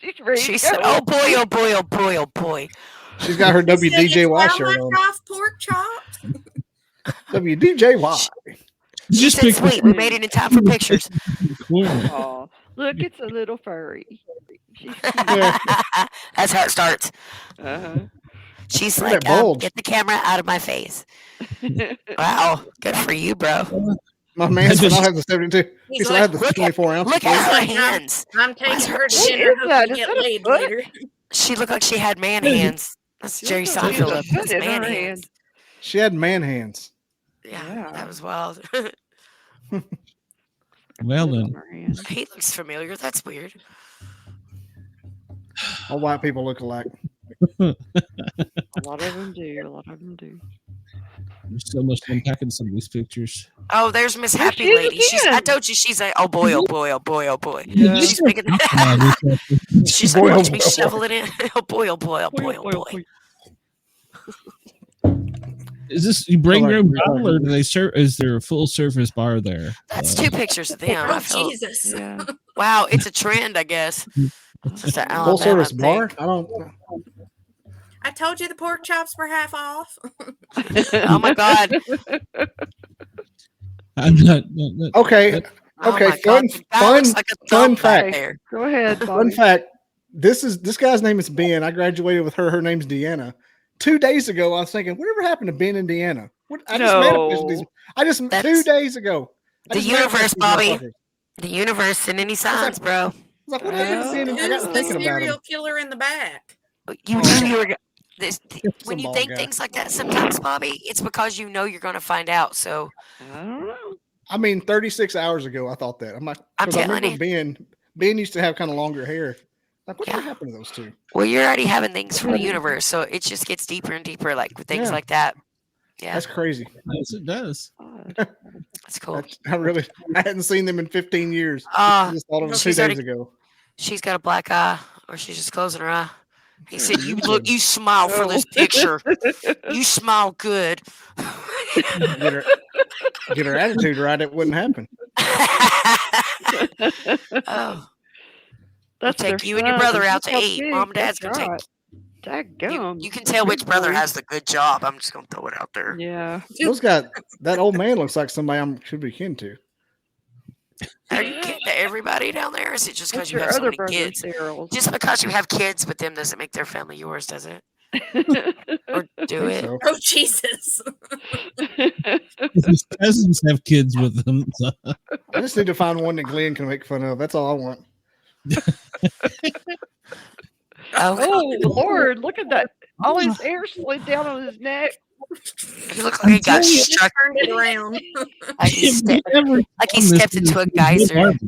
She's ready she to said, go. "Oh boy, oh boy, oh boy, oh boy." She's got her WDJY shirt on. Off pork chops. WDJY. She Just said, "Sweet, we made it in time for pictures." Aw, look, it's a little furry. She's cute. That's how it starts. Uh-huh. She's Look at like, that bulge. "Get the camera out of my face." Wow, good for you, bro. My man said I have the 72. He He's said I have the Look at 24 ounces. look at her hands. I'm taking her to What dinner. is Hope that? to Is get that a laid foot? later. She looked like she had man hands. That's Jerry looks like Seinfeld. there's a Up. foot That's in man her hands. hand. She had man hands. Yeah, Yeah. that was wild. Well On then, her hand. He looks familiar. That's weird. All white people look alike. A lot of them do. A lot of them do. there's so much unpacking some of these pictures. Oh, there's Miss There Happy she is Lady. I again. told you she's like, oh boy, oh boy, oh boy, oh boy. Yeah. She's making she's Boy, like, oh watch me boy, oh shovel it in. Oh boy, oh boy, oh boy, oh boy. Is this you bring I like your own it. bottle, or do they serve? Is there a full service bar there? That's two pictures of them. I Oh, feel, Jesus. Yeah. wow, it's a trend, I guess. It's just an Full Alabama service thing. bar? I don't. I told you the pork chops were half off. Oh my God. I'm not. Okay. Oh Okay. my God. The guy Fun. looks like a Fun thumb back fact. there. Go ahead, Fun Bobby. fact. This guy's name is Ben. I graduated with her. Her name's Deanna. 2 days ago, I was thinking, whatever happened to Ben and Deanna? I just manifested these. That's 2 days ago. I The just universe, manifested these Bobby. motherfuckers. The universe send any signs, bro. I was like, what happened to Ben? And I Who's got the thinking about serial him. killer in the back? You knew you were. This, when Some you bald think guy. things like that, sometimes, Bobby, it's because you know you're going to find out. So I don't know. I mean, 36 hours ago, I thought that. I'm like, I'm because I telling remember Ben used to have kind of longer hair. Like, what Yeah. happened to those two? well, you're already having things from the universe, so it just gets deeper and deeper, like with things Yeah. like that. Yeah, That's crazy. Yes, it does. God. that's cool. I hadn't seen them in 15 years. Ah, I just thought of them 2 she's days already- ago. she's got a black eye, or she's just closing her eye. He said, you smile for this picture. You smile good." Get her attitude right, it wouldn't happen. Oh, That's take their you and your son. brother Look out to how eat. big Mom and Dad's that's gonna got. you. Dadgum. You can tell which brother has the good job. I'm just gonna throw it out there. Yeah. That old man looks like somebody I should be kin to. Are you kidding to everybody down there? Or is it just because What's you your have so other many brother, kids? Daryl? Just because you have kids with them doesn't make their family yours, does it? Or do it? So, Oh, Jesus. His cousins have kids with them. So. I just need to find one that Glenn can make fun of. That's all I want. Oh, Lord, look at that. All his hair slid down on his neck. He looked like he got telling you. struck. Turned it around. Like he, Every like he time this stepped into a is- there's no geyser. barber.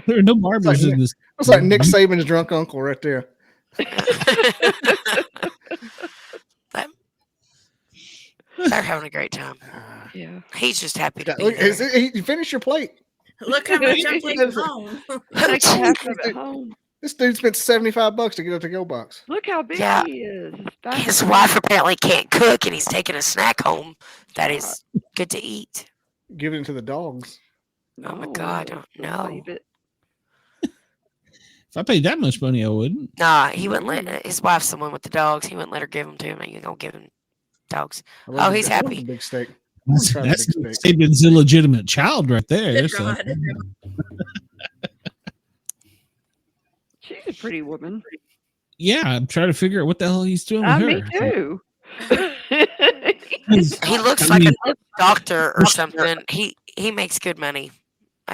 There are no barbers in this. It's like Nick Saban's drunk uncle right there. They're having a great time. Yeah. He's just happy to be Look, there. you finish your plate. Look how much I'm taking home. Take half of it home. This dude spent $75 to get a to-go box. Look how big Yeah. he is. His wife apparently can't cook, and he's taking a snack home that is good to eat. Giving it to the dogs. Oh my God, no. Leave it. If I paid that much money, I wouldn't. Nah, he wouldn't let his wife's the one with the dogs. He wouldn't let her give them to him. You don't give him dogs. Oh, he's I love happy. the big steak. That's Saban's illegitimate child right there. Good So. God. She's a pretty woman. Yeah, I'm trying to figure out what the hell he's doing with her. Me too. He looks like a doctor or something. He makes good money.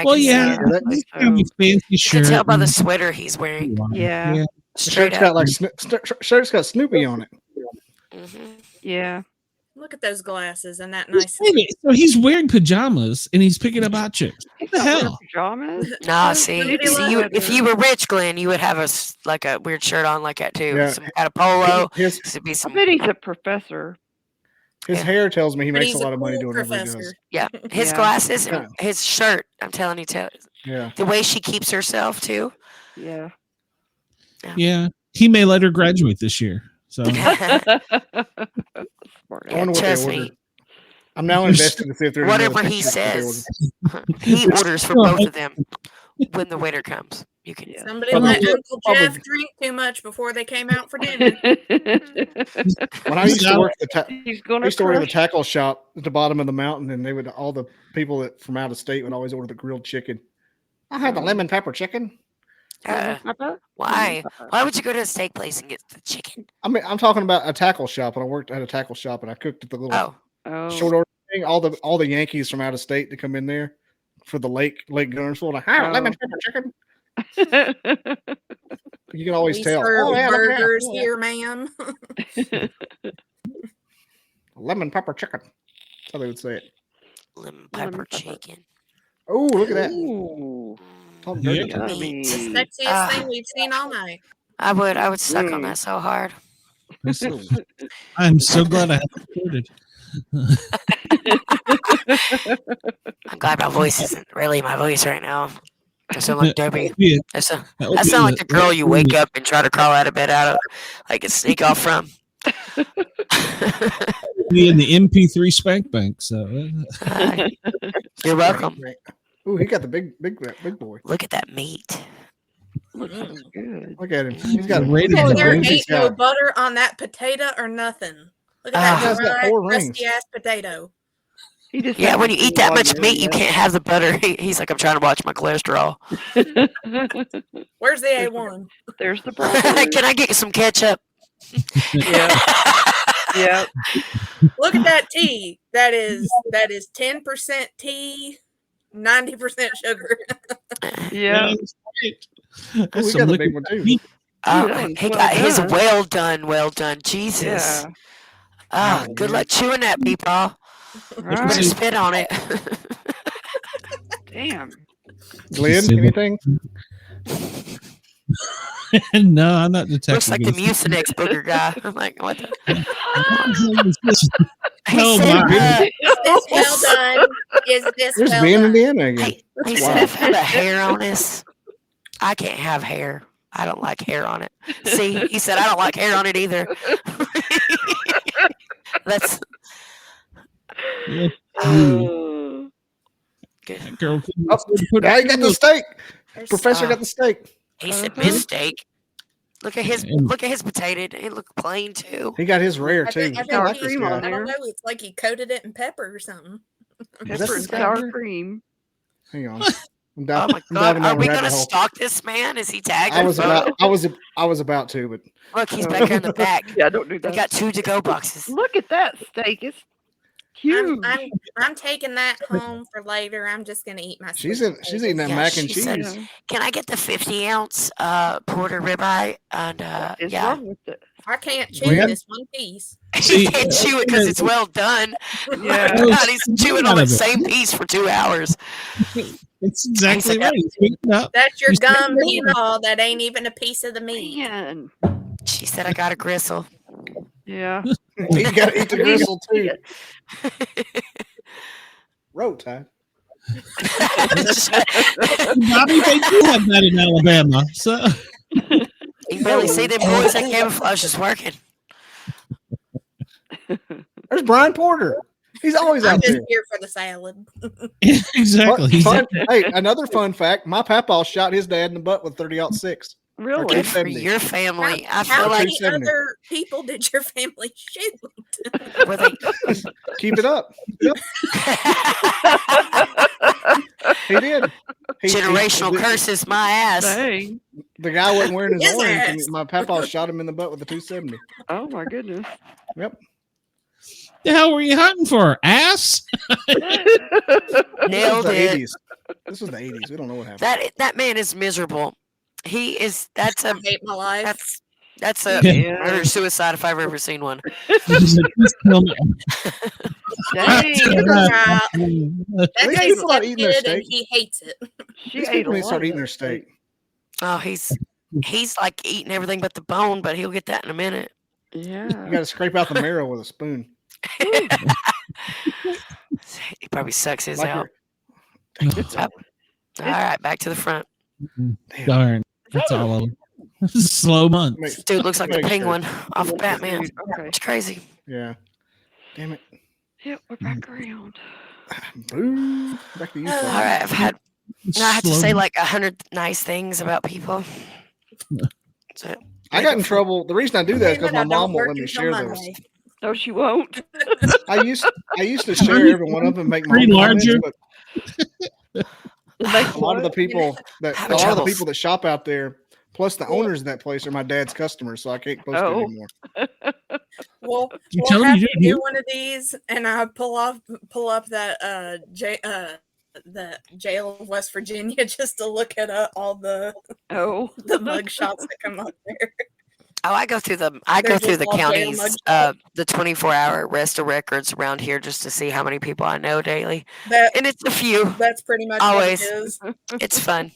Well, yeah, He's got a fancy You shirt. can tell by the sweater he's wearing. Yeah. Straight Shirt's got up. like shirt's got Snoopy on it. Yeah. Look at those glasses and that nice. Wait a minute, so he's wearing pajamas and he's picking up hot chicks. What the hell? Pajamas? Nah, see, if you were rich, Glenn, you would have a weird shirt on like that too. Yeah. Some kind of polo. His I bet he's a professor. hair tells me he But makes a he's lot of money cool doing whatever he does. professor. Yeah, his Yeah. glasses and his shirt. I'm telling you, Yeah. the way she keeps herself too. Yeah. Yeah, he may let her graduate this year. So I wonder what trust they me. ordered. I'm now invested to see if there's Whatever he says, he orders for both of them when the waiter comes. You can. Somebody Probably- let Uncle probably- Jeff drink too much before they came out for dinner. When I used to work at He's I used gonna to work at the crush. tackle shop at the bottom of the mountain, and they would all the people that from out of state would always order the grilled chicken. I had the lemon pepper chicken. Why? Why would you go to a steak place and get the chicken? I mean, I'm talking about a tackle shop, and I worked at a tackle shop, and I cooked at the little short order thing. All the Yankees from out of state to come in there for the Lake Gunnersville. And I had a lemon pepper chicken. You can always We tell. serve Oh, yeah, look at that. burgers Yeah. here, ma'am. Lemon pepper chicken. That's how they would say it. Lemon pepper chicken. Oh, look at that. Ooh. Talk dirty. Yummy. The sexiest thing we've seen all night. I would suck on that so hard. I'm so glad I haven't recorded. I'm glad my voice isn't really my voice right now. I sound like Debbie. Yeah. I sound like the girl you wake up and try to crawl out of bed out of, like and sneak off from. Be in the MP3 spank bank. So You're welcome. Ooh, he got the big boy. Look at that meat. Looks so good. Look at him. He's got Rated And the there rings ain't he's no got. butter on that potato or nothing. Look at He's that got dry, 4 rings. crusty ass potato. He just Yeah, has when you to eat that log much in, meat, you yeah. can't have the butter. He's like, I'm trying to watch my cholesterol. Where's the A1? There's the broccoli. Can I get some ketchup? Yeah. Yeah. Look at that tea. That is 10% tea, 90% sugar. Yeah. Oh, That's we some got the liquid big one too. meat. that one's He well got his done. well done. Jesus. Yeah. Good luck chewing that, people. You better Right. spit on it. Damn. Glenn, anything? No, I'm not detecting. Looks like the Mucinex booger guy. I'm like, what the? Oh my! Is this well done? Is this There's well Ben, done? Indiana again. He That's said, wild. I've had a hair on this. I can't have hair. I don't like hair on it. See, he said, I don't like hair on it either. That's Yeah. good. Girl, Oh, now he got the steak. There's- Professor got the steak. He said mistake. Look at his potato. It looked plain too. He got his rare I too. think, I I think like he- this cream on I guy. don't know. It's like he coated it in pepper or something. Is that Pepper and the sour guy? cream. Hang on. I'm Oh diving, my I'm god! diving Are down we a gonna rabbit hole. stalk this man? Is he tagged? I in was photo? about I was about to, but Look, he's back here in the back. Yeah, don't do They that. got 2 to-go boxes. Look at that steak. It's huge. I'm taking that home for later. I'm just gonna eat my. she's sweet she's eating that Yeah, mac and she cheese. said- Yeah. Can I get the 50-ounce porter ribeye? And What is yeah, wrong with it? I can't chew Glenn? this one piece. he can't chew it because it's well done. Yeah. God, he's chewing on Out the of it. same piece for 2 hours. It's exactly He's right. He's picking up. That's your You said gum it and all. That ain't even a piece of the meat. Man. She said, I got a gristle. Yeah. You got to eat the gristle too. Road time. Bobby, they do have that in Alabama. So You barely see them boys in camouflage just working. There's Brian Porter. He's always I'm out just there. here for the salad. exactly. Hey, another fun fact: my papaw shot his dad in the butt with 30-06. Really? Good for your family. I feel How like many other people did your family shoot? were they Keep it up. He did. generational curses my ass. Dang. The guy wasn't wearing his His orange, ass. and my papa shot him in the butt with a 270. Oh my goodness. Yep. The hell were you hunting for? Ass? Nailed it. 80s. This was the 80s. We don't know what happened. That man is miserable. He is. That's a I hate my life. that's a Yeah. murder suicide if I've ever seen one. Dang. That These tastes people are like eating their good, and steak. he hates it. She These ate people a need to lot start of eating their that steak. Oh, he's like eating everything but the bone, but he'll get that in a minute. Yeah. You got to scrape out the marrow with a spoon. He probably sucks his Like out. your- All right, back to the front. Darn. That's all over. This is a slow month. Make- Dude looks like the make sure. penguin off of Batman. Dude, okay. It's crazy. Yeah. Damn it. Yep, we're back around. Boo. Back to you. All Flo. right, I have to Slow say month. like 100 nice things about people. So, I got in trouble. The reason I do that is because my I don't mom work won't let me until share those. Monday. No, she won't. I used to share every one of them and make my Pretty own comments, larger. but Make a lot of the what? people that Have a lot of the troubles. people that shop out there, plus the owners of that place, are my dad's customers, so I can't post it Oh. anymore. Well, You we'll tell him have you to do, do you? one of these, and I pull up that the jail of West Virginia just to look at all the Oh. mug shots that come up there. oh, I go through the just all jail counties, mug the 24-hour arrest of records around here just to see how many people I know daily, That and it's a few. that's pretty much Always. what it is. It's fun.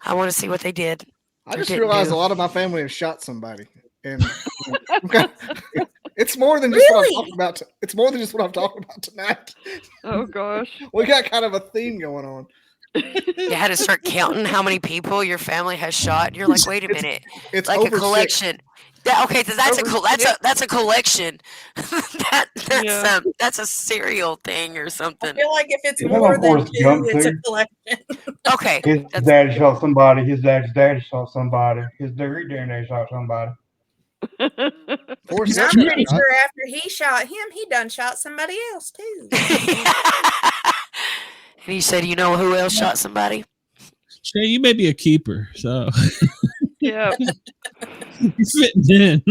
I want to see what they did. I Or just didn't realized do. a lot of my family have shot somebody, and it's more than just what I'm Really? talking about. It's more than just what I'm talking about tonight. Oh gosh. We got kind of a theme going on. You had to start counting how many people your family has shot. You're like, wait a minute, It's like a over 6. collection. Yeah, okay, so that's a collection. That's a serial thing or I something. feel like if it's Isn't that more like than Forrest 2, Gump, it's a too? collection. Okay, His that's- daddy shot somebody. His daddy shot somebody. His daddy shot somebody. Forrest I'm Gump, pretty I- sure after he shot him, he done shot somebody else too. and he said, you know who else shot somebody? Shay, you may be a keeper, so Yeah. you're fitting in.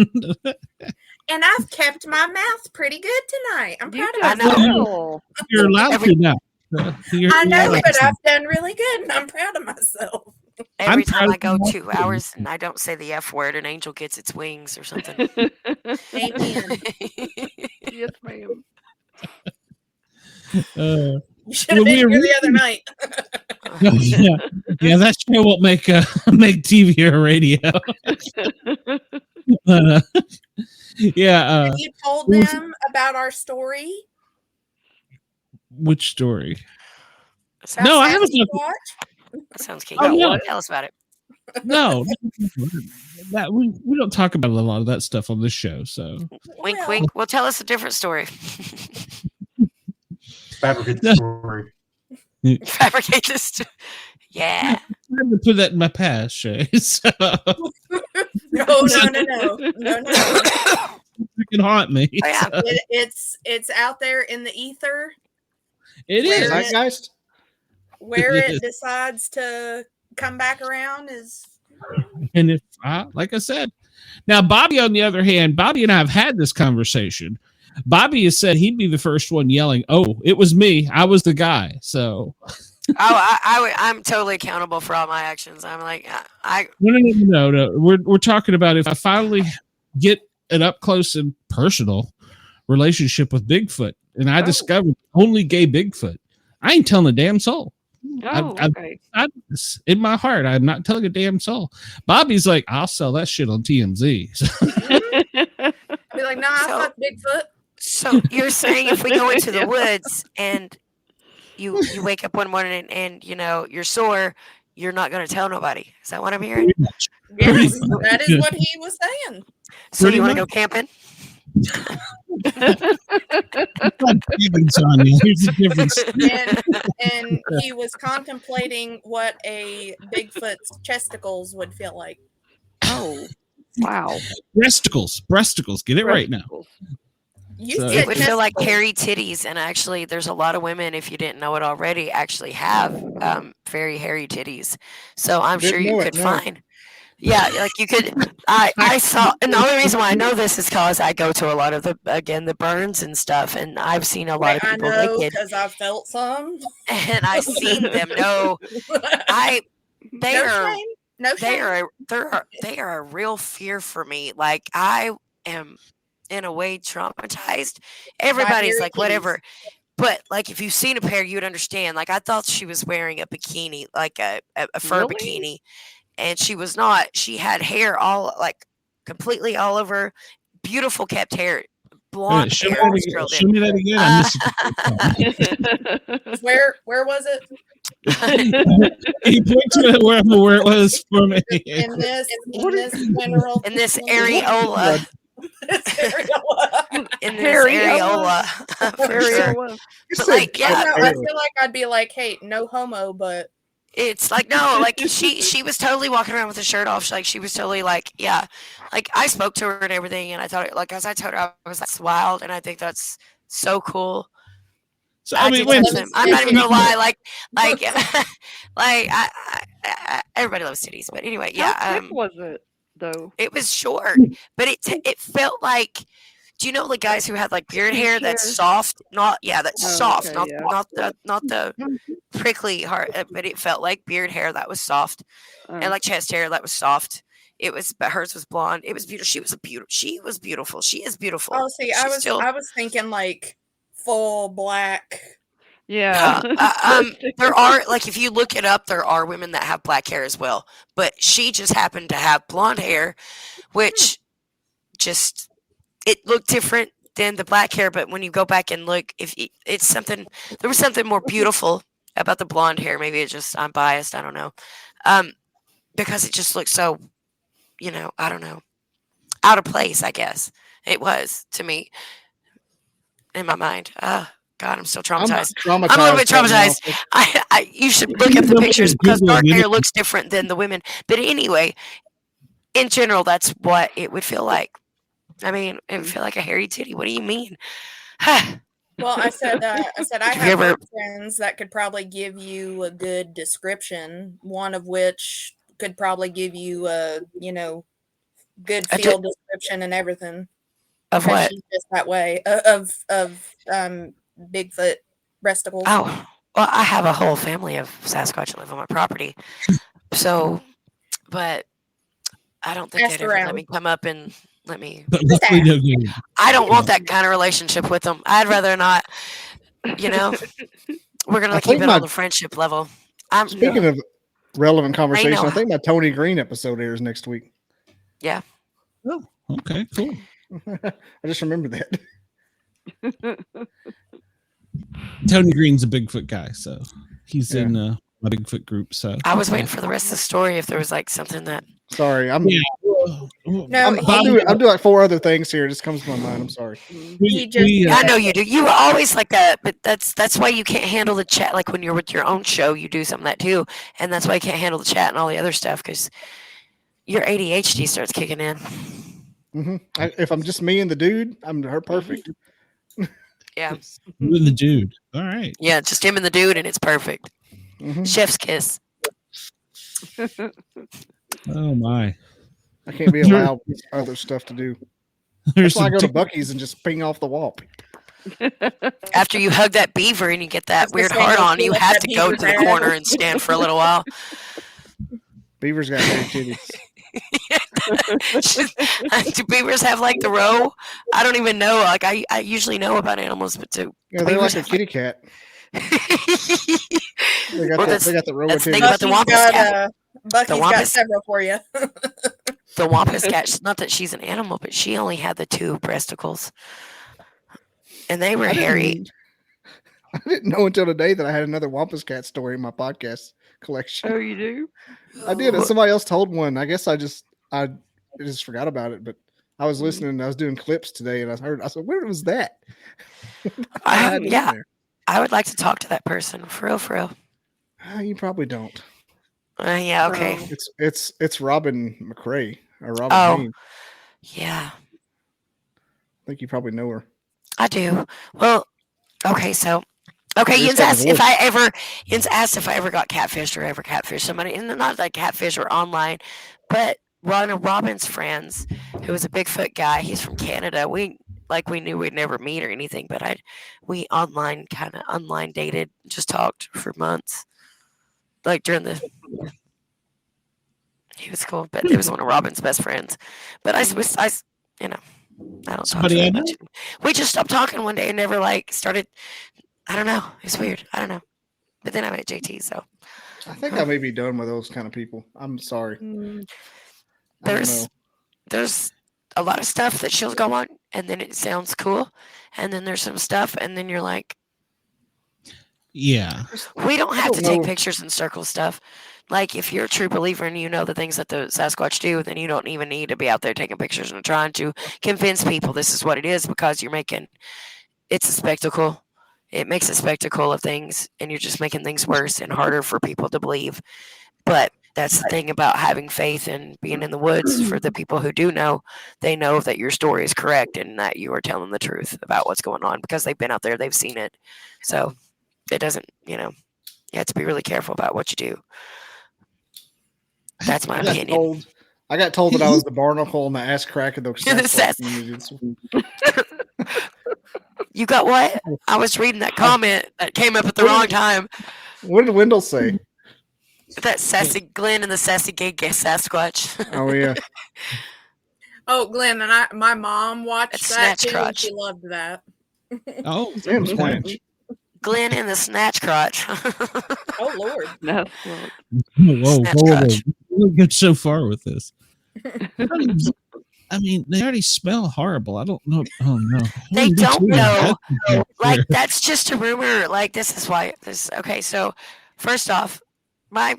And I've kept my mouth pretty good tonight. I'm proud You of done myself. well. You're allowed Every- to now. So you're I know, allowed but to. I've done really good, and I'm proud of myself. Every proud time of I go you. 2 hours and I don't say the F word, an angel gets its wings or something. Amen. Yes, ma'am. You should have been here the other night. yeah, that show won't make TV or radio. But, yeah. Have you told them about our story? Which story? Sounds No, I like- haven't. That sounds kinky. Oh, no. Tell us about it. No, that we don't talk about a lot of that stuff on this show. So Wink, wink. Well, tell us a different story. Fabricate the story. Fabricate this. Yeah. I'm gonna put that in my past, Shay. So No. it can haunt me. Oh, yeah. So. It's out there in the ether. It is. Where Zeitgeist? Where It it is. decides to come back around is And if like I said, now Bobby, on the other hand, Bobby and I have had this conversation. Bobby has said he'd be the first one yelling, "Oh, it was me. I was the guy." So I'm totally accountable for all my actions. I'm like, no. We're talking about if I finally get an up close and personal relationship with Bigfoot, and I discovered only gay Bigfoot, I ain't telling a damn soul. Oh, okay. In my heart, I'm not telling a damn soul. Bobby's like, I'll sell that shit on TMZ. like, "No, I fucked Bigfoot." So you're saying if we go into the woods and you wake up one morning and you're sore, you're not going to tell nobody. Is that what I'm hearing? Yes, that is what he was saying. So you want to go camping? Here's the difference. And he was contemplating what a Bigfoot's chesticles would feel like. Oh, wow. Breasticles. Get it right now. It would feel like hairy titties, and actually, there's a lot of women, if you didn't know it already, actually have very hairy titties. So I'm sure you could find. Yeah, like you could. I saw, and the only reason why I know this is because I go to a lot of the burns and stuff, and I've seen a lot of people naked because I've felt some, and I've seen them. They are a real fear for me. Like I am in a way traumatized. Everybody's like whatever, but like if you've seen a pair, you would understand. Like I thought she was wearing a bikini, like a fur bikini. And she was not. She had hair all like completely all over, beautiful kept hair, blonde hair. Show me that again. Where was it? He pointed to where it was from. In this areola. In this areola. For sure. But like, yeah, I feel like I'd be like, hey, no homo, but. It's like no, like she was totally walking around with her shirt off. She was totally like, yeah, like I spoke to her and everything, and I thought like as I told her, I was like, that's wild, and I think that's so cool. So I mean, I'm not even gonna lie, like everybody loves titties, but anyway, yeah. How thick was it though? It was short, but it felt like. Do you know the guys who had like beard hair that's soft? Soft, okay, not the prickly heart, but it felt like beard hair that was soft, and like chest hair that was soft. It was, but hers was blonde. It was beautiful. She was beautiful. She is beautiful. Oh, see, I was thinking like full black. Yeah. There are like if you look it up, there are women that have black hair as well, but she just happened to have blonde hair, which just. It looked different than the black hair, but when you go back and look, there was something more beautiful about the blonde hair. Maybe it's just I'm biased. I don't know, because it just looked so, I don't know, out of place. I guess it was to me in my mind. God, I'm still traumatized. I'm a little bit traumatized. You should look up the pictures because dark hair looks different than the women. But anyway, in general, that's what it would feel like. I mean, it would feel like a hairy titty. What do you mean? Well, I said I have friends that could probably give you a good description. One of which could probably give you a good field description and everything. Of what? She's just that way of Bigfoot breasticles. Oh, well, I have a whole family of Sasquatch that live on my property. So, but I don't think they'd ever let me come up and. Let me. I don't want that kind of relationship with them. I'd rather not. We're gonna keep it on the friendship level. Speaking of relevant conversation, I think my Tony Green episode airs next week. Yeah. Oh, okay, cool. I just remembered that. Tony Green's a Bigfoot guy, so he's in my Bigfoot group. So I was waiting for the rest of the story. If there was like something that. Sorry, I'm. Yeah. I'm doing like 4 other things here. It just comes to my mind. I'm sorry. I know you do. You were always like that, but that's why you can't handle the chat. Like when you're with your own show, you do some of that too, and that's why you can't handle the chat and all the other stuff because your ADHD starts kicking in. Mm-hmm. If I'm just me and the dude, I'm her perfect. Yeah, you and the dude. All right. Yeah, just him and the dude, and it's perfect. Mm-hmm. Chef's kiss. Oh my. I can't be allowed other stuff to do. That's why I go to Buc-ee's and just ping off the wall. After you hug that beaver and you get that weird heart on, you have to go to the corner and stand for a little while. Beavers got hairy titties. Do beavers have like the row? I don't even know. Like I usually know about animals, but they're like a kitty cat. They got the row. That's the thing about the Wampus cat. Bucky's got several for you. The Wampus cat, not that she's an animal, but she only had the 2 breasticles. And they were hairy. I didn't know until today that I had another Wampus cat story in my podcast collection. Oh, you do? I did. And somebody else told one. I guess I just forgot about it. But I was listening and I was doing clips today and I said, where was that? I would like to talk to that person. For real. You probably don't. Yeah, okay. It's Robin McRae or Robin Haynes. Yeah. I think you probably know her. I do. Well, okay, so Jens asked if I ever got catfished or ever catfished somebody, and not like catfish or online, but one of Robin's friends, who was a Bigfoot guy, he's from Canada. We knew we'd never meet or anything, but we online dated, just talked for months. Like during he was cool, but it was one of Robin's best friends. But I don't talk to him much. We just stopped talking one day and never started. I don't know. It's weird. I don't know. But then I met JT, so I think I may be done with those kind of people. I'm sorry. There's a lot of stuff that she'll go on, and then it sounds cool, and then there's some stuff, and then you're like, yeah, we don't have to take pictures and circle stuff. Like, if you're a true believer and you know the things that the Sasquatch do, then you don't even need to be out there taking pictures and trying to convince people this is what it is, because it's a spectacle. It makes a spectacle of things, and you're just making things worse and harder for people to believe. But that's the thing about having faith and being in the woods. For the people who do know, they know that your story is correct and that you are telling the truth about what's going on, because they've been out there, they've seen it. So it doesn't, you have to be really careful about what you do. That's my opinion. I got told that I was the barnacle and the ass crack of those. You got what? I was reading that comment that came up at the wrong time. What did Wendell say? That sassy Glenn and the sassy gay Sasquatch. Oh yeah. Oh, Glenn, and my mom watched that too. Crotch. She loved that. Oh, damn Snatch. Glenn and the snatch crotch. Oh Lord. No. Whoa. We'll get so far with this. I mean, they already smell horrible. I don't know. Oh no. They don't know. Like, that's just a rumor. Like, this is why okay, so first off, I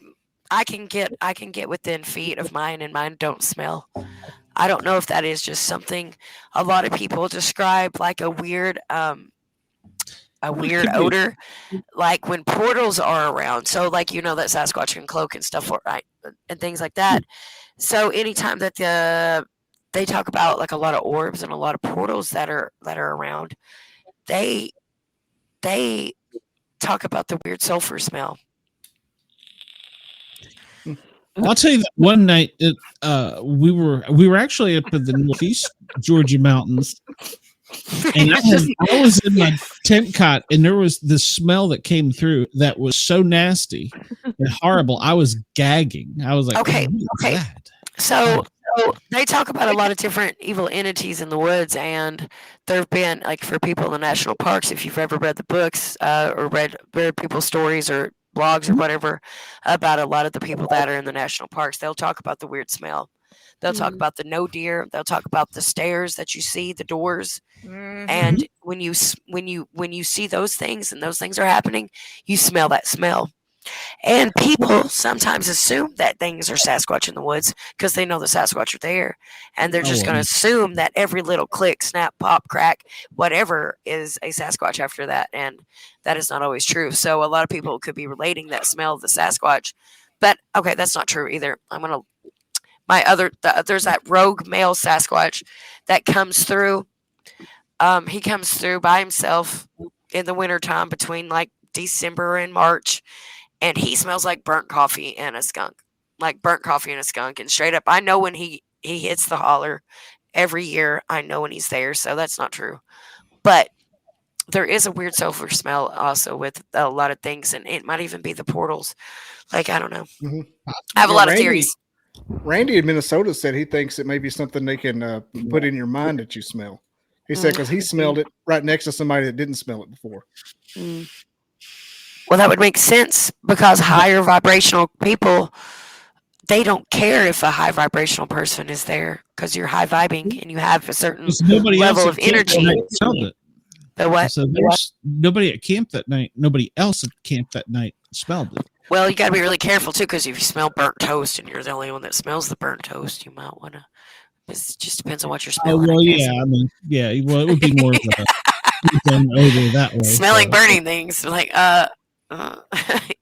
can get within feet of mine, and mine don't smell. I don't know if that is just something a lot of people describe like a weird odor, like when portals are around. So like, that Sasquatch can cloak and stuff, right, and things like that. So anytime that they talk about like a lot of orbs and a lot of portals that are around, they talk about the weird sulfur smell. I'll tell you that one night we were actually up in the Northeast Georgia mountains, and I was in my tent cot, and there was this smell that came through that was so nasty and horrible. I was gagging. I was like, okay. That? So they talk about a lot of different evil entities in the woods, and there have been, like, for people in the national parks, if you've ever read the books or read people's stories or blogs or whatever about a lot of the people that are in the national parks, they'll talk about the weird smell. They'll talk about the no deer. They'll talk about the stairs that you see, the doors. And when you see those things and those things are happening, you smell that smell. And people sometimes assume that things are Sasquatch in the woods because they know the Sasquatch are there, and they're just going to assume that every little click, snap, pop, crack, whatever is a Sasquatch after that, and that is not always true. So a lot of people could be relating that smell of the Sasquatch, but okay, that's not true either. There's that rogue male Sasquatch that comes through. He comes through by himself in the wintertime between like December and March. And he smells like burnt coffee and a skunk. And straight up, I know when he hits the holler every year. I know when he's there. So that's not true. But there is a weird sulfur smell also with a lot of things. And it might even be the portals. Like, I don't know. Mm-hmm. I have a lot of theories. Randy in Minnesota said he thinks it may be something they can put in your mind that you smell. He said because he smelled it right next to somebody that didn't smell it before. Well, that would make sense because higher vibrational people they don't care if a high vibrational person is there because you're high vibing and you have a certain level of energy. The what? So there's nobody at camp that night. Nobody else at camp that night smelled it. Well, you got to be really careful too, because if you smell burnt toast and you're the only one that smells the burnt toast, you might want to. It just depends on what you're smelling. Well, yeah, I mean, yeah. Well, it would be more of a odor that way. Smelling burning things, like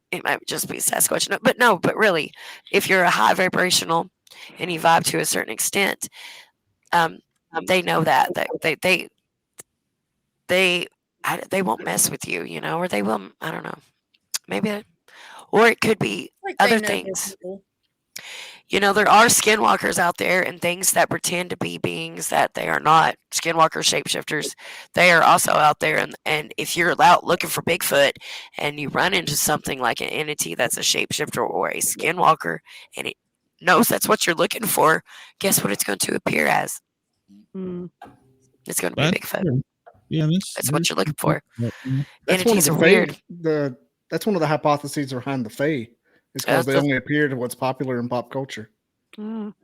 it might just be Sasquatch. No, but really, if you're a high vibrational and you vibe to a certain extent, they know that they won't mess with you, you know, or they will. I don't know, maybe, or it could be other things. You know, there are skinwalkers out there and things that pretend to be beings that they are not. Skinwalker shapeshifters, they are also out there. And if you're out looking for Bigfoot and you run into something like an entity that's a shapeshifter or a skinwalker and it knows that's what you're looking for, guess what it's going to appear as? It's going to be Bigfoot. True. Yeah, that's what you're looking for. Entities are weird. That's one of the hypotheses behind the Fae. It's because they only appear to what's popular in pop culture. Well,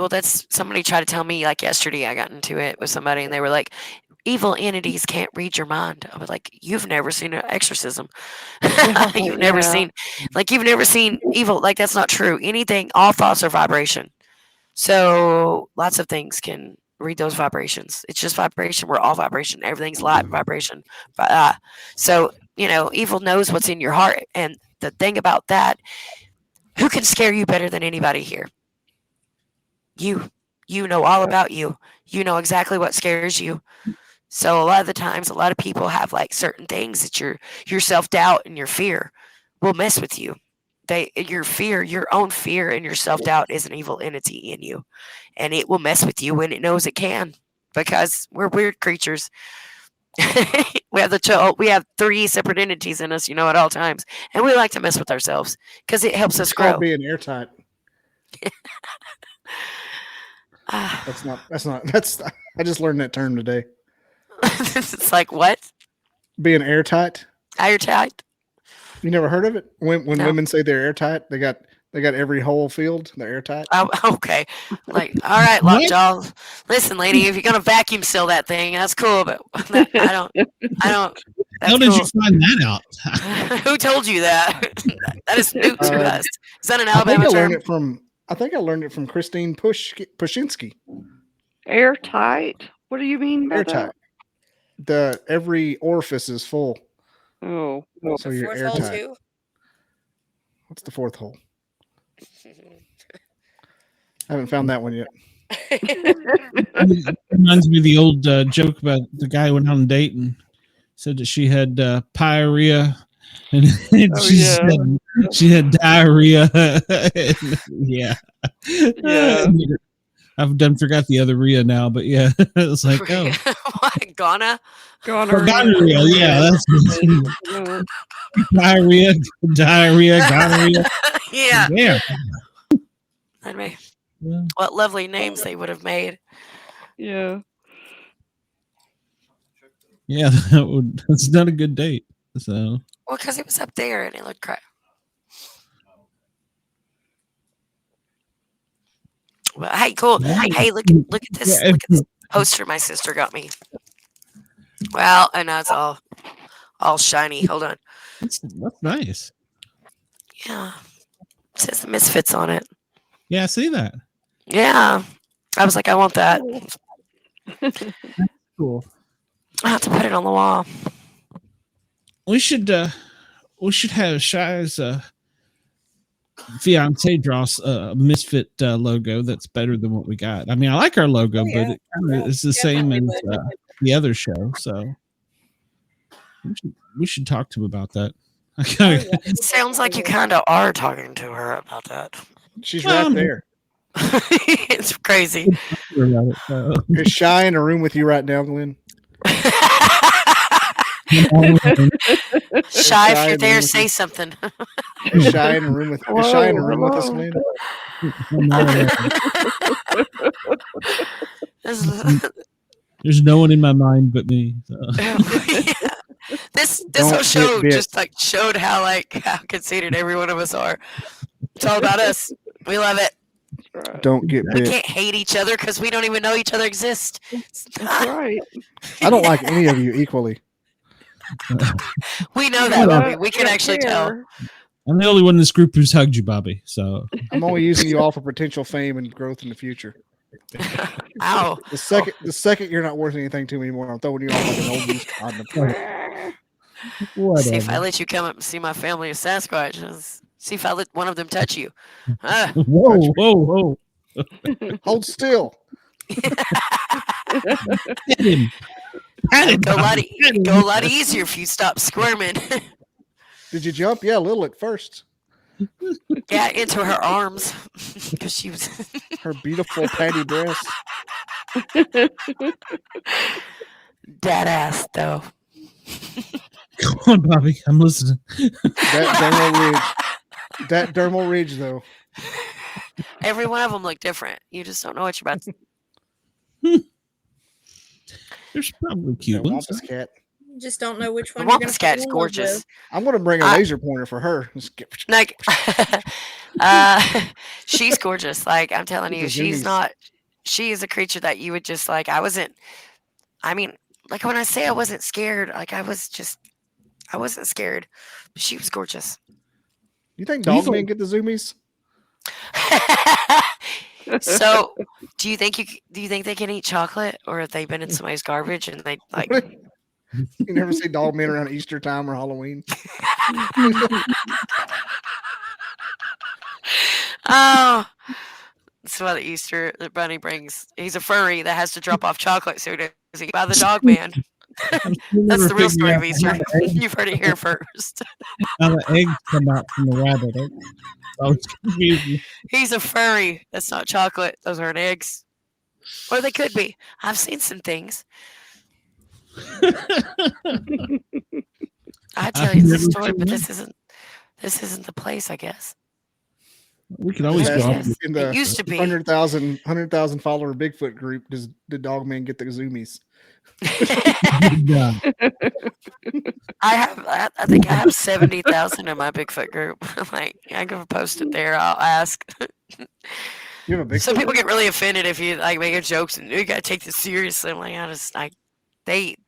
that's somebody tried to tell me like yesterday. I got into it with somebody and they were like, evil entities can't read your mind. I was like, you've never seen an exorcism. You've never seen evil. Like, that's not true. Anything, all thoughts are vibration. So lots of things can read those vibrations. It's just vibration. We're all vibration. Everything's light vibration. So, you know, evil knows what's in your heart. And the thing about that, who can scare you better than anybody here? You know all about you. You know exactly what scares you. So a lot of the times, a lot of people have like certain things that your self-doubt and your fear will mess with you. Your own fear and your self-doubt is an evil entity in you. And it will mess with you when it knows it can, because we're weird creatures. we have 3 separate entities in us, you know, at all times, and we like to mess with ourselves because it helps us grow. Being airtight. That's I just learned that term today. It's like what? Being airtight. Airtight. You never heard of it? When women say they're airtight, they got every hole filled. They're airtight. Oh, okay. Like, all right, lockjaw. Listen, lady, if you're gonna vacuum seal that thing, that's cool. But I don't. How did you find that out? Who told you that? That is new to us. Is that an Alabama term? I think I learned it from Christine Pushinsky. Airtight. What do you mean by airtight? Every orifice is full. Oh, so you're airtight. What's the 4th hole? I haven't found that one yet. It reminds me of the old joke about the guy who went on a date and said that she had pyorrhea, and she had diarrhea. Yeah. I've forgot the other Rhea now, but yeah, it was like, oh, what? Gonorrhea. Yeah, that's diarrhea, gonorrhea. Yeah. Anyway, what lovely names they would have made. Yeah. Yeah, that's not a good date. So. Well, because it was up there and it looked crap. Well, hey, cool. Hey, look at this. Look at this poster my sister got me. Well, I know it's all shiny. Hold on. That's nice. Yeah. It says the Misfits on it. Yeah, I see that. Yeah. I was like, I want that. Cool. I have to put it on the wall. We should have Shy's fiance draw a Misfit logo that's better than what we got. I mean, I like our logo, but it kind of is the same as the other show. So we should talk to him about that. It sounds like you kind of are talking to her about that. She's right there. It's crazy. Is Shy in a room with you right now, Glenn? Shy, if you're there, say something. Is Shy in a room with us, Glenn? There's no one in my mind but me. So. This whole show just like showed how conceited every one of us are. It's all about us. We love it. Don't get We bit. can't hate each other because we don't even know each other exist. That's right. I don't like any of you equally. We know that, Bobby. We can actually tell. I'm the only one in this group who's hugged you, Bobby. So I'm only using you all for potential fame and growth in the future. Ow. The second you're not worth anything to me anymore, I'm throwing you off like an old used condom. See if I let you come up and see my family of Sasquatch. See if I let one of them touch you. Whoa. Hold still. It'd go a lot easier if you stop squirming. Did you jump? Yeah, a little at first. Yeah, into her arms because she was her beautiful patty breasts. Dead ass though. Come on, Bobby. I'm listening. That dermal ridge, though. Every one of them look different. You just don't know what you're about to. There's probably cute ones. Wampus cat. You just don't know which one. The Wampus cat is gorgeous. I'm going to bring a laser pointer for her. Like, she's gorgeous. Like, I'm telling you, she is a creature that you would just like. Like when I say I wasn't scared, like I wasn't scared. But she was gorgeous. You think dogmen get the zoomies? So, do you think they can eat chocolate, or have they been in somebody's garbage and they like? You never see dogmen around Easter time or Halloween. Oh, that's why the bunny brings. He's a furry that has to drop off chocolate so he doesn't get by the dog man. That's the real story of Easter. You've heard it here first. How the eggs come out from the rabbit. He's a furry. That's not chocolate. Those aren't eggs. Or they could be. I've seen some things. I tell you the story, but this isn't the place, I guess. We could always go in the it used to be 100,000 follower Bigfoot group. Does the dogman get the zoomies? I think I have 70,000 in my Bigfoot group. Like I can post it there. I'll ask. You have a Bigfoot? Some people get really offended if you like make a jokes and you gotta take this seriously. I'm like,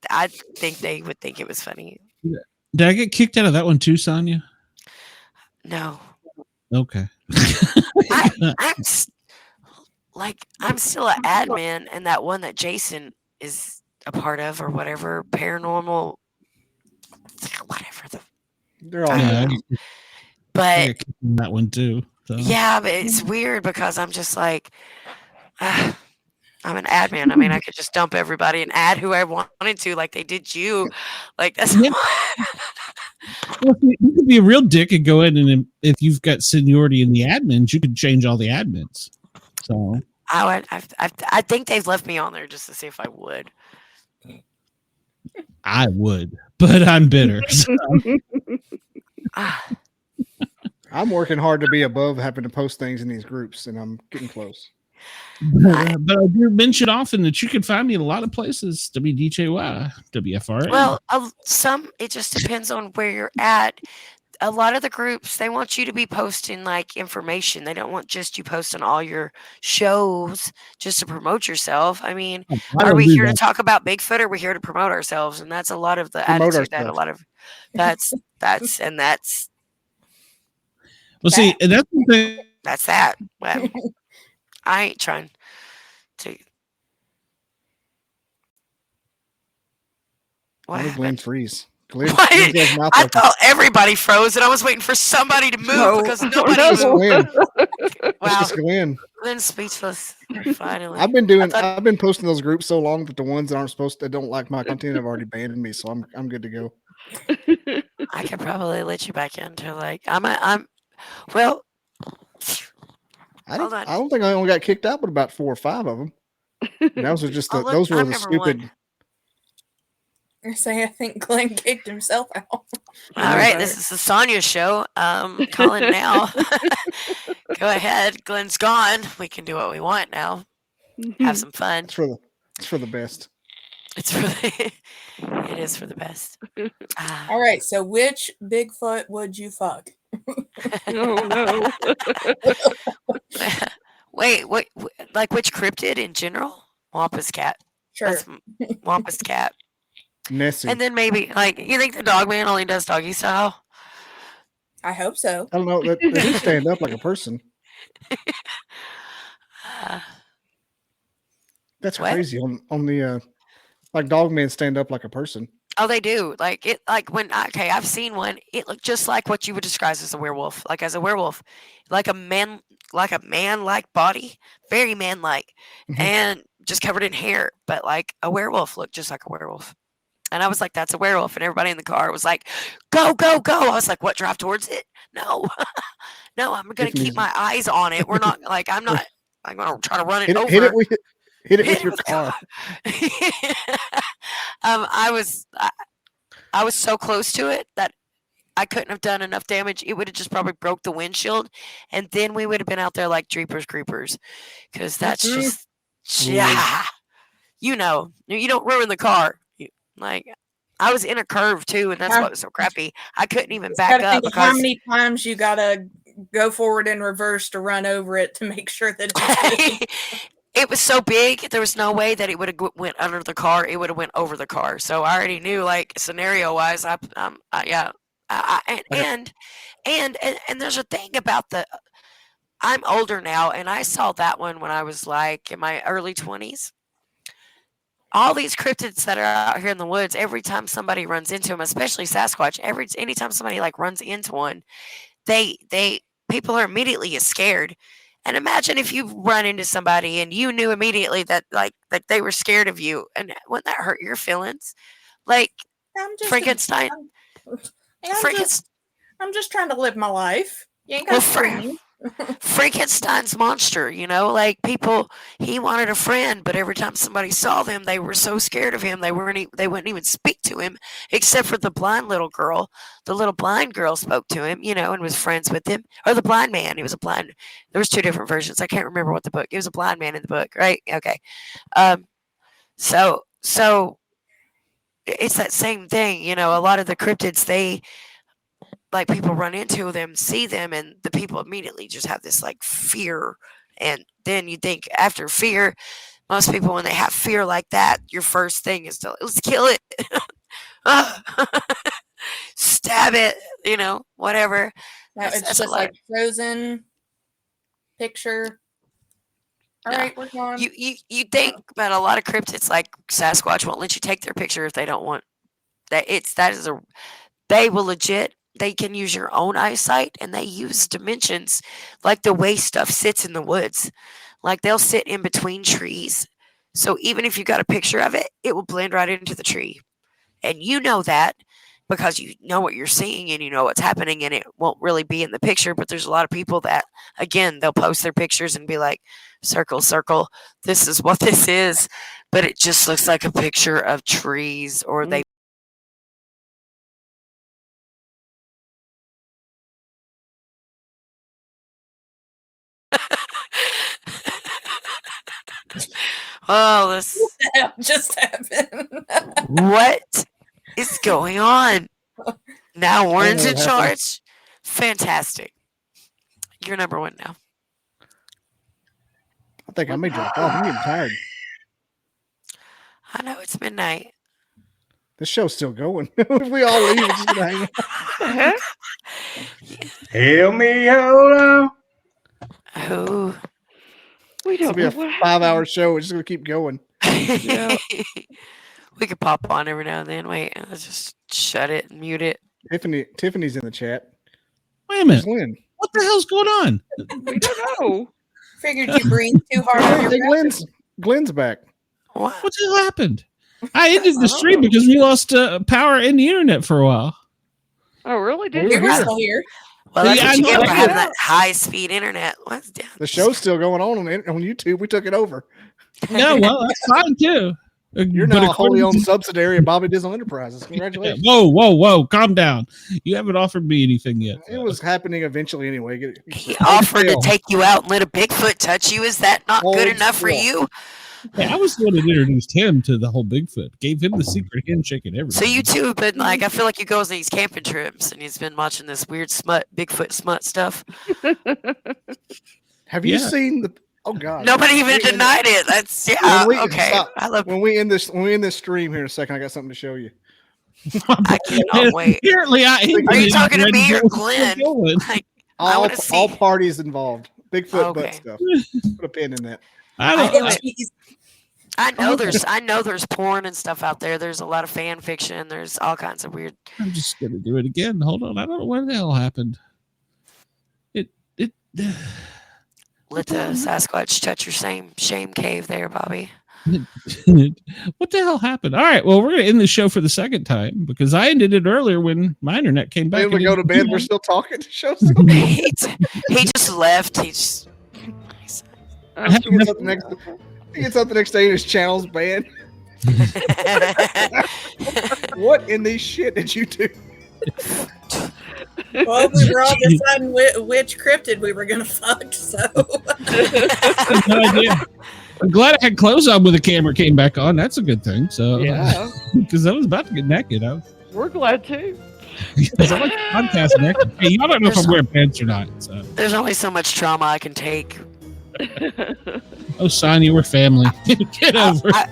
I think they would think it was funny. Did I get kicked out of that one too, Sonia? No. Okay. I'm still an admin, and that one that Jason is a part of, or whatever, paranormal, whatever. They're all. But that one too. So. Yeah, but it's weird because I'm just like, I'm an admin. I mean, I could just dump everybody and add who I wanted to, like they did you. Like that's. Yeah. Well, you could be a real dick and go in, and if you've got seniority in the admins, you could change all the admins. So I think they've left me on there just to see if I would. I would, but I'm bitter. So. I'm working hard to be above having to post things in these groups, and I'm getting close. But I do mention often that you can find me in a lot of places. WDJY, WFRA. Well, it just depends on where you're at. A lot of the groups, they want you to be posting like information. They don't want just you posting all your shows just to promote yourself. I mean, are we here to talk about Bigfoot, or are we here to promote ourselves? And that's a lot of the attitude that a lot of that's. Well, see, and that's the thing. That's that. Well, I ain't trying to. What did Glenn freeze? I thought everybody froze, and I was waiting for somebody to move because nobody moved. Wow, Glenn's speechless. Finally, I've been posting those groups so long that the ones that aren't supposed to, don't like my content have already banned me, so I'm good to go. I could probably let you back into like well. I don't think I only got kicked out, but about 4 or 5 of them. And those were just those were the stupid. I think Glenn kicked himself out. All right, this is the Sonia show. Calling now. Go ahead. Glenn's gone. We can do what we want now. Have some fun. It's for the best. It is for the best. All right. So, which Bigfoot would you fuck? Oh no. Wait, like which cryptid in general? Wampus cat. Sure. That's Wampus cat. Nessie. And then maybe like you think the dog man only does doggy style? I hope so. I don't know. They do stand up like a person. That's What? crazy. On the like dog men stand up like a person. Oh, they do. Like it. Like when I've seen one. It looked just like what you would describe as a werewolf. Like as a werewolf, like a man-like body, very man-like, and just covered in hair. But like a werewolf looked just like a werewolf. And I was like, "That's a werewolf." And everybody in the car was like, "Go, go, go!" I was like, "What? Drive towards it? No, no. I'm gonna keep my eyes on it. We're not like I'm not. I'm gonna try to run it over. Hit it with your car. I was so close to it that I couldn't have done enough damage. It would have just probably broke the windshield, and then we would have been out there like Jeepers Creepers, because that's just you know, you don't ruin the car. Like I was in a curve too, and that's what was so crappy. I couldn't even back up because how many times you gotta go forward and reverse to run over it to make sure that it's it was so big. There was no way that it would have went under the car. It would have went over the car. So I already knew, like scenario wise, and there's a thing about I'm older now, and I saw that one when I was like in my early 20s. All these cryptids that are out here in the woods, every time somebody runs into them, especially Sasquatch, anytime somebody like runs into one, people are immediately scared. And imagine if you run into somebody and you knew immediately that they were scared of you, and wouldn't that hurt your feelings? Like Frankenstein. I'm just trying to live my life. You ain't got to scream me. Frankenstein's monster, like people, he wanted a friend, but every time somebody saw them, they were so scared of him, they wouldn't even speak to him, except for the blind little girl. The little blind girl spoke to him, and was friends with him. Or the blind man, he was a blind. There was two different versions. I can't remember what the book. It was a blind man in the book, right? Okay. So it's that same thing, a lot of the cryptids, they like people run into them, see them, and the people immediately just have this like fear. And then you think after fear, most people, when they have fear like that, your first thing is to let's kill it, stab it, whatever. It's just like Frozen picture. All right, we're gone. You think, but a lot of cryptids like Sasquatch won't let you take their picture if they don't want that. They will legit. They can use your own eyesight, and they use dimensions like the way stuff sits in the woods. Like they'll sit in between trees. So even if you got a picture of it, it will blend right into the tree. And you know that because you know what you're seeing and you know what's happening, and it won't really be in the picture. But there's a lot of people that, again, they'll post their pictures and be like, circle, circle, this is what this is. But it just looks like a picture of trees, or they oh, this just happened. What is going on? Now Warren's in charge. Fantastic. You're number one now. I think I may drop off. I'm getting tired. I know it's midnight. This show's still going. If we all leave, it's just gonna hang out. Help me hold on. Oh. We don't It's gonna be a 5-hour show. We're just gonna keep going. Yeah. We could pop on every now and then. Wait, let's just shut it and mute it. Tiffany's in the chat. Wait a minute. Lynn. What the hell's going on? We don't know. Figured you breathed too hard on Hey, your Glenn's back. What the hell happened? I ended the stream because we lost power in the internet for a while. Oh, really? Did You you? were still here. Well, that's Yeah, what you I get know. for having that high-speed internet. What's down? The show's still going on YouTube. We took it over. No, well, that's fine too. You're now a wholly owned subsidiary of Bobby Dizzle Enterprises. Congratulations. Whoa. Calm down. You haven't offered me anything yet. It was happening eventually anyway. He offered to take you out and let a Bigfoot touch you. Is that not good enough for you? Yeah, I was the one that introduced him to the whole Bigfoot. Gave him the secret handshake and everything. So you two have been like, I feel like you go on these camping trips and he's been watching this weird Bigfoot smut stuff. Have you seen the... Oh God! Nobody even denied it. That's okay. I love when we end this stream here in a second. I got something to show you. I cannot wait. Apparently, are you talking to me or Glenn? Like, all parties involved. Bigfoot butt stuff. Put a pin in that. I know there's porn and stuff out there. There's a lot of fan fiction. There's all kinds of weird. I'm just gonna do it again. Hold on. I don't know what the hell happened. Let the Sasquatch touch your shame cave there, Bobby. What the hell happened? All right, well, we're going to end the show for the second time because I ended it earlier when my internet came back. We go to bed. We're still talking. The show's still he just left. He gets up the next day and his channel's banned. What in the shit did you do? Well, we were all deciding which cryptid we were going to fuck, so. No idea. I'm glad I had clothes on when the camera came back on. That's a good thing. So, yeah, because I was about to get naked. We're glad too. Because I like podcast naked. Hey, y'all don't know if I'm wearing pants or not. So. There's only so much trauma I can take. Oh, Sonya, we're family. Get over it.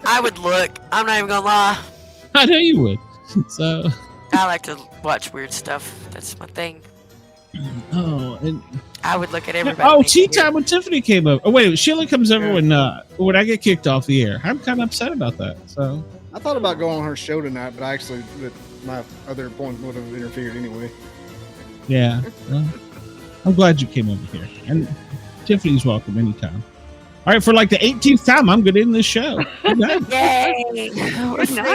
I would look. I'm not even going to lie. I know you would. So. I like to watch weird stuff. That's my thing. Oh, and I would look at everybody. Oh, tea time when Tiffany came over. Oh, wait, Sheila comes over when I get kicked off the air. I'm kind of upset about that. So I thought about going on her show tonight, but my other appointment would have interfered anyway. Yeah, I'm glad you came over here, and Tiffany's welcome anytime. All right, for like the 18th time, I'm going to end this show. Yay! Good night.